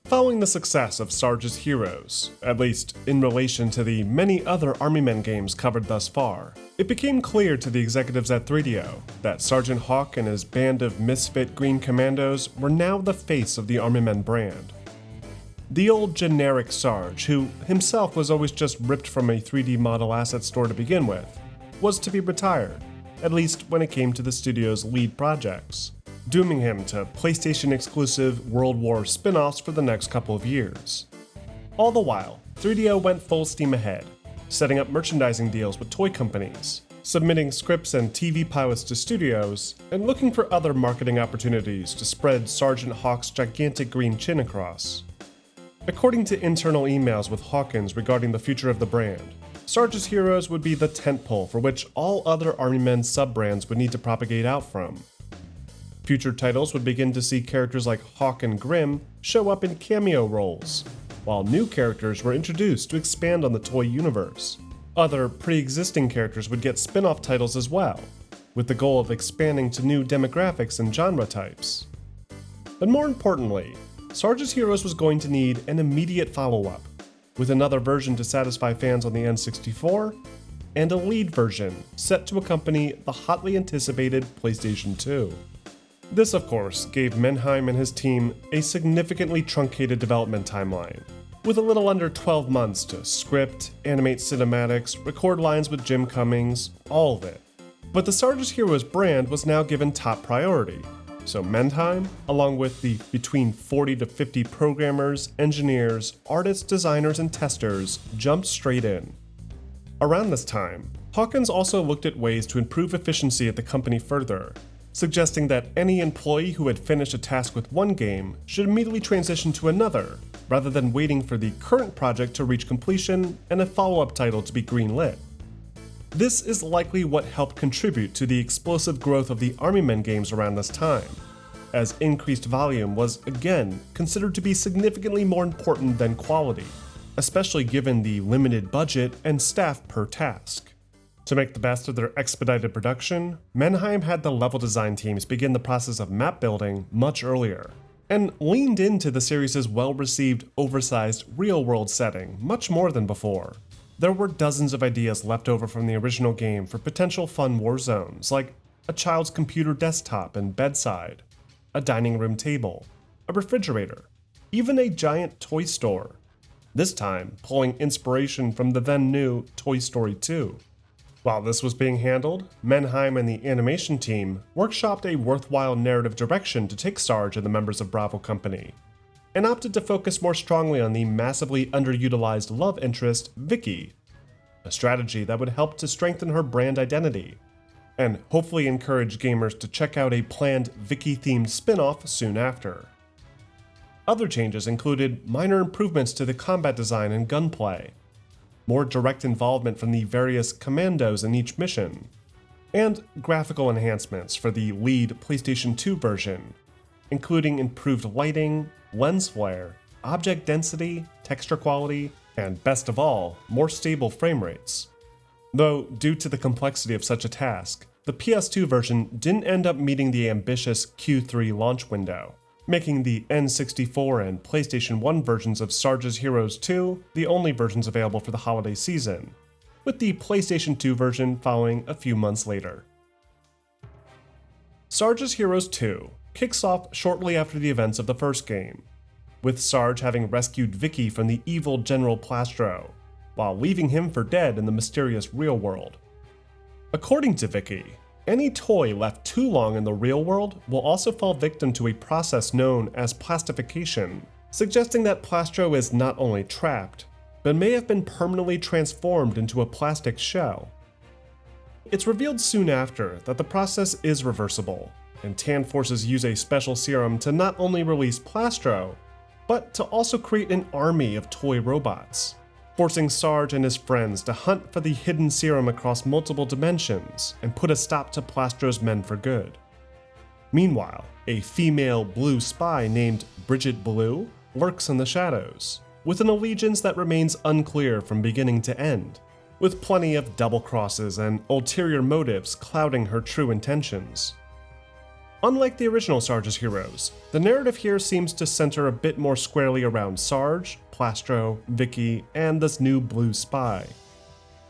Following the success of Sarge's Heroes, at least in relation to the many other Army Men games covered thus far, it became clear to the executives at 3DO that Sergeant Hawk and his band of misfit Green Commandos were now the face of the Army Men brand. The old generic Sarge, who himself was always just ripped from a 3D model asset store to begin with, was to be retired, at least when it came to the studio's lead projects, dooming him to PlayStation-exclusive World War spin-offs for the next couple of years. All the while, 3DO went full steam ahead, setting up merchandising deals with toy companies, submitting scripts and TV pilots to studios, and looking for other marketing opportunities to spread Sergeant Hawk's gigantic green chin across. According to internal emails with Hawkins regarding the future of the brand, Sarge's Heroes would be the tentpole for which all other Army Men sub-brands would need to propagate out from. Future titles would begin to see characters like Hawk and Grim show up in cameo roles, while new characters were introduced to expand on the toy universe. Other pre-existing characters would get spin-off titles as well, with the goal of expanding to new demographics and genre types. But more importantly, Sarge's Heroes was going to need an immediate follow-up, with another version to satisfy fans on the N64, and a lead version set to accompany the hotly anticipated PlayStation 2. This, of course, gave Menheim and his team a significantly truncated development timeline, with a little under 12 months to script, animate cinematics, record lines with Jim Cummings, all of it. But the Sarge's Heroes brand was now given top priority, so Menheim, along with the between 40 to 50 programmers, engineers, artists, designers, and testers, jumped straight in. Around this time, Hawkins also looked at ways to improve efficiency at the company further, suggesting that any employee who had finished a task with one game should immediately transition to another, rather than waiting for the current project to reach completion and a follow-up title to be greenlit. This is likely what helped contribute to the explosive growth of the Army Men games around this time, as increased volume was again considered to be significantly more important than quality, especially given the limited budget and staff per task. To make the best of their expedited production, Menheim had the level design teams begin the process of map building much earlier, and leaned into the series' well-received, oversized, real-world setting much more than before. There were dozens of ideas left over from the original game for potential fun war zones, like a child's computer desktop and bedside, a dining room table, a refrigerator, even a giant toy store, this time pulling inspiration from the then-new Toy Story 2. While this was being handled, Menheim and the animation team workshopped a worthwhile narrative direction to take Sarge and the members of Bravo Company, and opted to focus more strongly on the massively underutilized love interest, Vicky, a strategy that would help to strengthen her brand identity, and hopefully encourage gamers to check out a planned Vicky-themed spin-off soon after. Other changes included minor improvements to the combat design and gunplay, more direct involvement from the various commandos in each mission, and graphical enhancements for the lead PlayStation 2 version, including improved lighting, lens flare, object density, texture quality, and best of all, more stable frame rates. Though, due to the complexity of such a task, the PS2 version didn't end up meeting the ambitious Q3 launch window, making the N64 and PlayStation 1 versions of Sarge's Heroes 2 the only versions available for the holiday season, with the PlayStation 2 version following a few months later. Sarge's Heroes 2 kicks off shortly after the events of the first game, with Sarge having rescued Vicky from the evil General Plastro, while leaving him for dead in the mysterious real world. According to Vicky, any toy left too long in the real world will also fall victim to a process known as plastification, suggesting that Plastro is not only trapped, but may have been permanently transformed into a plastic shell. It's revealed soon after that the process is reversible, and Tan forces use a special serum to not only release Plastro, but to also create an army of toy robots, forcing Sarge and his friends to hunt for the hidden serum across multiple dimensions and put a stop to Plastro's men for good. Meanwhile, a female blue spy named Bridget Blue lurks in the shadows, with an allegiance that remains unclear from beginning to end, with plenty of double crosses and ulterior motives clouding her true intentions. Unlike the original Sarge's Heroes, the narrative here seems to center a bit more squarely around Sarge, Plastro, Vicky, and this new blue spy.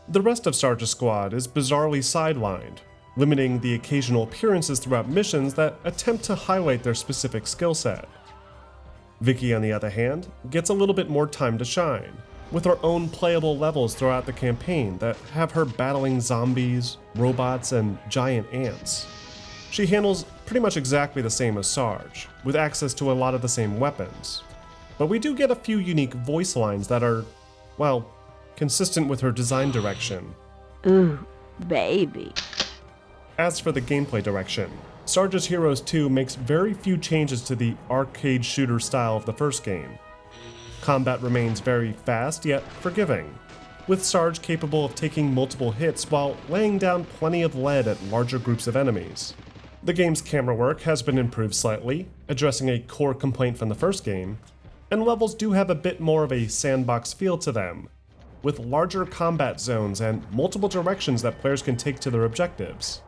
The rest of Sarge's squad is bizarrely sidelined, limiting the occasional appearances throughout missions that attempt to highlight their specific skill set. Vicky, on the other hand, gets a little bit more time to shine, with her own playable levels throughout the campaign that have her battling zombies, robots, and giant ants. She handles pretty much exactly the same as Sarge, with access to a lot of the same weapons. But we do get a few unique voice lines that are, well, consistent with her design direction. Ooh, baby. As for the gameplay direction, Sarge's Heroes 2 makes very few changes to the arcade shooter style of the first game. Combat remains very fast yet forgiving, with Sarge capable of taking multiple hits while laying down plenty of lead at larger groups of enemies. The game's camera work has been improved slightly, addressing a core complaint from the first game, and levels do have a bit more of a sandbox feel to them, with larger combat zones and multiple directions that players can take to their objectives.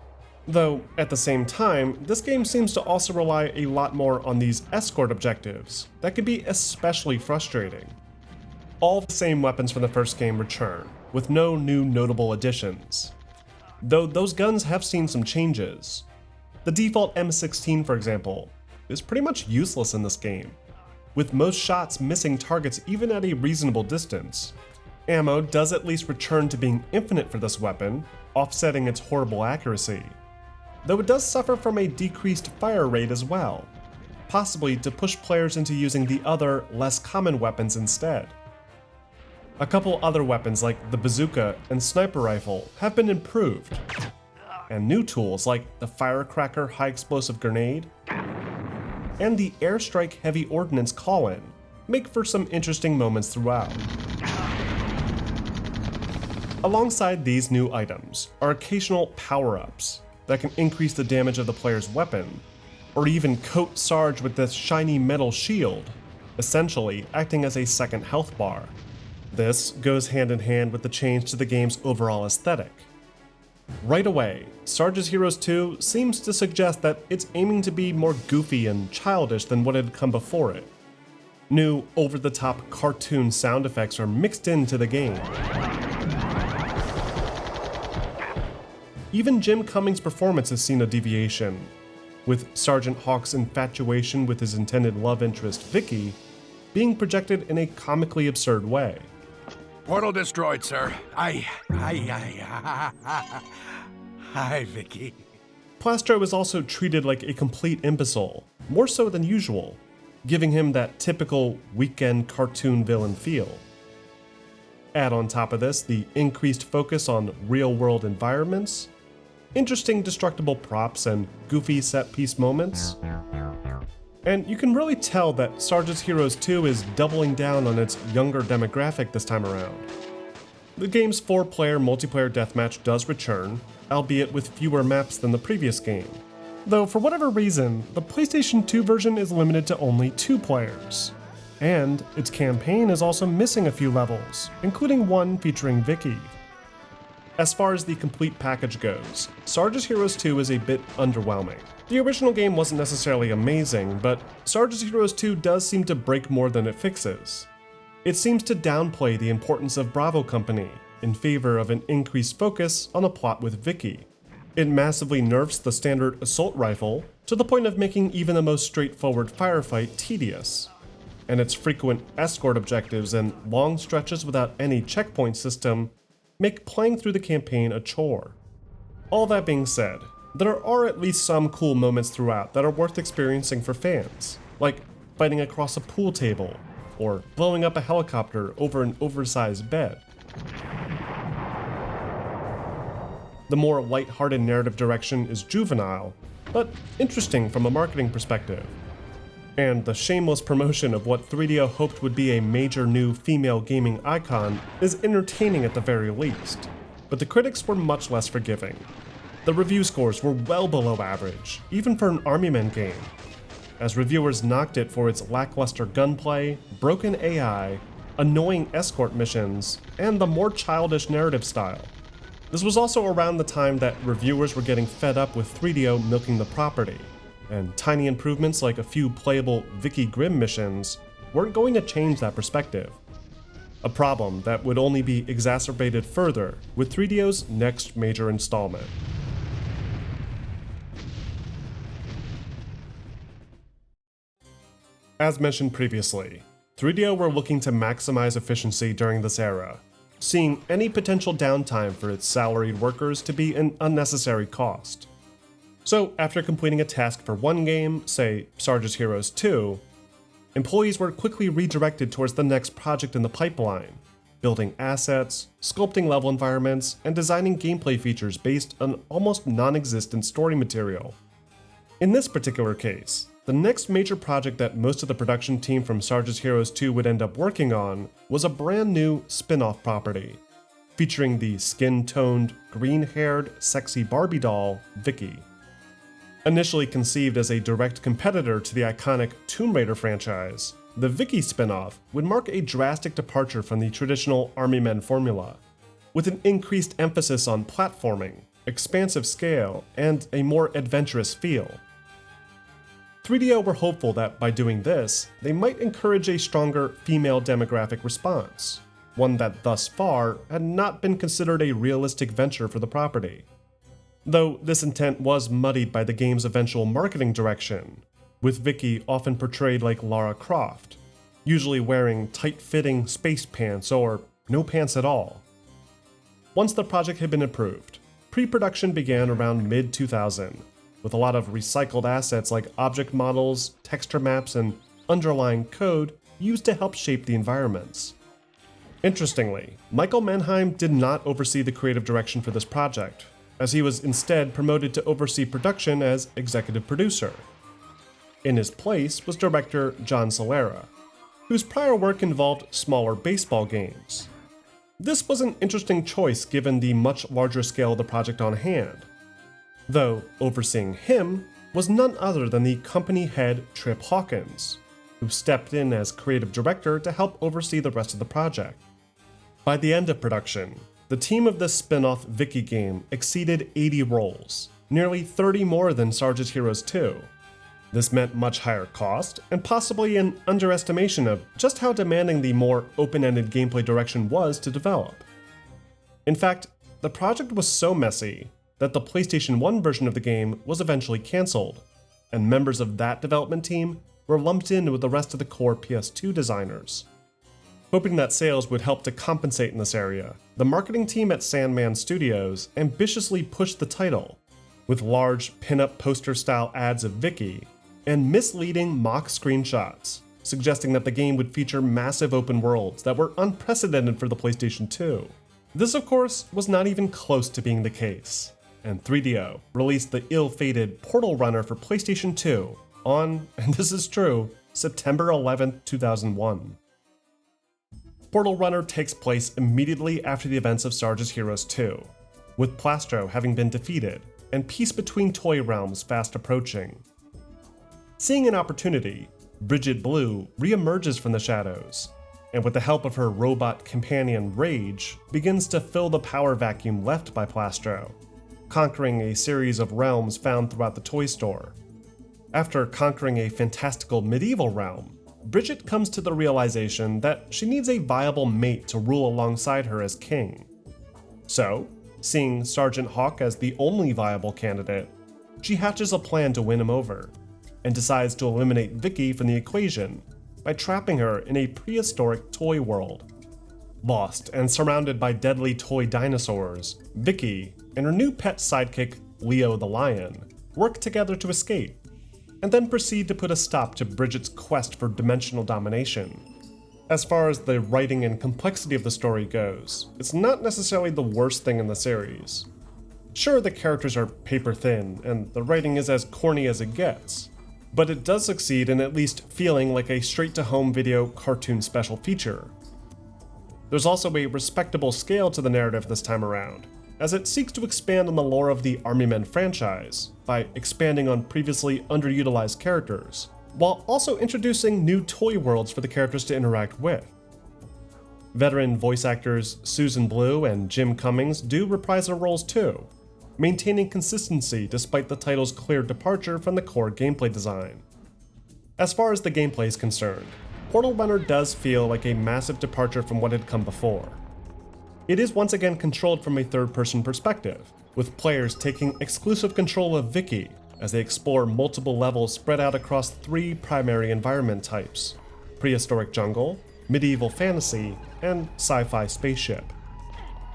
Though, at the same time, this game seems to also rely a lot more on these escort objectives that can be especially frustrating. All the same weapons from the first game return, with no new notable additions. Though those guns have seen some changes. The default M16, for example, is pretty much useless in this game, with most shots missing targets even at a reasonable distance. Ammo does at least return to being infinite for this weapon, offsetting its horrible accuracy. Though it does suffer from a decreased fire rate as well, possibly to push players into using the other, less common weapons instead. A couple other weapons like the bazooka and sniper rifle have been improved, and new tools like the firecracker high explosive grenade and the airstrike heavy ordnance call-in make for some interesting moments throughout. Alongside these new items are occasional power-ups that can increase the damage of the player's weapon, or even coat Sarge with this shiny metal shield, essentially acting as a second health bar. This goes hand in hand with the change to the game's overall aesthetic. Right away, Sarge's Heroes 2 seems to suggest that it's aiming to be more goofy and childish than what had come before it. New, over-the-top cartoon sound effects are mixed into the game. Even Jim Cummings' performance has seen a deviation, with Sergeant Hawk's infatuation with his intended love interest, Vicky, being projected in a comically absurd way. Portal destroyed, sir. Hi, Vicky. Plastro is also treated like a complete imbecile, more so than usual, giving him that typical weekend cartoon villain feel. Add on top of this the increased focus on real-world environments, interesting destructible props, and goofy set-piece moments. And you can really tell that Sarge's Heroes 2 is doubling down on its younger demographic this time around. The game's 4-player multiplayer deathmatch does return, albeit with fewer maps than the previous game. Though for whatever reason, the PlayStation 2 version is limited to only 2 players. And its campaign is also missing a few levels, including one featuring Vicky. As far as the complete package goes, Sarge's Heroes 2 is a bit underwhelming. The original game wasn't necessarily amazing, but Sarge's Heroes 2 does seem to break more than it fixes. It seems to downplay the importance of Bravo Company in favor of an increased focus on a plot with Vicky. It massively nerfs the standard assault rifle to the point of making even the most straightforward firefight tedious. And its frequent escort objectives and long stretches without any checkpoint system make playing through the campaign a chore. All that being said, there are at least some cool moments throughout that are worth experiencing for fans, like fighting across a pool table, or blowing up a helicopter over an oversized bed. The more lighthearted narrative direction is juvenile, but interesting from a marketing perspective. And the shameless promotion of what 3DO hoped would be a major new female gaming icon is entertaining at the very least, but the critics were much less forgiving. The review scores were well below average, even for an Army Men game, as reviewers knocked it for its lackluster gunplay, broken AI, annoying escort missions, and the more childish narrative style. This was also around the time that reviewers were getting fed up with 3DO milking the property, and tiny improvements like a few playable Vicky Grimm missions weren't going to change that perspective. A problem that would only be exacerbated further with 3DO's next major installment. As mentioned previously, 3DO were looking to maximize efficiency during this era, seeing any potential downtime for its salaried workers to be an unnecessary cost. So after completing a task for one game, say Sarge's Heroes 2, employees were quickly redirected towards the next project in the pipeline, building assets, sculpting level environments, and designing gameplay features based on almost non-existent story material. In this particular case, the next major project that most of the production team from Sarge's Heroes 2 would end up working on was a brand new spin-off property, featuring the skin-toned, green-haired, sexy Barbie doll, Vicky. Initially conceived as a direct competitor to the iconic Tomb Raider franchise, the Vicky spin-off would mark a drastic departure from the traditional Army Men formula, with an increased emphasis on platforming, expansive scale, and a more adventurous feel. 3DO were hopeful that by doing this, they might encourage a stronger female demographic response, one that thus far had not been considered a realistic venture for the property. Though this intent was muddied by the game's eventual marketing direction, with Vicky often portrayed like Lara Croft, usually wearing tight-fitting space pants or no pants at all. Once the project had been approved, pre-production began around mid-2000, with a lot of recycled assets like object models, texture maps, and underlying code used to help shape the environments. Interestingly, Michael Mannheim did not oversee the creative direction for this project, as he was instead promoted to oversee production as executive producer. In his place was director John Solera, whose prior work involved smaller baseball games. This was an interesting choice given the much larger scale of the project on hand, though overseeing him was none other than the company head Trip Hawkins, who stepped in as creative director to help oversee the rest of the project. By the end of production, the team of this spin-off Vicky game exceeded 80 roles, nearly 30 more than Sarge's Heroes 2. This meant much higher cost, and possibly an underestimation of just how demanding the more open-ended gameplay direction was to develop. In fact, the project was so messy that the PlayStation 1 version of the game was eventually cancelled, and members of that development team were lumped in with the rest of the core PS2 designers. Hoping that sales would help to compensate in this area, the marketing team at Sandman Studios ambitiously pushed the title, with large pin-up poster-style ads of Vicky and misleading mock screenshots, suggesting that the game would feature massive open worlds that were unprecedented for the PlayStation 2. This, of course, was not even close to being the case, and 3DO released the ill-fated Portal Runner for PlayStation 2 on, and this is true, September 11, 2001. Portal Runner takes place immediately after the events of Sarge's Heroes 2, with Plastro having been defeated and peace between toy realms fast approaching. Seeing an opportunity, Bridget Blue re-emerges from the shadows, and with the help of her robot companion Rage, begins to fill the power vacuum left by Plastro, conquering a series of realms found throughout the toy store. After conquering a fantastical medieval realm, Bridget comes to the realization that she needs a viable mate to rule alongside her as king. So, seeing Sergeant Hawk as the only viable candidate, she hatches a plan to win him over, and decides to eliminate Vicky from the equation by trapping her in a prehistoric toy world. Lost and surrounded by deadly toy dinosaurs, Vicky and her new pet sidekick, Leo the Lion, work together to escape, and then proceed to put a stop to Bridget's quest for dimensional domination. As far as the writing and complexity of the story goes, it's not necessarily the worst thing in the series. Sure, the characters are paper thin, and the writing is as corny as it gets, but it does succeed in at least feeling like a straight-to-home video cartoon special feature. There's also a respectable scale to the narrative this time around, as it seeks to expand on the lore of the Army Men franchise by expanding on previously underutilized characters, while also introducing new toy worlds for the characters to interact with. Veteran voice actors Susan Blue and Jim Cummings do reprise their roles too, maintaining consistency despite the title's clear departure from the core gameplay design. As far as the gameplay is concerned, Portal Runner does feel like a massive departure from what had come before. It is once again controlled from a third-person perspective, with players taking exclusive control of Vicky as they explore multiple levels spread out across 3 primary environment types: prehistoric jungle, medieval fantasy, and sci-fi spaceship.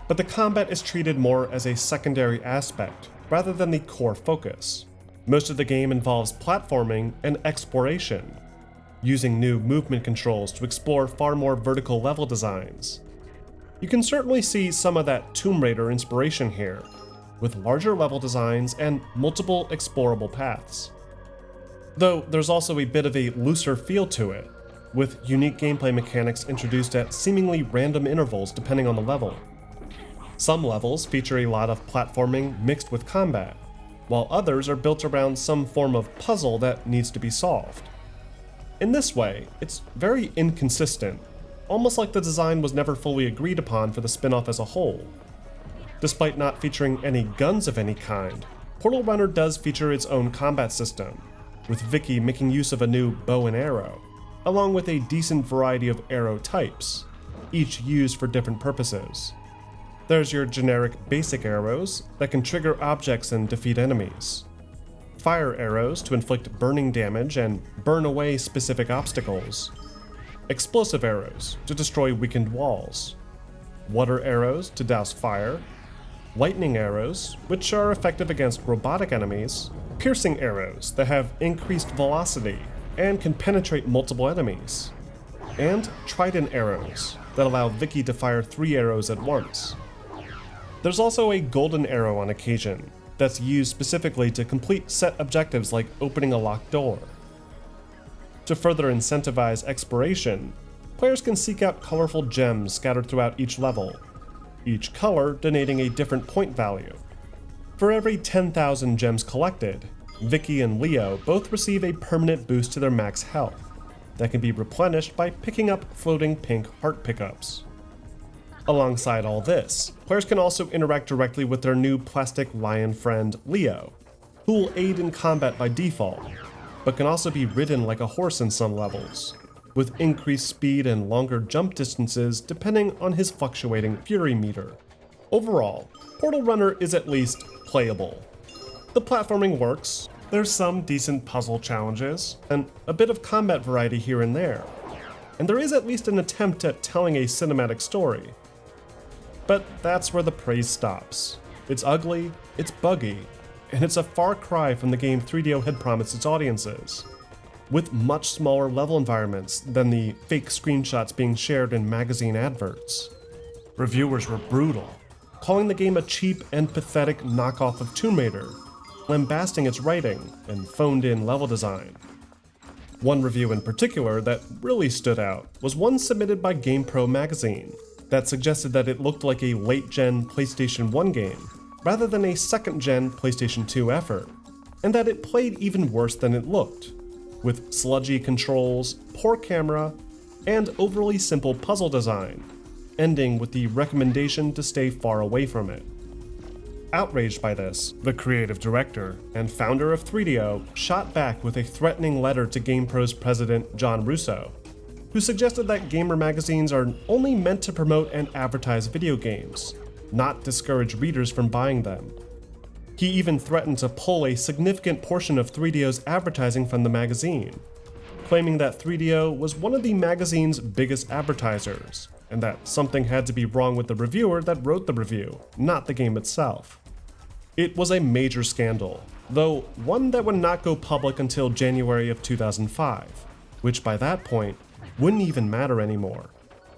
But the combat is treated more as a secondary aspect rather than the core focus. Most of the game involves platforming and exploration, using new movement controls to explore far more vertical level designs. You can certainly see some of that Tomb Raider inspiration here, with larger level designs and multiple explorable paths. Though there's also a bit of a looser feel to it, with unique gameplay mechanics introduced at seemingly random intervals depending on the level. Some levels feature a lot of platforming mixed with combat, while others are built around some form of puzzle that needs to be solved. In this way, it's very inconsistent, almost like the design was never fully agreed upon for the spin-off as a whole. Despite not featuring any guns of any kind, Portal Runner does feature its own combat system, with Vicky making use of a new bow and arrow, along with a decent variety of arrow types, each used for different purposes. There's your generic basic arrows that can trigger objects and defeat enemies, fire arrows to inflict burning damage and burn away specific obstacles, explosive arrows to destroy weakened walls, water arrows to douse fire, lightning arrows, which are effective against robotic enemies, piercing arrows that have increased velocity and can penetrate multiple enemies, and trident arrows that allow Vicky to fire 3 arrows at once. There's also a golden arrow on occasion that's used specifically to complete set objectives like opening a locked door. To further incentivize exploration, players can seek out colorful gems scattered throughout each level, each color donating a different point value. For every 10,000 gems collected, Vicky and Leo both receive a permanent boost to their max health that can be replenished by picking up floating pink heart pickups. Alongside all this, players can also interact directly with their new plastic lion friend Leo, who will aid in combat by default, but can also be ridden like a horse in some levels, with increased speed and longer jump distances depending on his fluctuating fury meter. Overall, Portal Runner is at least playable. The platforming works, there's some decent puzzle challenges, and a bit of combat variety here and there, and there is at least an attempt at telling a cinematic story. But that's where the praise stops. It's ugly, it's buggy, and it's a far cry from the game 3DO had promised its audiences, with much smaller level environments than the fake screenshots being shared in magazine adverts. Reviewers were brutal, calling the game a cheap and pathetic knockoff of Tomb Raider, lambasting its writing and phoned-in level design. One review in particular that really stood out was one submitted by GamePro magazine that suggested that it looked like a late-gen PlayStation 1 game rather than a second-gen PlayStation 2 effort, and that it played even worse than it looked, with sludgy controls, poor camera, and overly simple puzzle design, ending with the recommendation to stay far away from it. Outraged by this, the creative director and founder of 3DO shot back with a threatening letter to GamePro's president John Russo, who suggested that gamer magazines are only meant to promote and advertise video games, not discourage readers from buying them. He even threatened to pull a significant portion of 3DO's advertising from the magazine, claiming that 3DO was one of the magazine's biggest advertisers, and that something had to be wrong with the reviewer that wrote the review, not the game itself. It was a major scandal, though one that would not go public until January of 2005, which by that point wouldn't even matter anymore,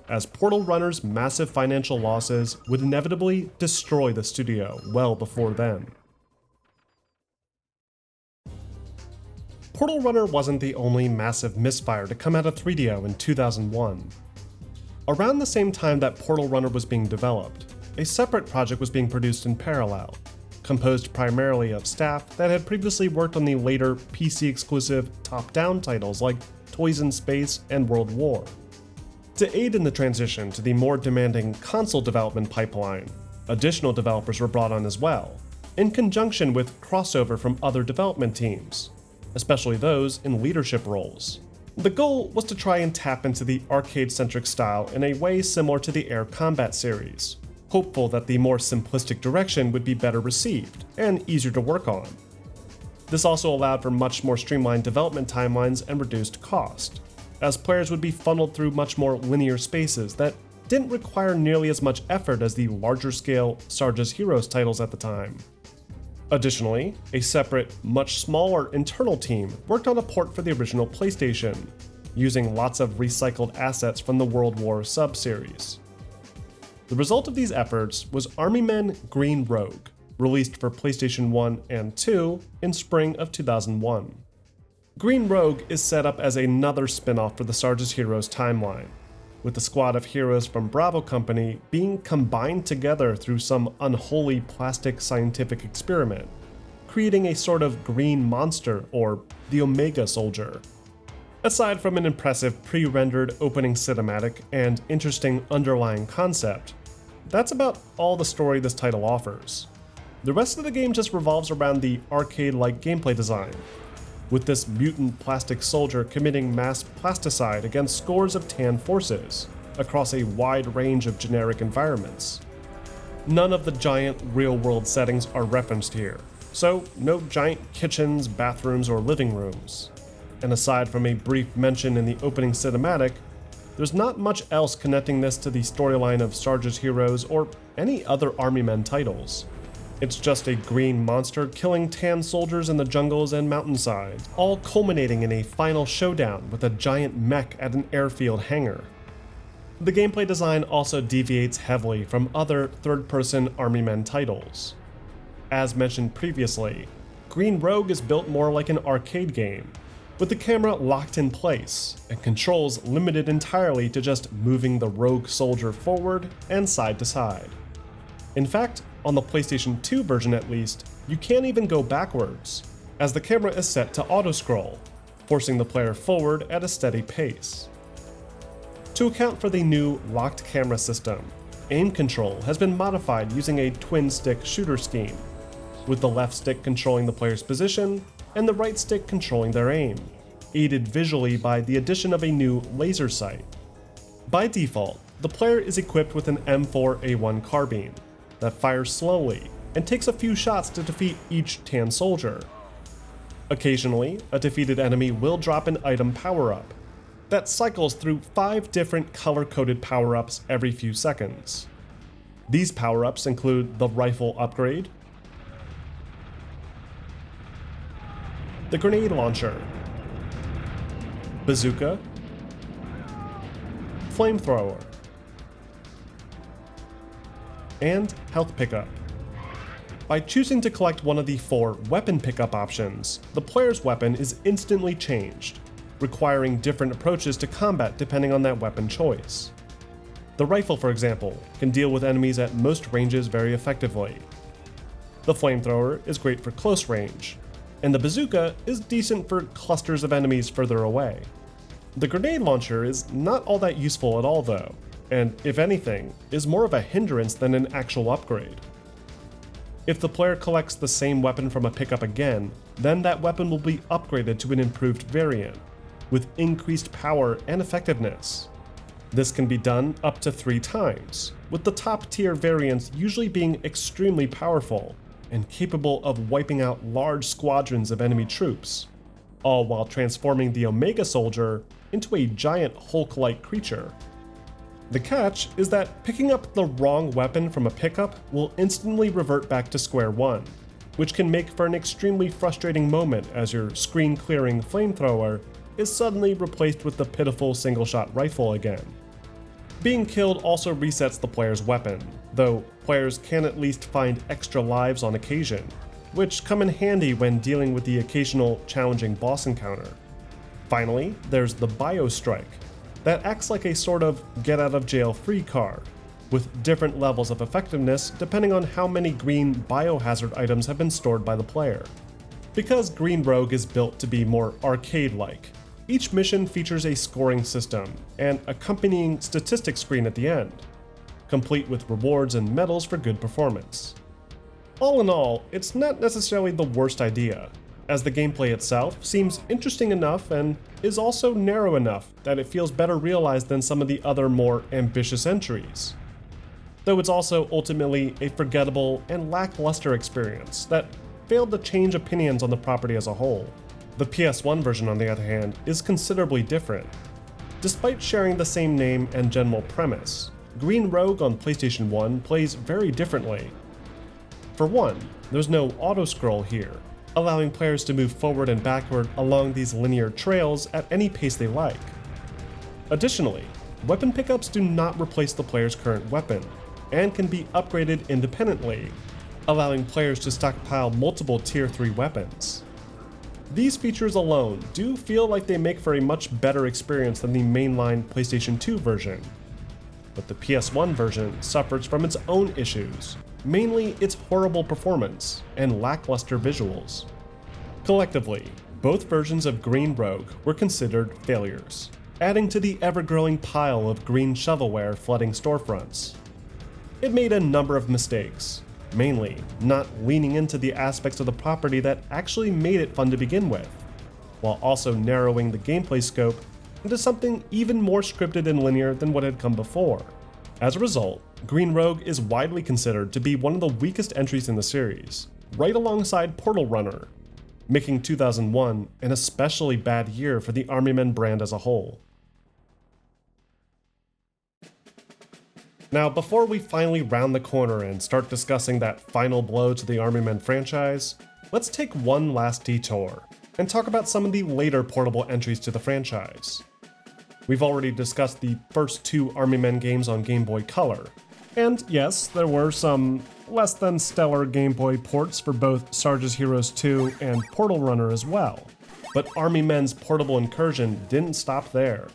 as Portal Runner's massive financial losses would inevitably destroy the studio well before then. Portal Runner wasn't the only massive misfire to come out of 3DO in 2001. Around the same time that Portal Runner was being developed, a separate project was being produced in parallel, composed primarily of staff that had previously worked on the later PC-exclusive top-down titles like Toys in Space and World War. To aid in the transition to the more demanding console development pipeline, additional developers were brought on as well, in conjunction with crossover from other development teams, especially those in leadership roles. The goal was to try and tap into the arcade-centric style in a way similar to the Air Combat series, hopeful that the more simplistic direction would be better received and easier to work on. This also allowed for much more streamlined development timelines and reduced cost, as players would be funneled through much more linear spaces that didn't require nearly as much effort as the larger-scale Sarge's Heroes titles at the time. Additionally, a separate, much smaller internal team worked on a port for the original PlayStation, using lots of recycled assets from the World War sub-series. The result of these efforts was Army Men Green Rogue, released for PlayStation 1 and 2 in spring of 2001. Green Rogue is set up as another spin-off for the Sarge's Heroes timeline, with the squad of heroes from Bravo Company being combined together through some unholy plastic scientific experiment, creating a sort of green monster or the Omega Soldier. Aside from an impressive pre-rendered opening cinematic and interesting underlying concept, that's about all the story this title offers. The rest of the game just revolves around the arcade-like gameplay design, with this mutant plastic soldier committing mass plasticide against scores of tan forces across a wide range of generic environments. None of the giant real-world settings are referenced here, so no giant kitchens, bathrooms, or living rooms. And aside from a brief mention in the opening cinematic, there's not much else connecting this to the storyline of Sarge's Heroes or any other Army Men titles. It's just a green monster killing tan soldiers in the jungles and mountainsides, all culminating in a final showdown with a giant mech at an airfield hangar. The gameplay design also deviates heavily from other third-person Army Men titles. As mentioned previously, Green Rogue is built more like an arcade game, with the camera locked in place and controls limited entirely to just moving the rogue soldier forward and side to side. In fact, on the PlayStation 2 version at least, you can't even go backwards, as the camera is set to auto-scroll, forcing the player forward at a steady pace. To account for the new locked camera system, aim control has been modified using a twin-stick shooter scheme, with the left stick controlling the player's position and the right stick controlling their aim, aided visually by the addition of a new laser sight. By default, the player is equipped with an M4A1 carbine that fires slowly and takes a few shots to defeat each tan soldier. Occasionally, a defeated enemy will drop an item power-up that cycles through 5 different color-coded power-ups every few seconds. These power-ups include the rifle upgrade, the grenade launcher, bazooka, flamethrower, and health pickup. By choosing to collect one of the 4 weapon pickup options, the player's weapon is instantly changed, requiring different approaches to combat depending on that weapon choice. The rifle, for example, can deal with enemies at most ranges very effectively. The flamethrower is great for close range, and the bazooka is decent for clusters of enemies further away. The grenade launcher is not all that useful at all though, and if anything, is more of a hindrance than an actual upgrade. If the player collects the same weapon from a pickup again, then that weapon will be upgraded to an improved variant, with increased power and effectiveness. This can be done up to 3 times, with the top tier variants usually being extremely powerful and capable of wiping out large squadrons of enemy troops, all while transforming the Omega Soldier into a giant Hulk-like creature. The catch is that picking up the wrong weapon from a pickup will instantly revert back to square one, which can make for an extremely frustrating moment as your screen-clearing flamethrower is suddenly replaced with the pitiful single-shot rifle again. Being killed also resets the player's weapon, though players can at least find extra lives on occasion, which come in handy when dealing with the occasional challenging boss encounter. Finally, there's the Biostrike, that acts like a sort of get-out-of-jail-free card, with different levels of effectiveness depending on how many green biohazard items have been stored by the player. Because Green Rogue is built to be more arcade-like, each mission features a scoring system and accompanying statistics screen at the end, complete with rewards and medals for good performance. All in all, it's not necessarily the worst idea, as the gameplay itself seems interesting enough and is also narrow enough that it feels better realized than some of the other more ambitious entries. Though it's also ultimately a forgettable and lackluster experience that failed to change opinions on the property as a whole. The PS1 version, on the other hand, is considerably different. Despite sharing the same name and general premise, Green Rogue on PlayStation 1 plays very differently. For one, there's no auto-scroll here, allowing players to move forward and backward along these linear trails at any pace they like. Additionally, weapon pickups do not replace the player's current weapon, and can be upgraded independently, allowing players to stockpile multiple Tier 3 weapons. These features alone do feel like they make for a much better experience than the mainline PlayStation 2 version. But the PS1 version suffers from its own issues, mainly its horrible performance and lackluster visuals. Collectively, both versions of Green Rogue were considered failures, adding to the ever-growing pile of green shovelware flooding storefronts. It made a number of mistakes, mainly not leaning into the aspects of the property that actually made it fun to begin with, while also narrowing the gameplay scope into something even more scripted and linear than what had come before. As a result, Green Rogue is widely considered to be one of the weakest entries in the series, right alongside Portal Runner, making 2001 an especially bad year for the Army Men brand as a whole. Now, before we finally round the corner and start discussing that final blow to the Army Men franchise, let's take one last detour and talk about some of the later portable entries to the franchise. We've already discussed the first two Army Men games on Game Boy Color, and yes, there were some less than stellar Game Boy ports for both Sarge's Heroes 2 and Portal Runner as well, but Army Men's portable incursion didn't stop there.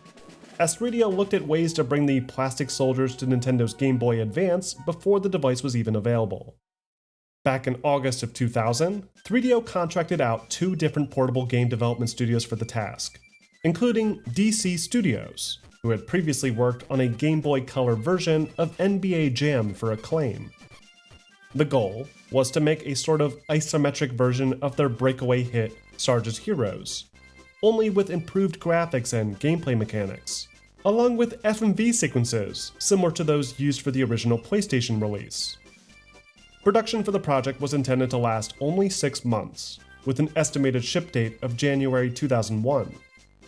As 3DO looked at ways to bring the plastic soldiers to Nintendo's Game Boy Advance before the device was even available. Back in August of 2000, 3DO contracted out two different portable game development studios for the task, including DC Studios, who had previously worked on a Game Boy Color version of NBA Jam for Acclaim. The goal was to make a sort of isometric version of their breakaway hit Sarge's Heroes, only with improved graphics and gameplay mechanics, along with FMV sequences similar to those used for the original PlayStation release. Production for the project was intended to last only 6 months, with an estimated ship date of January 2001,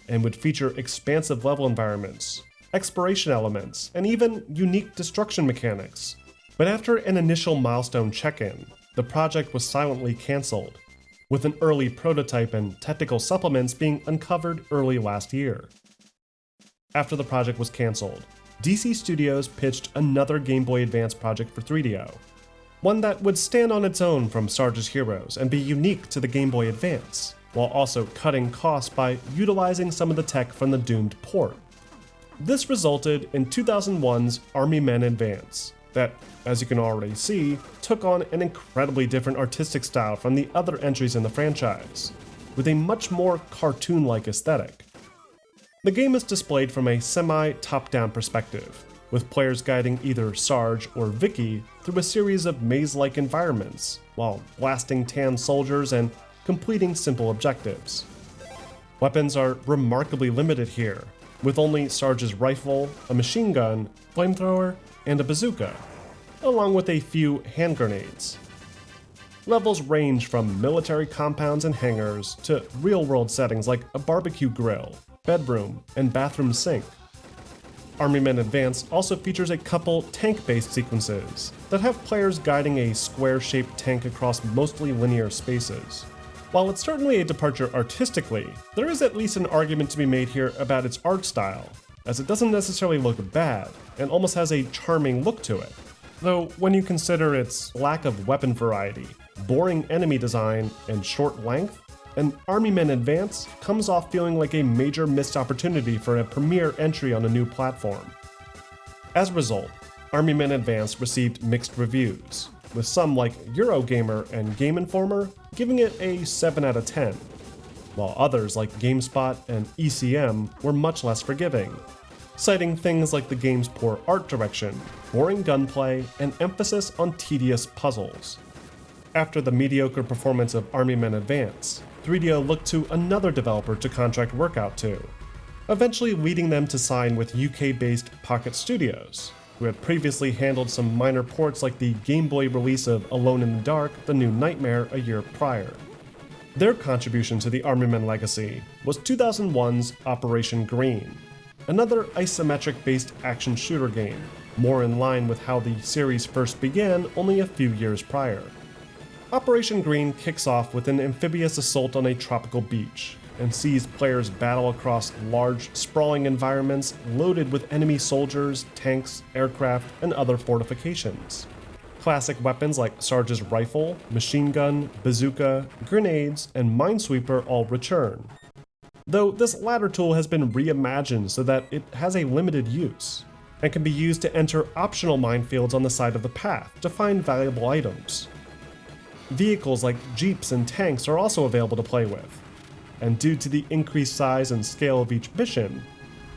and would feature expansive level environments, exploration elements, and even unique destruction mechanics. But after an initial milestone check-in, the project was silently cancelled, with an early prototype and technical supplements being uncovered early last year. After the project was cancelled, DC Studios pitched another Game Boy Advance project for 3DO, one that would stand on its own from Sarge's Heroes and be unique to the Game Boy Advance, while also cutting costs by utilizing some of the tech from the doomed port. This resulted in 2001's Army Men Advance, that, as you can already see, took on an incredibly different artistic style from the other entries in the franchise, with a much more cartoon-like aesthetic. The game is displayed from a semi-top-down perspective, with players guiding either Sarge or Vicky through a series of maze-like environments, while blasting tan soldiers and completing simple objectives. Weapons are remarkably limited here, with only Sarge's rifle, a machine gun, flamethrower, and a bazooka, along with a few hand grenades. Levels range from military compounds and hangars to real-world settings like a barbecue grill, bedroom, and bathroom sink. Army Men Advance also features a couple tank-based sequences that have players guiding a square-shaped tank across mostly linear spaces. While it's certainly a departure artistically, there is at least an argument to be made here about its art style, as it doesn't necessarily look bad, and almost has a charming look to it. Though when you consider its lack of weapon variety, boring enemy design, and short length, an Army Men Advance comes off feeling like a major missed opportunity for a premier entry on a new platform. As a result, Army Men Advance received mixed reviews, with some like Eurogamer and Game Informer giving it a 7 out of 10, while others like GameSpot and ECM were much less forgiving, citing things like the game's poor art direction, boring gunplay, and emphasis on tedious puzzles. After the mediocre performance of Army Men Advance, 3DO looked to another developer to contract work out to, eventually leading them to sign with UK-based Pocket Studios, who had previously handled some minor ports like the Game Boy release of Alone in the Dark: The New Nightmare a year prior. Their contribution to the Army Men legacy was 2001's Operation Green, another isometric-based action shooter game, more in line with how the series first began only a few years prior. Operation Green kicks off with an amphibious assault on a tropical beach, and sees players battle across large, sprawling environments loaded with enemy soldiers, tanks, aircraft, and other fortifications. Classic weapons like Sarge's rifle, machine gun, bazooka, grenades, and minesweeper all return, though this latter tool has been reimagined so that it has a limited use, and can be used to enter optional minefields on the side of the path to find valuable items. Vehicles like jeeps and tanks are also available to play with, and due to the increased size and scale of each mission,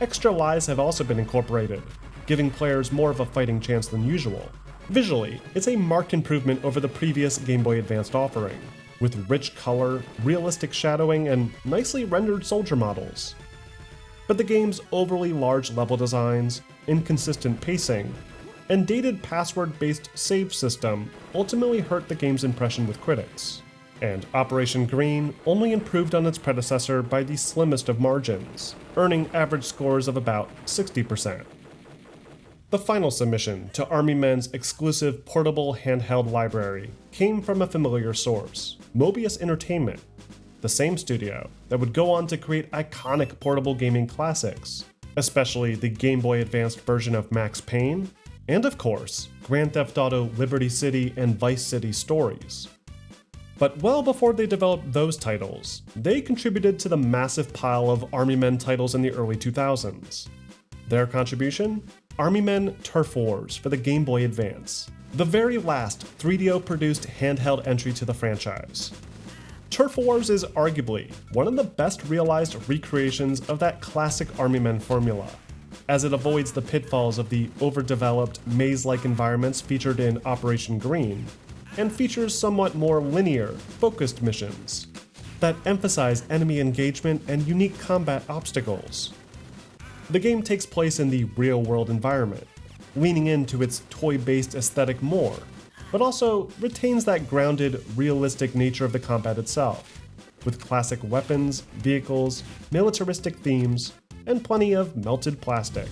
extra lives have also been incorporated, giving players more of a fighting chance than usual. Visually, it's a marked improvement over the previous Game Boy Advanced offering, with rich color, realistic shadowing, and nicely rendered soldier models. But the game's overly large level designs, inconsistent pacing, and dated password-based save system ultimately hurt the game's impression with critics, and Operation Green only improved on its predecessor by the slimmest of margins, earning average scores of about 60%. The final submission to Army Men's exclusive portable handheld library came from a familiar source, Mobius Entertainment, the same studio that would go on to create iconic portable gaming classics, especially the Game Boy Advanced version of Max Payne, and of course, Grand Theft Auto Liberty City and Vice City stories. But well before they developed those titles, they contributed to the massive pile of Army Men titles in the early 2000s. Their contribution? Army Men Turf Wars for the Game Boy Advance, the very last 3DO-produced handheld entry to the franchise. Turf Wars is arguably one of the best realized recreations of that classic Army Men formula, as it avoids the pitfalls of the overdeveloped, maze-like environments featured in Operation Green, and features somewhat more linear, focused missions that emphasize enemy engagement and unique combat obstacles. The game takes place in the real-world environment, leaning into its toy-based aesthetic more, but also retains that grounded, realistic nature of the combat itself, with classic weapons, vehicles, militaristic themes, and plenty of melted plastic.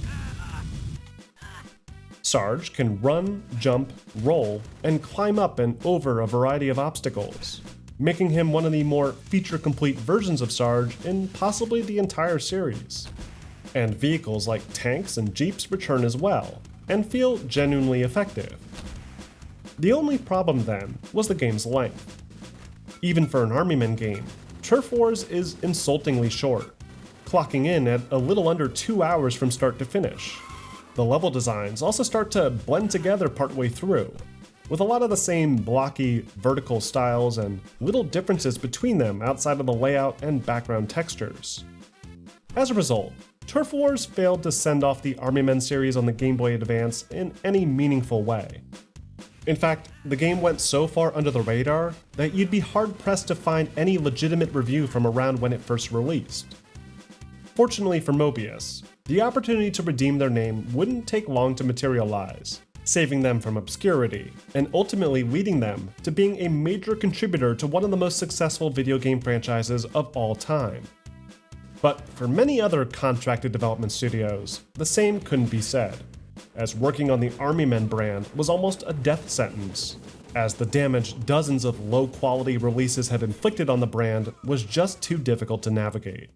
Sarge can run, jump, roll, and climb up and over a variety of obstacles, making him one of the more feature-complete versions of Sarge in possibly the entire series. And vehicles like tanks and jeeps return as well, and feel genuinely effective. The only problem then was the game's length. Even for an Army Men game, Turf Wars is insultingly short, clocking in at a little under 2 hours from start to finish. The level designs also start to blend together partway through, with a lot of the same blocky, vertical styles and little differences between them outside of the layout and background textures. As a result, Turf Wars failed to send off the Army Men series on the Game Boy Advance in any meaningful way. In fact, the game went so far under the radar that you'd be hard-pressed to find any legitimate review from around when it first released. Fortunately for Mobius, the opportunity to redeem their name wouldn't take long to materialize, saving them from obscurity, and ultimately leading them to being a major contributor to one of the most successful video game franchises of all time. But for many other contracted development studios, the same couldn't be said, as working on the Army Men brand was almost a death sentence, as the damage dozens of low-quality releases had inflicted on the brand was just too difficult to navigate.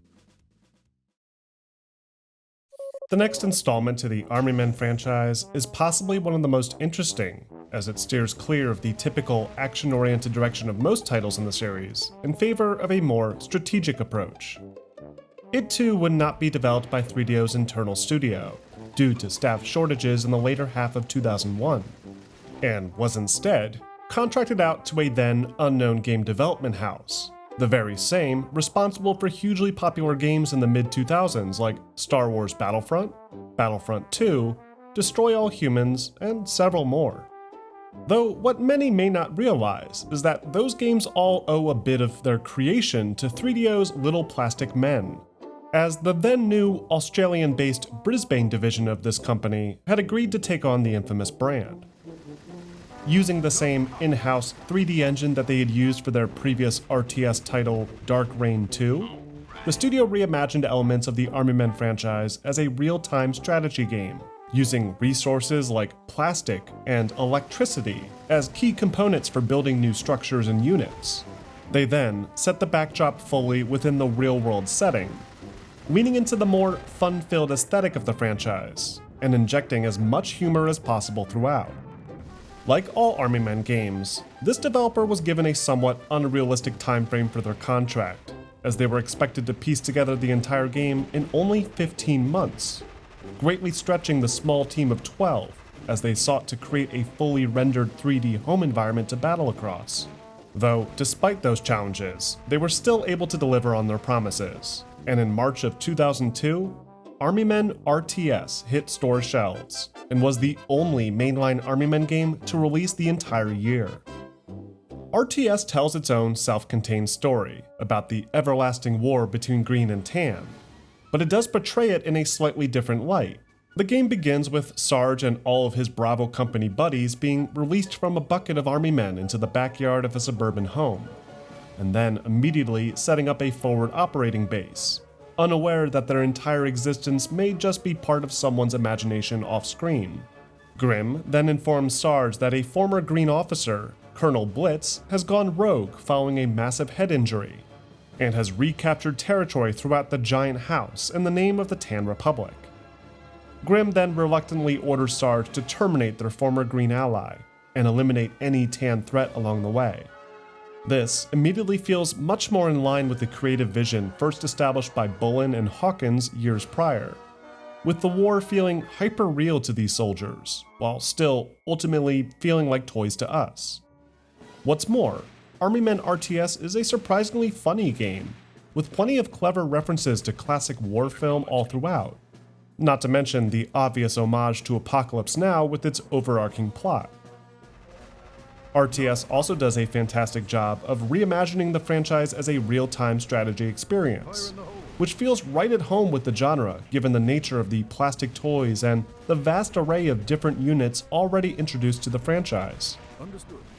The next installment to the Army Men franchise is possibly one of the most interesting, as it steers clear of the typical action-oriented direction of most titles in the series in favor of a more strategic approach. It too would not be developed by 3DO's internal studio, due to staff shortages in the later half of 2001, and was instead contracted out to a then unknown game development house, the very same responsible for hugely popular games in the mid-2000s like Star Wars Battlefront, Battlefront 2, Destroy All Humans, and several more. Though what many may not realize is that those games all owe a bit of their creation to 3DO's Little Plastic Men, as the then new Australian-based Brisbane division of this company had agreed to take on the infamous brand. Using the same in-house 3D engine that they had used for their previous RTS title Dark Reign 2, the studio reimagined elements of the Army Men franchise as a real-time strategy game, using resources like plastic and electricity as key components for building new structures and units. They then set the backdrop fully within the real-world setting, leaning into the more fun-filled aesthetic of the franchise, and injecting as much humor as possible throughout. Like all Army Men games, this developer was given a somewhat unrealistic timeframe for their contract, as they were expected to piece together the entire game in only 15 months, greatly stretching the small team of 12 as they sought to create a fully rendered 3D home environment to battle across. Though, despite those challenges, they were still able to deliver on their promises, and in March of 2002, Army Men RTS hit store shelves, and was the only mainline Army Men game to release the entire year. RTS tells its own self-contained story about the everlasting war between Green and Tan, but it does portray it in a slightly different light. The game begins with Sarge and all of his Bravo Company buddies being released from a bucket of Army Men into the backyard of a suburban home, and then immediately setting up a forward operating base, unaware that their entire existence may just be part of someone's imagination off-screen. Grim then informs Sarge that a former Green officer, Colonel Blitz, has gone rogue following a massive head injury, and has recaptured territory throughout the giant house in the name of the Tan Republic. Grim then reluctantly orders Sarge to terminate their former Green ally, and eliminate any Tan threat along the way. This immediately feels much more in line with the creative vision first established by Bullen and Hawkins years prior, with the war feeling hyper-real to these soldiers, while still ultimately feeling like toys to us. What's more, Army Men RTS is a surprisingly funny game, with plenty of clever references to classic war film all throughout, not to mention the obvious homage to Apocalypse Now with its overarching plot. RTS also does a fantastic job of reimagining the franchise as a real-time strategy experience, which feels right at home with the genre given the nature of the plastic toys and the vast array of different units already introduced to the franchise.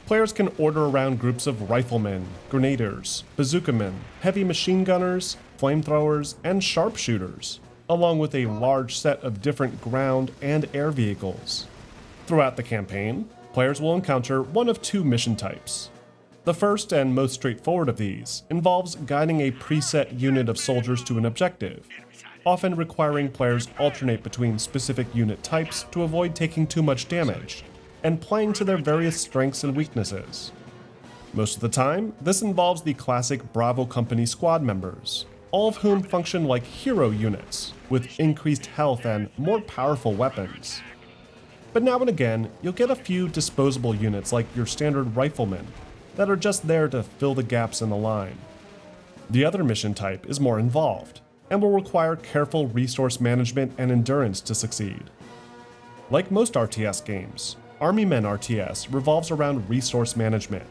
Players can order around groups of riflemen, grenadiers, bazookamen, heavy machine gunners, flamethrowers, and sharpshooters, along with a large set of different ground and air vehicles. Throughout the campaign, players will encounter one of two mission types. The first and most straightforward of these involves guiding a preset unit of soldiers to an objective, often requiring players alternate between specific unit types to avoid taking too much damage, and playing to their various strengths and weaknesses. Most of the time, this involves the classic Bravo Company squad members, all of whom function like hero units, with increased health and more powerful weapons. But now and again, you'll get a few disposable units like your standard riflemen that are just there to fill the gaps in the line. The other mission type is more involved, and will require careful resource management and endurance to succeed. Like most RTS games, Army Men RTS revolves around resource management,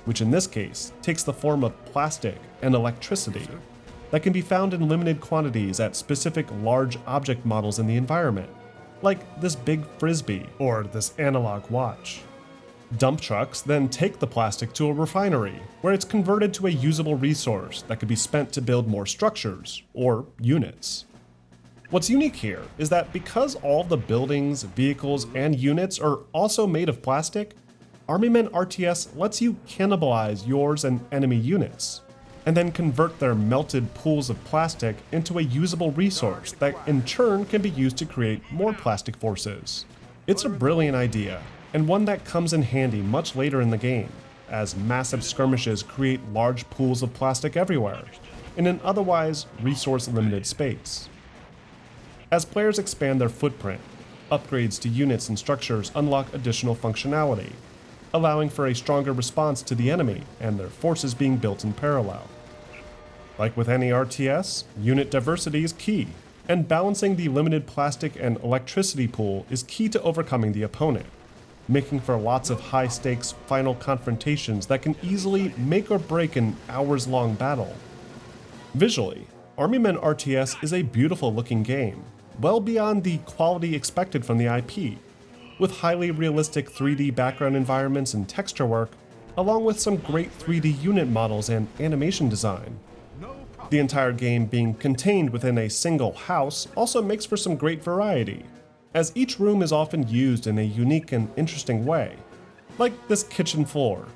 which in this case takes the form of plastic and electricity that can be found in limited quantities at specific large object models in the environment, like this big frisbee or this analog watch. Dump trucks then take the plastic to a refinery, where it's converted to a usable resource that could be spent to build more structures, or units. What's unique here is that because all the buildings, vehicles, and units are also made of plastic, Army Men RTS lets you cannibalize yours and enemy units, and then convert their melted pools of plastic into a usable resource that in turn can be used to create more plastic forces. It's a brilliant idea, and one that comes in handy much later in the game, as massive skirmishes create large pools of plastic everywhere, in an otherwise resource-limited space. As players expand their footprint, upgrades to units and structures unlock additional functionality, allowing for a stronger response to the enemy and their forces being built in parallel. Like with any RTS, unit diversity is key, and balancing the limited plastic and electricity pool is key to overcoming the opponent, making for lots of high-stakes final confrontations that can easily make or break an hours-long battle. Visually, Army Men RTS is a beautiful-looking game, well beyond the quality expected from the IP, with highly realistic 3D background environments and texture work, along with some great 3D unit models and animation design. The entire game being contained within a single house also makes for some great variety, as each room is often used in a unique and interesting way, like this kitchen floor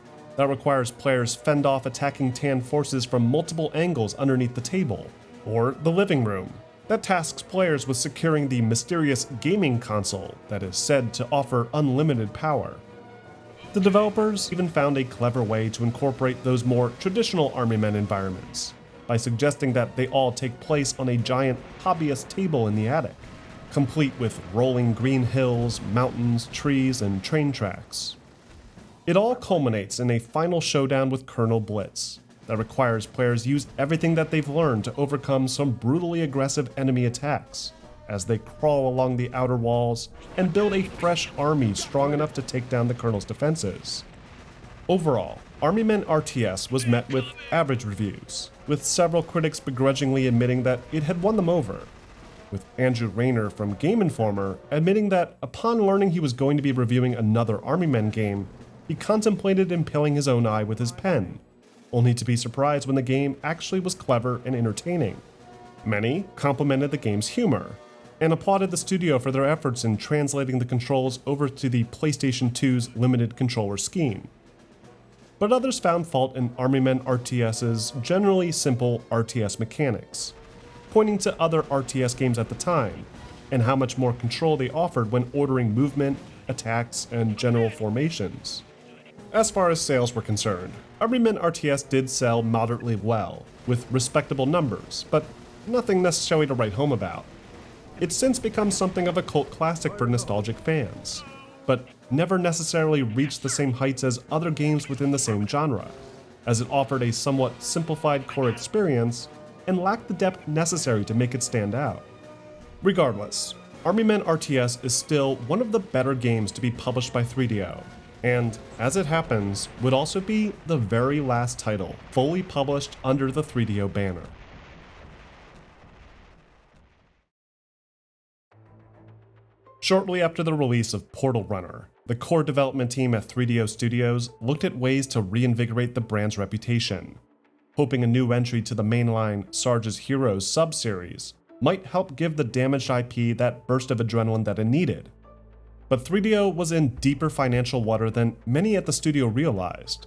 that requires players fend off attacking Tan forces from multiple angles underneath the table, or the living room, that tasks players with securing the mysterious gaming console that is said to offer unlimited power. The developers even found a clever way to incorporate those more traditional Army Men environments by suggesting that they all take place on a giant hobbyist table in the attic, complete with rolling green hills, mountains, trees, and train tracks. It all culminates in a final showdown with Colonel Blitz that requires players use everything that they've learned to overcome some brutally aggressive enemy attacks as they crawl along the outer walls and build a fresh army strong enough to take down the Colonel's defenses. Overall, Army Men RTS was met with average reviews, with several critics begrudgingly admitting that it had won them over, with Andrew Rayner from Game Informer admitting that upon learning he was going to be reviewing another Army Men game, he contemplated impaling his own eye with his pen, only to be surprised when the game actually was clever and entertaining. Many complimented the game's humor, and applauded the studio for their efforts in translating the controls over to the PlayStation 2's limited controller scheme. But others found fault in Army Men RTS's generally simple RTS mechanics, pointing to other RTS games at the time, and how much more control they offered when ordering movement, attacks, and general formations. As far as sales were concerned, Army Men RTS did sell moderately well, with respectable numbers, but nothing necessarily to write home about. It's since become something of a cult classic for nostalgic fans, but never necessarily reached the same heights as other games within the same genre, as it offered a somewhat simplified core experience and lacked the depth necessary to make it stand out. Regardless, Army Men RTS is still one of the better games to be published by 3DO, and, as it happens, would also be the very last title fully published under the 3DO banner. Shortly after the release of Portal Runner, the core development team at 3DO Studios looked at ways to reinvigorate the brand's reputation, hoping a new entry to the mainline Sarge's Heroes sub-series might help give the damaged IP that burst of adrenaline that it needed. But 3DO was in deeper financial water than many at the studio realized.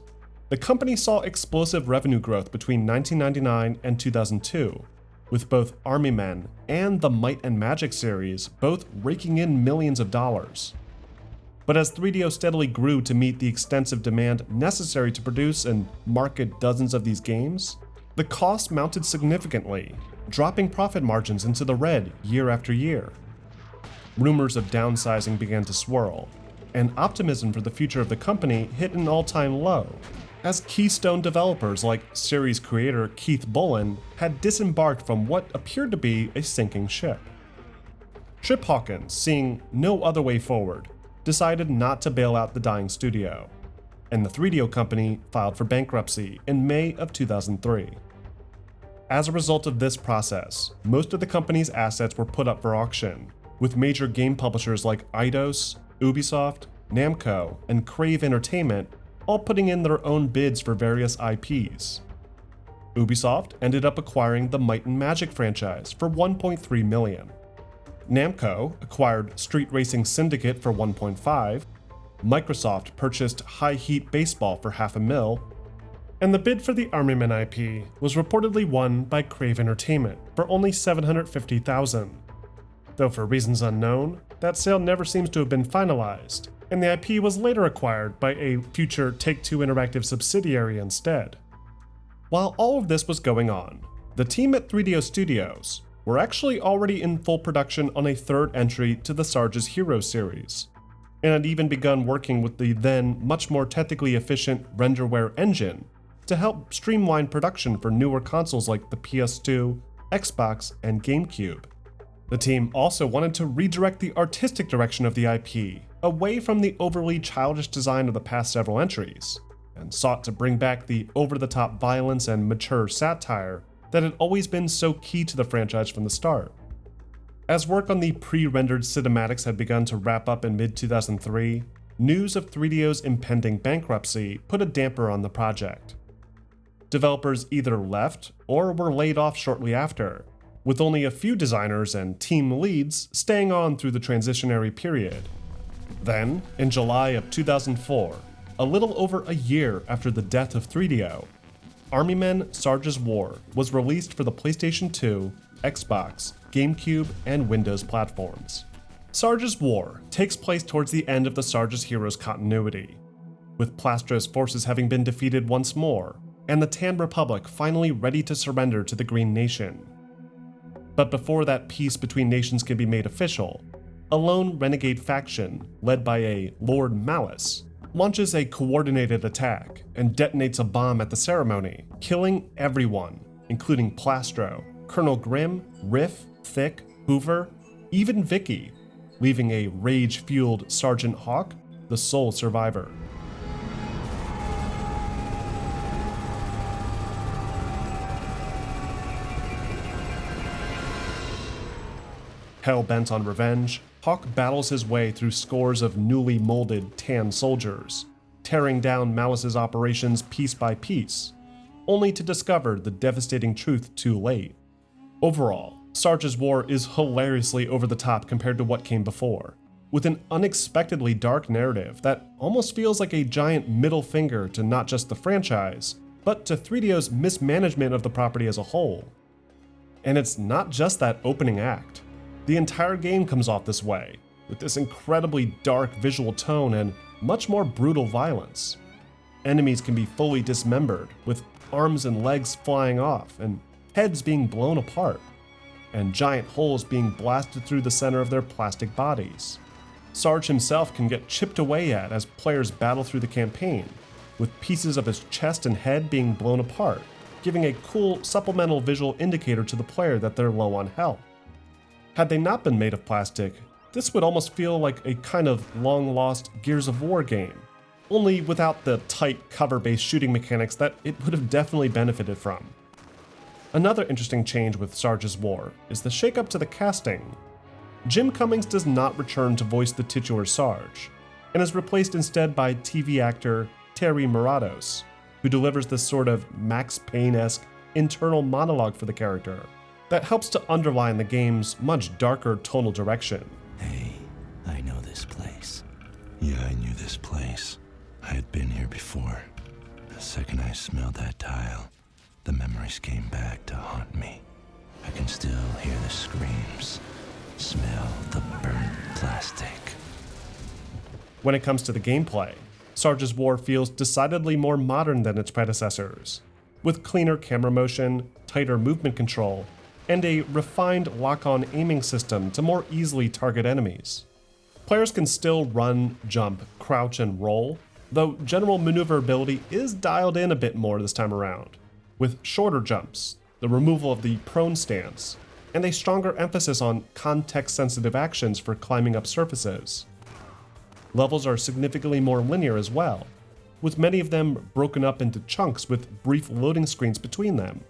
The company saw explosive revenue growth between 1999 and 2002, with both Army Men and the Might and Magic series both raking in millions of dollars. But as 3DO steadily grew to meet the extensive demand necessary to produce and market dozens of these games, the costs mounted significantly, dropping profit margins into the red year after year. Rumors of downsizing began to swirl, and optimism for the future of the company hit an all-time low, as keystone developers like series creator Keith Bullen had disembarked from what appeared to be a sinking ship. Trip Hawkins, seeing no other way forward, decided not to bail out the dying studio, and the 3DO company filed for bankruptcy in May of 2003. As a result of this process, most of the company's assets were put up for auction, with major game publishers like Eidos, Ubisoft, Namco, and Crave Entertainment all putting in their own bids for various IPs. Ubisoft ended up acquiring the Might and Magic franchise for $1.3 million. Namco acquired Street Racing Syndicate for $1.5, Microsoft purchased High Heat Baseball for $500,000, and the bid for the Army Men IP was reportedly won by Crave Entertainment for only $750,000. Though for reasons unknown, that sale never seems to have been finalized, and the IP was later acquired by a future Take-Two Interactive subsidiary instead. While all of this was going on, the team at 3DO Studios were actually already in full production on a third entry to the Sarge's Heroes series, and had even begun working with the then much more technically efficient renderware engine to help streamline production for newer consoles like the PS2, Xbox, and GameCube. The team also wanted to redirect the artistic direction of the IP away from the overly childish design of the past several entries, and sought to bring back the over-the-top violence and mature satire that had always been so key to the franchise from the start. As work on the pre-rendered cinematics had begun to wrap up in mid-2003, news of 3DO's impending bankruptcy put a damper on the project. Developers either left or were laid off shortly after, with only a few designers and team leads staying on through the transitionary period. Then, in July of 2004, a little over a year after the death of 3DO, Army Men Sarge's War was released for the PlayStation 2, Xbox, GameCube, and Windows platforms. Sarge's War takes place towards the end of the Sarge's Heroes continuity, with Plastro's forces having been defeated once more, and the Tan Republic finally ready to surrender to the Green Nation. But before that peace between nations can be made official, a lone renegade faction, led by a Lord Malice, launches a coordinated attack and detonates a bomb at the ceremony, killing everyone, including Plastro, Colonel Grimm, Riff, Thick, Hoover, even Vicky, leaving a rage-fueled Sergeant Hawk the sole survivor. Hell-bent on revenge, Hawk battles his way through scores of newly molded Tan soldiers, tearing down Malice's operations piece by piece, only to discover the devastating truth too late. Overall, Sarge's War is hilariously over the top compared to what came before, with an unexpectedly dark narrative that almost feels like a giant middle finger to not just the franchise, but to 3DO's mismanagement of the property as a whole. And it's not just that opening act. The entire game comes off this way, with this incredibly dark visual tone and much more brutal violence. Enemies can be fully dismembered, with arms and legs flying off, and heads being blown apart, and giant holes being blasted through the center of their plastic bodies. Sarge himself can get chipped away at as players battle through the campaign, with pieces of his chest and head being blown apart, giving a cool supplemental visual indicator to the player that they're low on health. Had they not been made of plastic, this would almost feel like a kind of long-lost Gears of War game, only without the tight cover-based shooting mechanics that it would have definitely benefited from. Another interesting change with Sarge's War is the shakeup to the casting. Jim Cummings does not return to voice the titular Sarge, and is replaced instead by TV actor Terry Morados, who delivers this sort of Max Payne-esque internal monologue for the character that helps to underline the game's much darker tonal direction. Hey, I know this place. Yeah, I knew this place. I had been here before. The second I smelled that tile, the memories came back to haunt me. I can still hear the screams, smell the burnt plastic. When it comes to the gameplay, Sarge's War feels decidedly more modern than its predecessors, with cleaner camera motion, tighter movement control, and a refined lock-on aiming system to more easily target enemies. Players can still run, jump, crouch, and roll, though general maneuverability is dialed in a bit more this time around, with shorter jumps, the removal of the prone stance, and a stronger emphasis on context-sensitive actions for climbing up surfaces. Levels are significantly more linear as well, with many of them broken up into chunks with brief loading screens between them.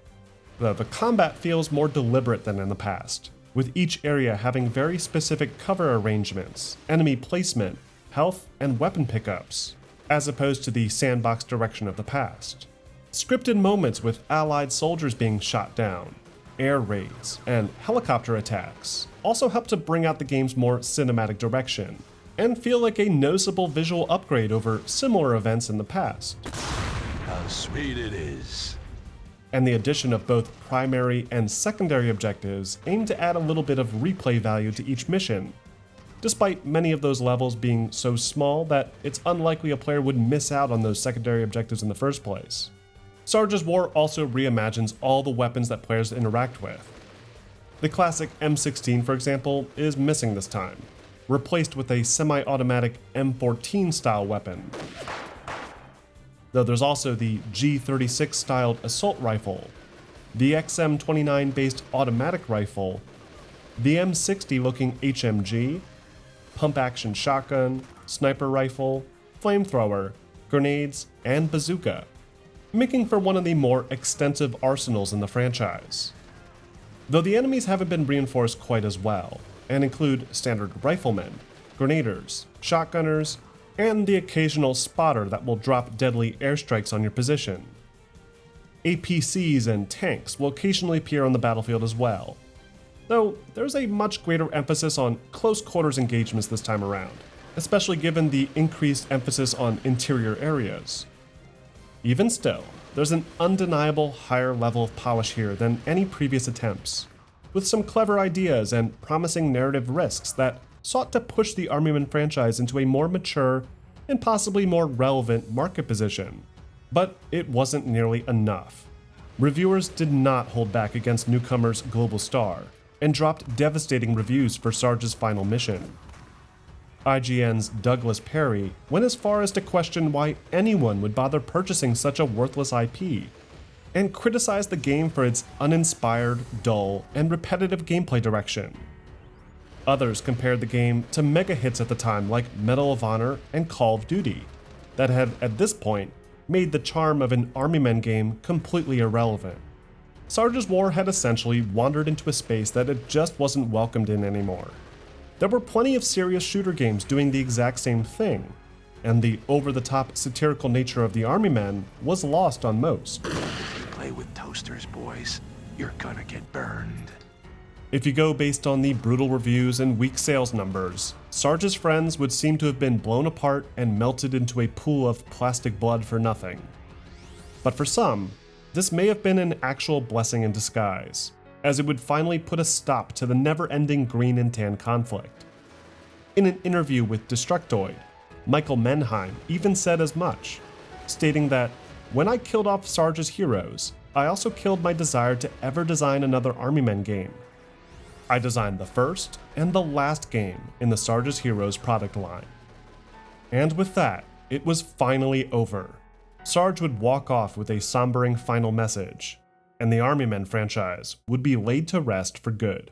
The combat feels more deliberate than in the past, with each area having very specific cover arrangements, enemy placement, health, and weapon pickups, as opposed to the sandbox direction of the past. Scripted moments with allied soldiers being shot down, air raids, and helicopter attacks also help to bring out the game's more cinematic direction, and feel like a noticeable visual upgrade over similar events in the past. How sweet it is. And the addition of both primary and secondary objectives aim to add a little bit of replay value to each mission, despite many of those levels being so small that it's unlikely a player would miss out on those secondary objectives in the first place. Sarge's War also reimagines all the weapons that players interact with. The classic M16, for example, is missing this time, replaced with a semi-automatic M14 style weapon. Though there's also the G36 styled assault rifle, the XM29 based automatic rifle, the M60 looking HMG, pump action shotgun, sniper rifle, flamethrower, grenades, and bazooka, making for one of the more extensive arsenals in the franchise. Though the enemies haven't been reinforced quite as well, and include standard riflemen, grenadiers, shotgunners, and the occasional spotter that will drop deadly airstrikes on your position. APCs and tanks will occasionally appear on the battlefield as well, though there's a much greater emphasis on close quarters engagements this time around, especially given the increased emphasis on interior areas. Even still, there's an undeniable higher level of polish here than any previous attempts, with some clever ideas and promising narrative risks that sought to push the Army Men franchise into a more mature and possibly more relevant market position. But it wasn't nearly enough. Reviewers did not hold back against newcomers Global Star, and dropped devastating reviews for Sarge's final mission. IGN's Douglas Perry went as far as to question why anyone would bother purchasing such a worthless IP, and criticized the game for its uninspired, dull, and repetitive gameplay direction. Others compared the game to mega hits at the time like Medal of Honor and Call of Duty, that had, at this point, made the charm of an Army Men game completely irrelevant. Sarge's War had essentially wandered into a space that it just wasn't welcomed in anymore. There were plenty of serious shooter games doing the exact same thing, and the over-the-top satirical nature of the Army Men was lost on most. Play with toasters, boys. You're gonna get burned. If you go based on the brutal reviews and weak sales numbers, Sarge's friends would seem to have been blown apart and melted into a pool of plastic blood for nothing. But for some, this may have been an actual blessing in disguise, as it would finally put a stop to the never-ending green and tan conflict. In an interview with Destructoid, Michael Menheim even said as much, stating that, "When I killed off Sarge's heroes, I also killed my desire to ever design another Army Men game. I designed the first and the last game in the Sarge's Heroes product line." And with that, it was finally over. Sarge would walk off with a sombering final message, and the Army Men franchise would be laid to rest for good.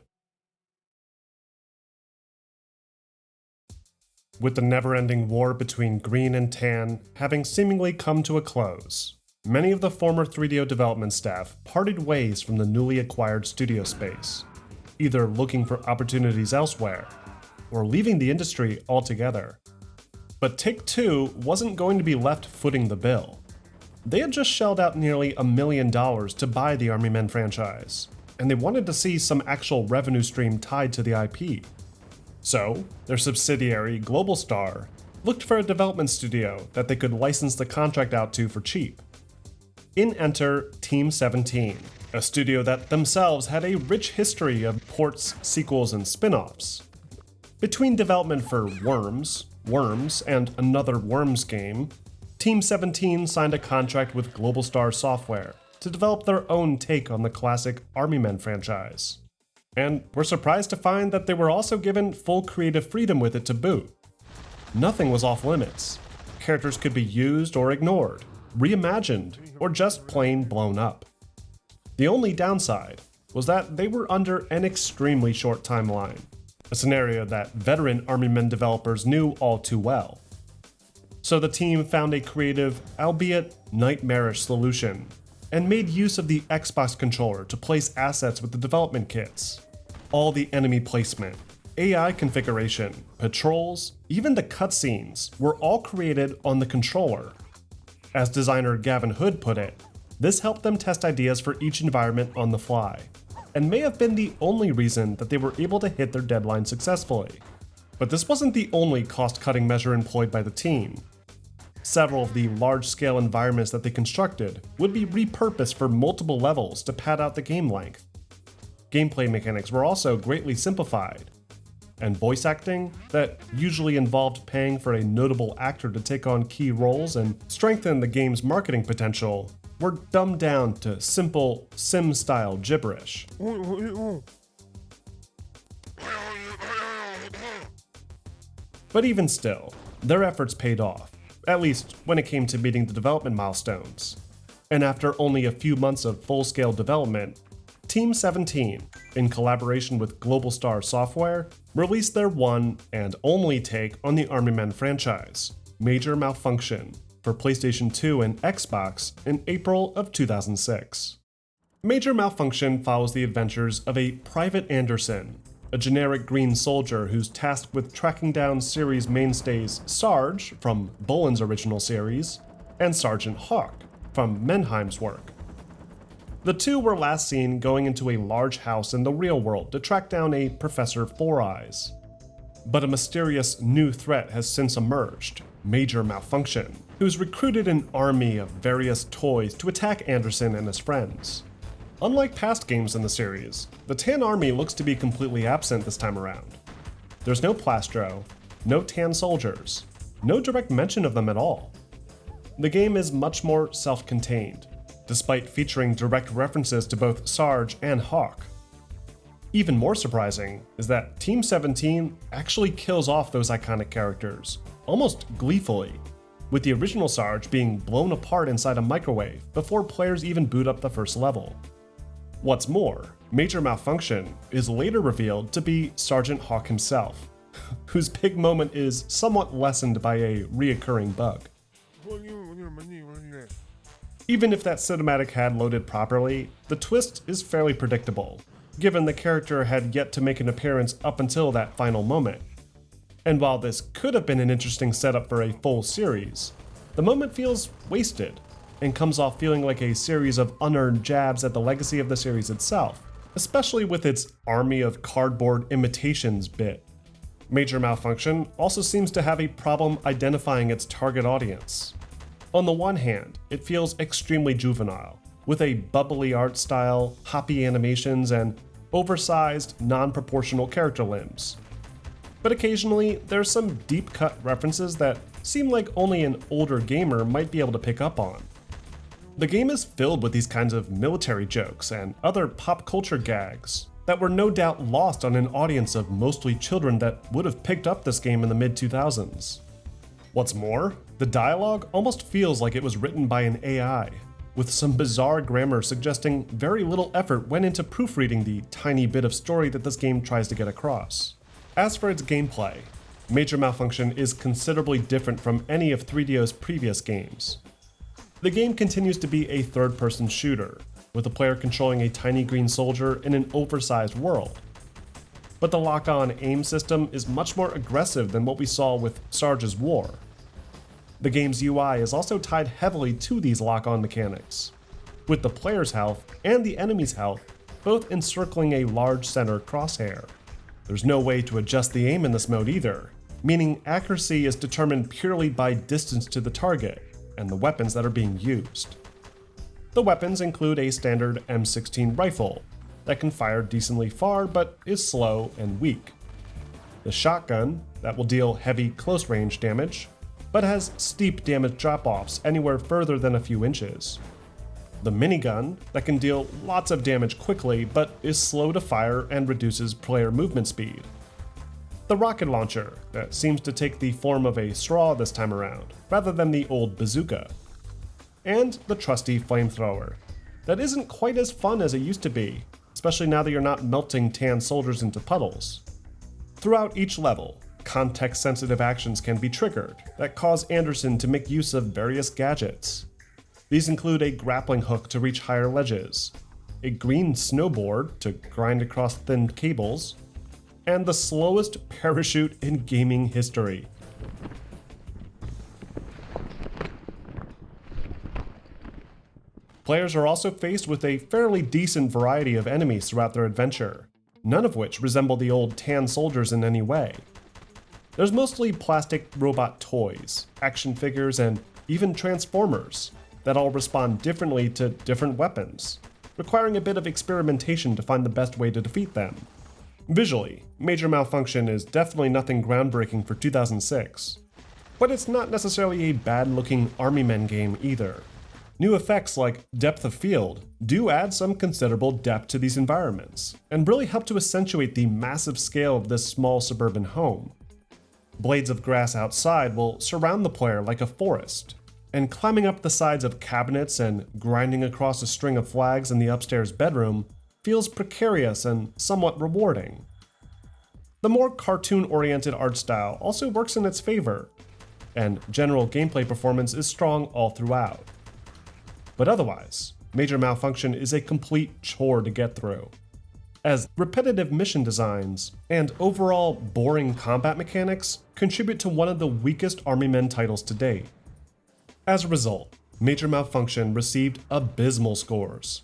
With the never-ending war between green and tan having seemingly come to a close, many of the former 3DO development staff parted ways from the newly acquired studio space, either looking for opportunities elsewhere or leaving the industry altogether. But Take-Two wasn't going to be left footing the bill. They had just shelled out nearly $1 million to buy the Army Men franchise, and they wanted to see some actual revenue stream tied to the IP. So, their subsidiary, Global Star, looked for a development studio that they could license the contract out to for cheap. In enter Team 17, a studio that themselves had a rich history of ports, sequels, and spin-offs. Between development for Worms, and another Worms game, Team 17 signed a contract with Global Star Software to develop their own take on the classic Army Men franchise. And we're surprised to find that they were also given full creative freedom with it to boot. Nothing was off limits. Characters could be used or ignored, reimagined, or just plain blown up. The only downside was that they were under an extremely short timeline, a scenario that veteran Army Men developers knew all too well. So the team found a creative, albeit nightmarish solution, and made use of the Xbox controller to place assets with the development kits. All the enemy placement, AI configuration, patrols, even the cutscenes were all created on the controller. As designer Gavin Hood put it, this helped them test ideas for each environment on the fly, and may have been the only reason that they were able to hit their deadline successfully. But this wasn't the only cost-cutting measure employed by the team. Several of the large-scale environments that they constructed would be repurposed for multiple levels to pad out the game length. Gameplay mechanics were also greatly simplified, and voice acting, that usually involved paying for a notable actor to take on key roles and strengthen the game's marketing potential, were dumbed down to simple sim-style gibberish. But even still, their efforts paid off, at least when it came to meeting the development milestones. And after only a few months of full-scale development, Team 17, in collaboration with Global Star Software, released their one and only take on the Army Men franchise, Major Malfunction, for PlayStation 2 and Xbox in April of 2006. Major Malfunction follows the adventures of a Private Anderson, a generic green soldier who's tasked with tracking down series mainstays Sarge from Bolin's original series, and Sergeant Hawk from Menheim's work. The two were last seen going into a large house in the real world to track down a Professor Four Eyes. But a mysterious new threat has since emerged, Major Malfunction, who's recruited an army of various toys to attack Anderson and his friends. Unlike past games in the series, the Tan army looks to be completely absent this time around. There's no Plastro, no Tan soldiers, no direct mention of them at all. The game is much more self-contained, despite featuring direct references to both Sarge and Hawk. Even more surprising is that Team 17 actually kills off those iconic characters, almost gleefully, with the original Sarge being blown apart inside a microwave before players even boot up the first level. What's more, Major Malfunction is later revealed to be Sergeant Hawk himself, whose big moment is somewhat lessened by a reoccurring bug. Even if that cinematic had loaded properly, the twist is fairly predictable, given the character had yet to make an appearance up until that final moment. And while this could have been an interesting setup for a full series, the moment feels wasted, and comes off feeling like a series of unearned jabs at the legacy of the series itself, especially with its army of cardboard imitations bit. Major Malfunction also seems to have a problem identifying its target audience. On the one hand, it feels extremely juvenile, with a bubbly art style, hoppy animations, and oversized, non-proportional character limbs. But occasionally, there's some deep-cut references that seem like only an older gamer might be able to pick up on. The game is filled with these kinds of military jokes and other pop culture gags that were no doubt lost on an audience of mostly children that would have picked up this game in the mid-2000s. What's more, the dialogue almost feels like it was written by an AI, with some bizarre grammar suggesting very little effort went into proofreading the tiny bit of story that this game tries to get across. As for its gameplay, Major Malfunction is considerably different from any of 3DO's previous games. The game continues to be a third-person shooter, with the player controlling a tiny green soldier in an oversized world. But the lock-on aim system is much more aggressive than what we saw with Sarge's War. The game's UI is also tied heavily to these lock-on mechanics, with the player's health and the enemy's health both encircling a large center crosshair. There's no way to adjust the aim in this mode either, meaning accuracy is determined purely by distance to the target and the weapons that are being used. The weapons include a standard M16 rifle that can fire decently far but is slow and weak, the shotgun that will deal heavy close-range damage but has steep damage drop-offs anywhere further than a few inches, the minigun that can deal lots of damage quickly but is slow to fire and reduces player movement speed, the rocket launcher that seems to take the form of a straw this time around, rather than the old bazooka, and the trusty flamethrower that isn't quite as fun as it used to be, especially now that you're not melting Tan soldiers into puddles. Throughout each level, context-sensitive actions can be triggered that cause Anderson to make use of various gadgets. These include a grappling hook to reach higher ledges, a green snowboard to grind across thin cables, and the slowest parachute in gaming history. Players are also faced with a fairly decent variety of enemies throughout their adventure, none of which resemble the old Tan soldiers in any way. There's mostly plastic robot toys, action figures, and even transformers that all respond differently to different weapons, requiring a bit of experimentation to find the best way to defeat them. Visually, Major Malfunction is definitely nothing groundbreaking for 2006, but it's not necessarily a bad-looking Army Men game either. New effects like depth of field do add some considerable depth to these environments, and really help to accentuate the massive scale of this small suburban home. Blades of grass outside will surround the player like a forest, and climbing up the sides of cabinets and grinding across a string of flags in the upstairs bedroom feels precarious and somewhat rewarding. The more cartoon-oriented art style also works in its favor, and general gameplay performance is strong all throughout. But otherwise, Major Malfunction is a complete chore to get through, as repetitive mission designs and overall boring combat mechanics contribute to one of the weakest Army Men titles to date. As a result, Major Malfunction received abysmal scores.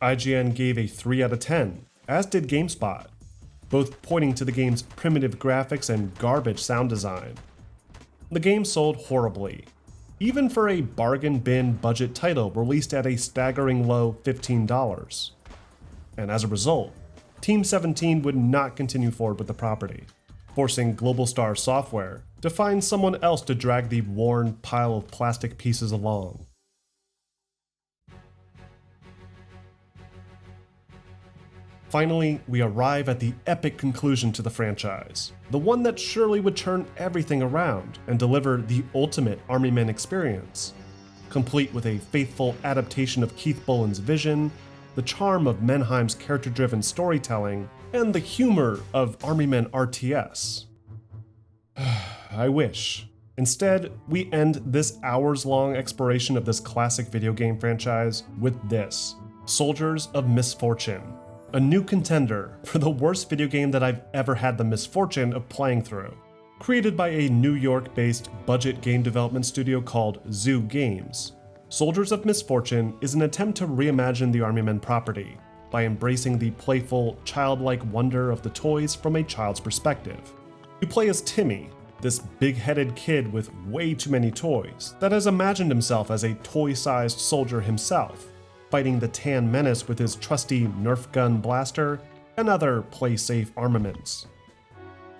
IGN gave a 3 out of 10, as did GameSpot, both pointing to the game's primitive graphics and garbage sound design. The game sold horribly, even for a bargain bin budget title released at a staggering low $15. And as a result, Team 17 would not continue forward with the property, forcing Global Star Software to find someone else to drag the worn pile of plastic pieces along. Finally, we arrive at the epic conclusion to the franchise, the one that surely would turn everything around and deliver the ultimate Army Men experience, complete with a faithful adaptation of Keith Boland's vision, the charm of Menheim's character-driven storytelling, and the humor of Army Men RTS. I wish. Instead, we end this hours-long exploration of this classic video game franchise with this: Soldiers of Misfortune, a new contender for the worst video game that I've ever had the misfortune of playing through. Created by a New York-based budget game development studio called Zoo Games, Soldiers of Misfortune is an attempt to reimagine the Army Men property by embracing the playful, childlike wonder of the toys from a child's perspective. You play as Timmy, this big-headed kid with way too many toys that has imagined himself as a toy-sized soldier himself, fighting the Tan Menace with his trusty Nerf gun blaster and other play-safe armaments.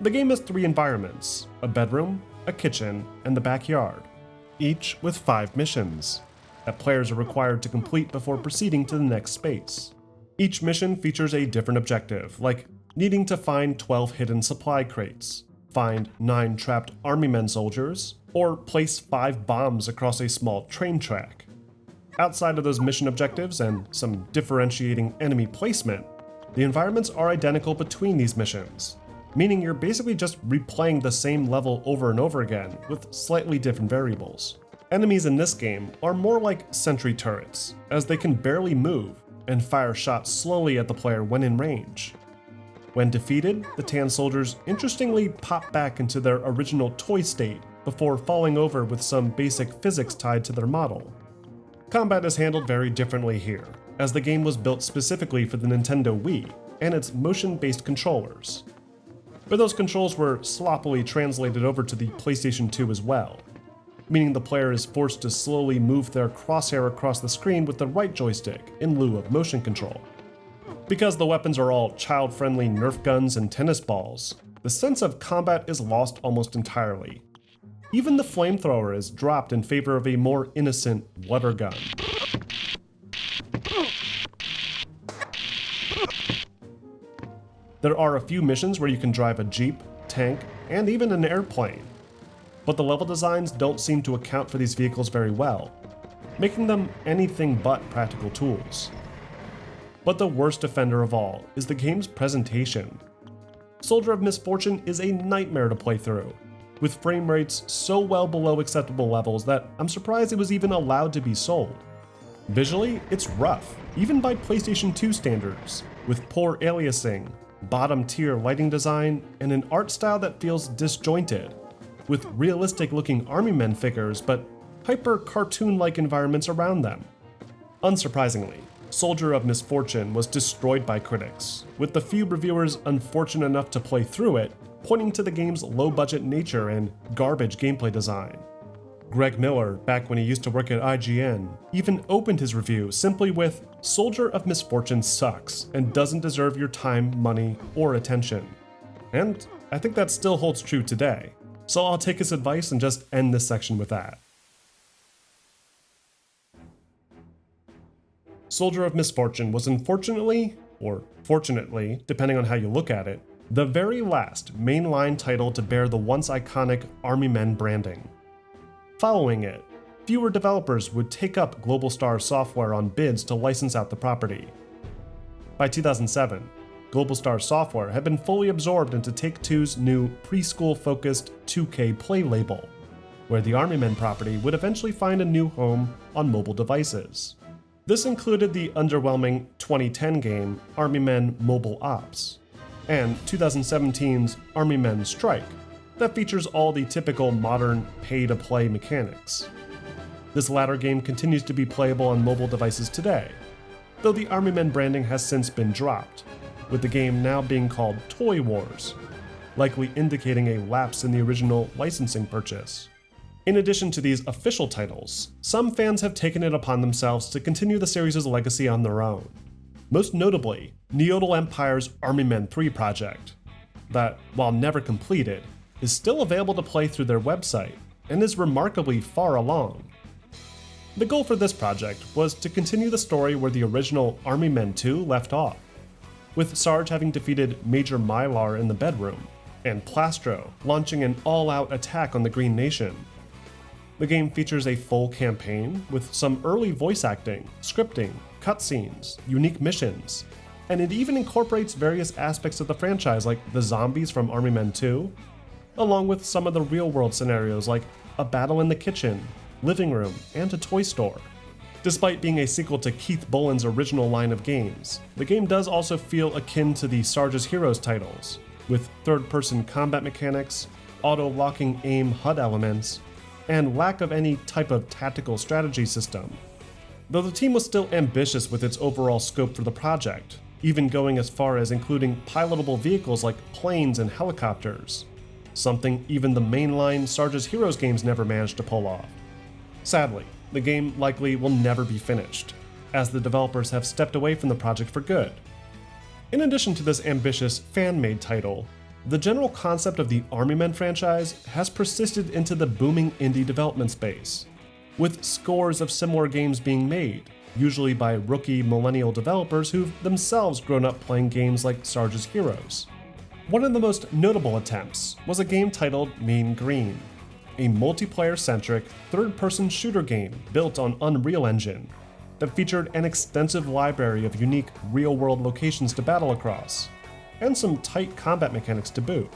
The game has 3 environments: a bedroom, a kitchen, and the backyard, each with 5 missions that players are required to complete before proceeding to the next space. Each mission features a different objective, like needing to find 12 hidden supply crates, find 9 trapped Army Men soldiers, or place 5 bombs across a small train track. Outside of those mission objectives and some differentiating enemy placement, the environments are identical between these missions, meaning you're basically just replaying the same level over and over again with slightly different variables. Enemies in this game are more like sentry turrets, as they can barely move and fire shots slowly at the player when in range. When defeated, the Tan soldiers interestingly pop back into their original toy state before falling over with some basic physics tied to their model. Combat is handled very differently here, as the game was built specifically for the Nintendo Wii and its motion-based controllers. But those controls were sloppily translated over to the PlayStation 2 as well, meaning the player is forced to slowly move their crosshair across the screen with the right joystick in lieu of motion control. Because the weapons are all child-friendly Nerf guns and tennis balls, the sense of combat is lost almost entirely. Even the flamethrower is dropped in favor of a more innocent water gun. There are a few missions where you can drive a jeep, tank, and even an airplane, but the level designs don't seem to account for these vehicles very well, making them anything but practical tools. But the worst offender of all is the game's presentation. Soldier of Misfortune is a nightmare to play through, with frame rates so well below acceptable levels that I'm surprised it was even allowed to be sold. Visually, it's rough, even by PlayStation 2 standards, with poor aliasing, bottom-tier lighting design, and an art style that feels disjointed, with realistic-looking Army Men figures but hyper-cartoon-like environments around them. Unsurprisingly, Soldier of Misfortune was destroyed by critics, with the few reviewers unfortunate enough to play through it pointing to the game's low-budget nature and garbage gameplay design. Greg Miller, back when he used to work at IGN, even opened his review simply with, "Soldier of Misfortune sucks and doesn't deserve your time, money, or attention." And I think that still holds true today, so I'll take his advice and just end this section with that. Soldier of Misfortune was unfortunately, or fortunately, depending on how you look at it, the very last mainline title to bear the once iconic Army Men branding. Following it, fewer developers would take up Global Star Software on bids to license out the property. By 2007, Global Star Software had been fully absorbed into Take-Two's new preschool-focused 2K Play label, where the Army Men property would eventually find a new home on mobile devices. This included the underwhelming 2010 game Army Men Mobile Ops, and 2017's Army Men Strike, that features all the typical modern pay-to-play mechanics. This latter game continues to be playable on mobile devices today, though the Army Men branding has since been dropped, with the game now being called Toy Wars, likely indicating a lapse in the original licensing purchase. In addition to these official titles, some fans have taken it upon themselves to continue the series' legacy on their own. Most notably, Neodal Empire's Army Men 3 project, that, while never completed, is still available to play through their website and is remarkably far along. The goal for this project was to continue the story where the original Army Men 2 left off, with Sarge having defeated Major Mylar in the bedroom, and Plastro launching an all-out attack on the Green Nation. The game features a full campaign with some early voice acting, scripting, cutscenes, unique missions, and it even incorporates various aspects of the franchise like the zombies from Army Men 2, along with some of the real-world scenarios like a battle in the kitchen, living room, and a toy store. Despite being a sequel to Keith Boland's original line of games, the game does also feel akin to the Sarge's Heroes titles, with third-person combat mechanics, auto-locking aim HUD elements, and lack of any type of tactical strategy system. Though the team was still ambitious with its overall scope for the project, even going as far as including pilotable vehicles like planes and helicopters, something even the mainline Sarge's Heroes games never managed to pull off. Sadly, the game likely will never be finished, as the developers have stepped away from the project for good. In addition to this ambitious fan-made title, the general concept of the Army Men franchise has persisted into the booming indie development space, with scores of similar games being made, usually by rookie millennial developers who've themselves grown up playing games like Sarge's Heroes. One of the most notable attempts was a game titled Mean Green, a multiplayer-centric, third-person shooter game built on Unreal Engine that featured an extensive library of unique real-world locations to battle across, and some tight combat mechanics to boot.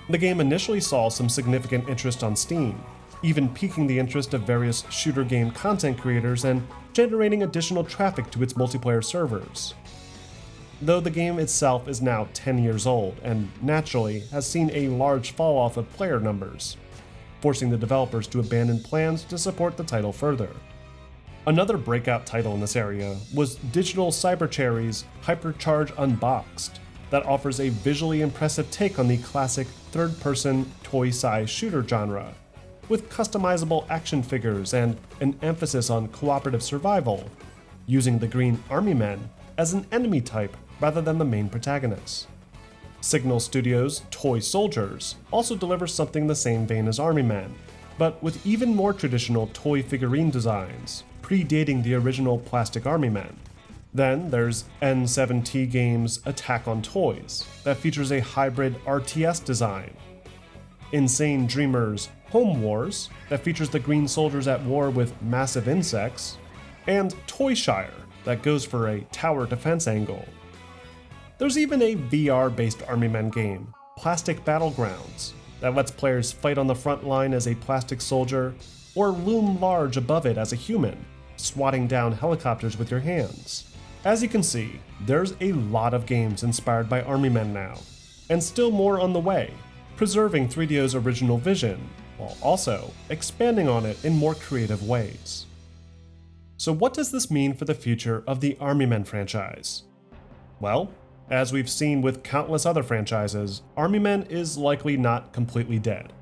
The game initially saw some significant interest on Steam, even piquing the interest of various shooter game content creators and generating additional traffic to its multiplayer servers. Though the game itself is now 10 years old and naturally has seen a large fall off of player numbers, forcing the developers to abandon plans to support the title further. Another breakout title in this area was Digital Cybercherry's Hypercharge Unboxed, that offers a visually impressive take on the classic third-person toy-size shooter genre, with customizable action figures and an emphasis on cooperative survival, using the Green Army Men as an enemy type rather than the main protagonists. Signal Studios' Toy Soldiers also delivers something in the same vein as Army Men, but with even more traditional toy figurine designs, predating the original plastic Army Men. Then there's N7T Games' Attack on Toys, that features a hybrid RTS design. Insane Dreamers' Home Wars, that features the green soldiers at war with massive insects, and Toyshire, that goes for a tower defense angle. There's even a VR-based Army Men game, Plastic Battlegrounds, that lets players fight on the front line as a plastic soldier, or loom large above it as a human, swatting down helicopters with your hands. As you can see, there's a lot of games inspired by Army Men now, and still more on the way, preserving 3DO's original vision, while also expanding on it in more creative ways. So what does this mean for the future of the Army Men franchise? Well, as we've seen with countless other franchises, Army Men is likely not completely dead.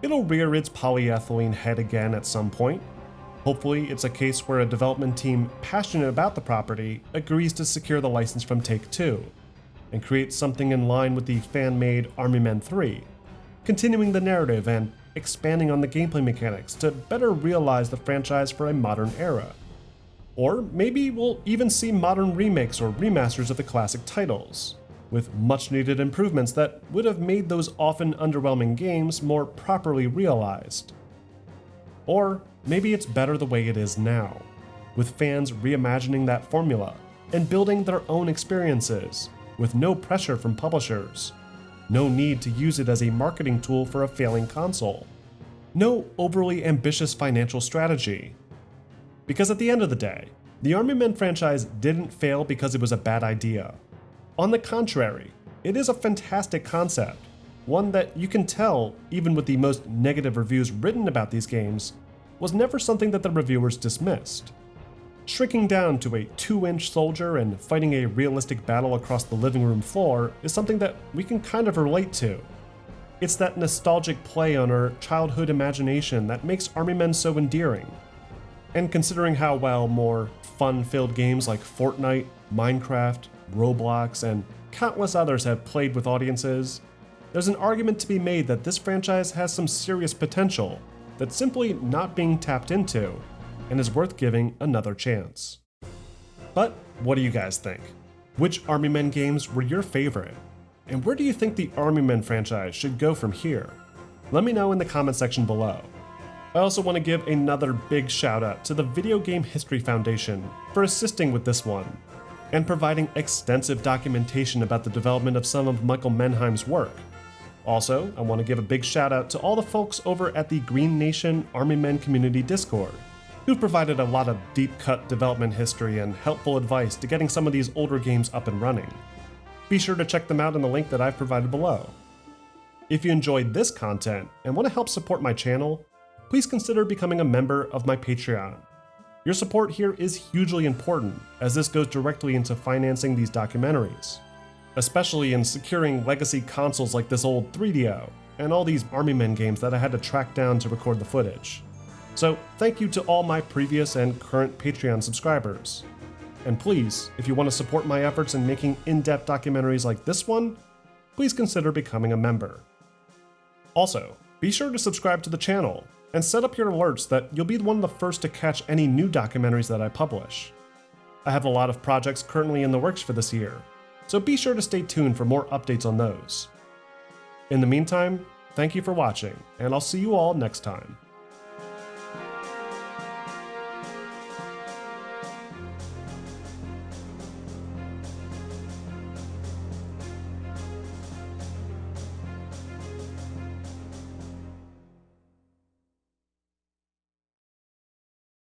It'll rear its polyethylene head again at some point. Hopefully, it's a case where a development team passionate about the property agrees to secure the license from Take-Two, and create something in line with the fan-made Army Men 3, continuing the narrative and expanding on the gameplay mechanics to better realize the franchise for a modern era. Or maybe we'll even see modern remakes or remasters of the classic titles, with much-needed improvements that would have made those often underwhelming games more properly realized. Or maybe it's better the way it is now, with fans reimagining that formula and building their own experiences, with no pressure from publishers, no need to use it as a marketing tool for a failing console, no overly ambitious financial strategy. Because at the end of the day, the Army Men franchise didn't fail because it was a bad idea. On the contrary, it is a fantastic concept, one that you can tell, even with the most negative reviews written about these games, was never something that the reviewers dismissed. shrinking down to a 2-inch soldier and fighting a realistic battle across the living room floor is something that we can kind of relate to. It's that nostalgic play on our childhood imagination that makes Army Men so endearing. And considering how well more fun-filled games like Fortnite, Minecraft, Roblox, and countless others have played with audiences, there's an argument to be made that this franchise has some serious potential that's simply not being tapped into, and is worth giving another chance. But what do you guys think? Which Army Men games were your favorite? And where do you think the Army Men franchise should go from here? Let me know in the comment section below. I also want to give another big shout out to the Video Game History Foundation for assisting with this one, and providing extensive documentation about the development of some of Michael Menheim's work. Also, I want to give a big shout out to all the folks over at the Green Nation Army Men Community Discord, who've provided a lot of deep-cut development history and helpful advice to getting some of these older games up and running. Be sure to check them out in the link that I've provided below. If you enjoyed this content and want to help support my channel, please consider becoming a member of my Patreon. Your support here is hugely important, as this goes directly into financing these documentaries, especially in securing legacy consoles like this old 3DO, and all these Army Men games that I had to track down to record the footage. So thank you to all my previous and current Patreon subscribers. And please, if you want to support my efforts in making in-depth documentaries like this one, please consider becoming a member. Also, be sure to subscribe to the channel, and set up your alerts that you'll be one of the first to catch any new documentaries that I publish. I have a lot of projects currently in the works for this year, so be sure to stay tuned for more updates on those. In the meantime, thank you for watching, and I'll see you all next time.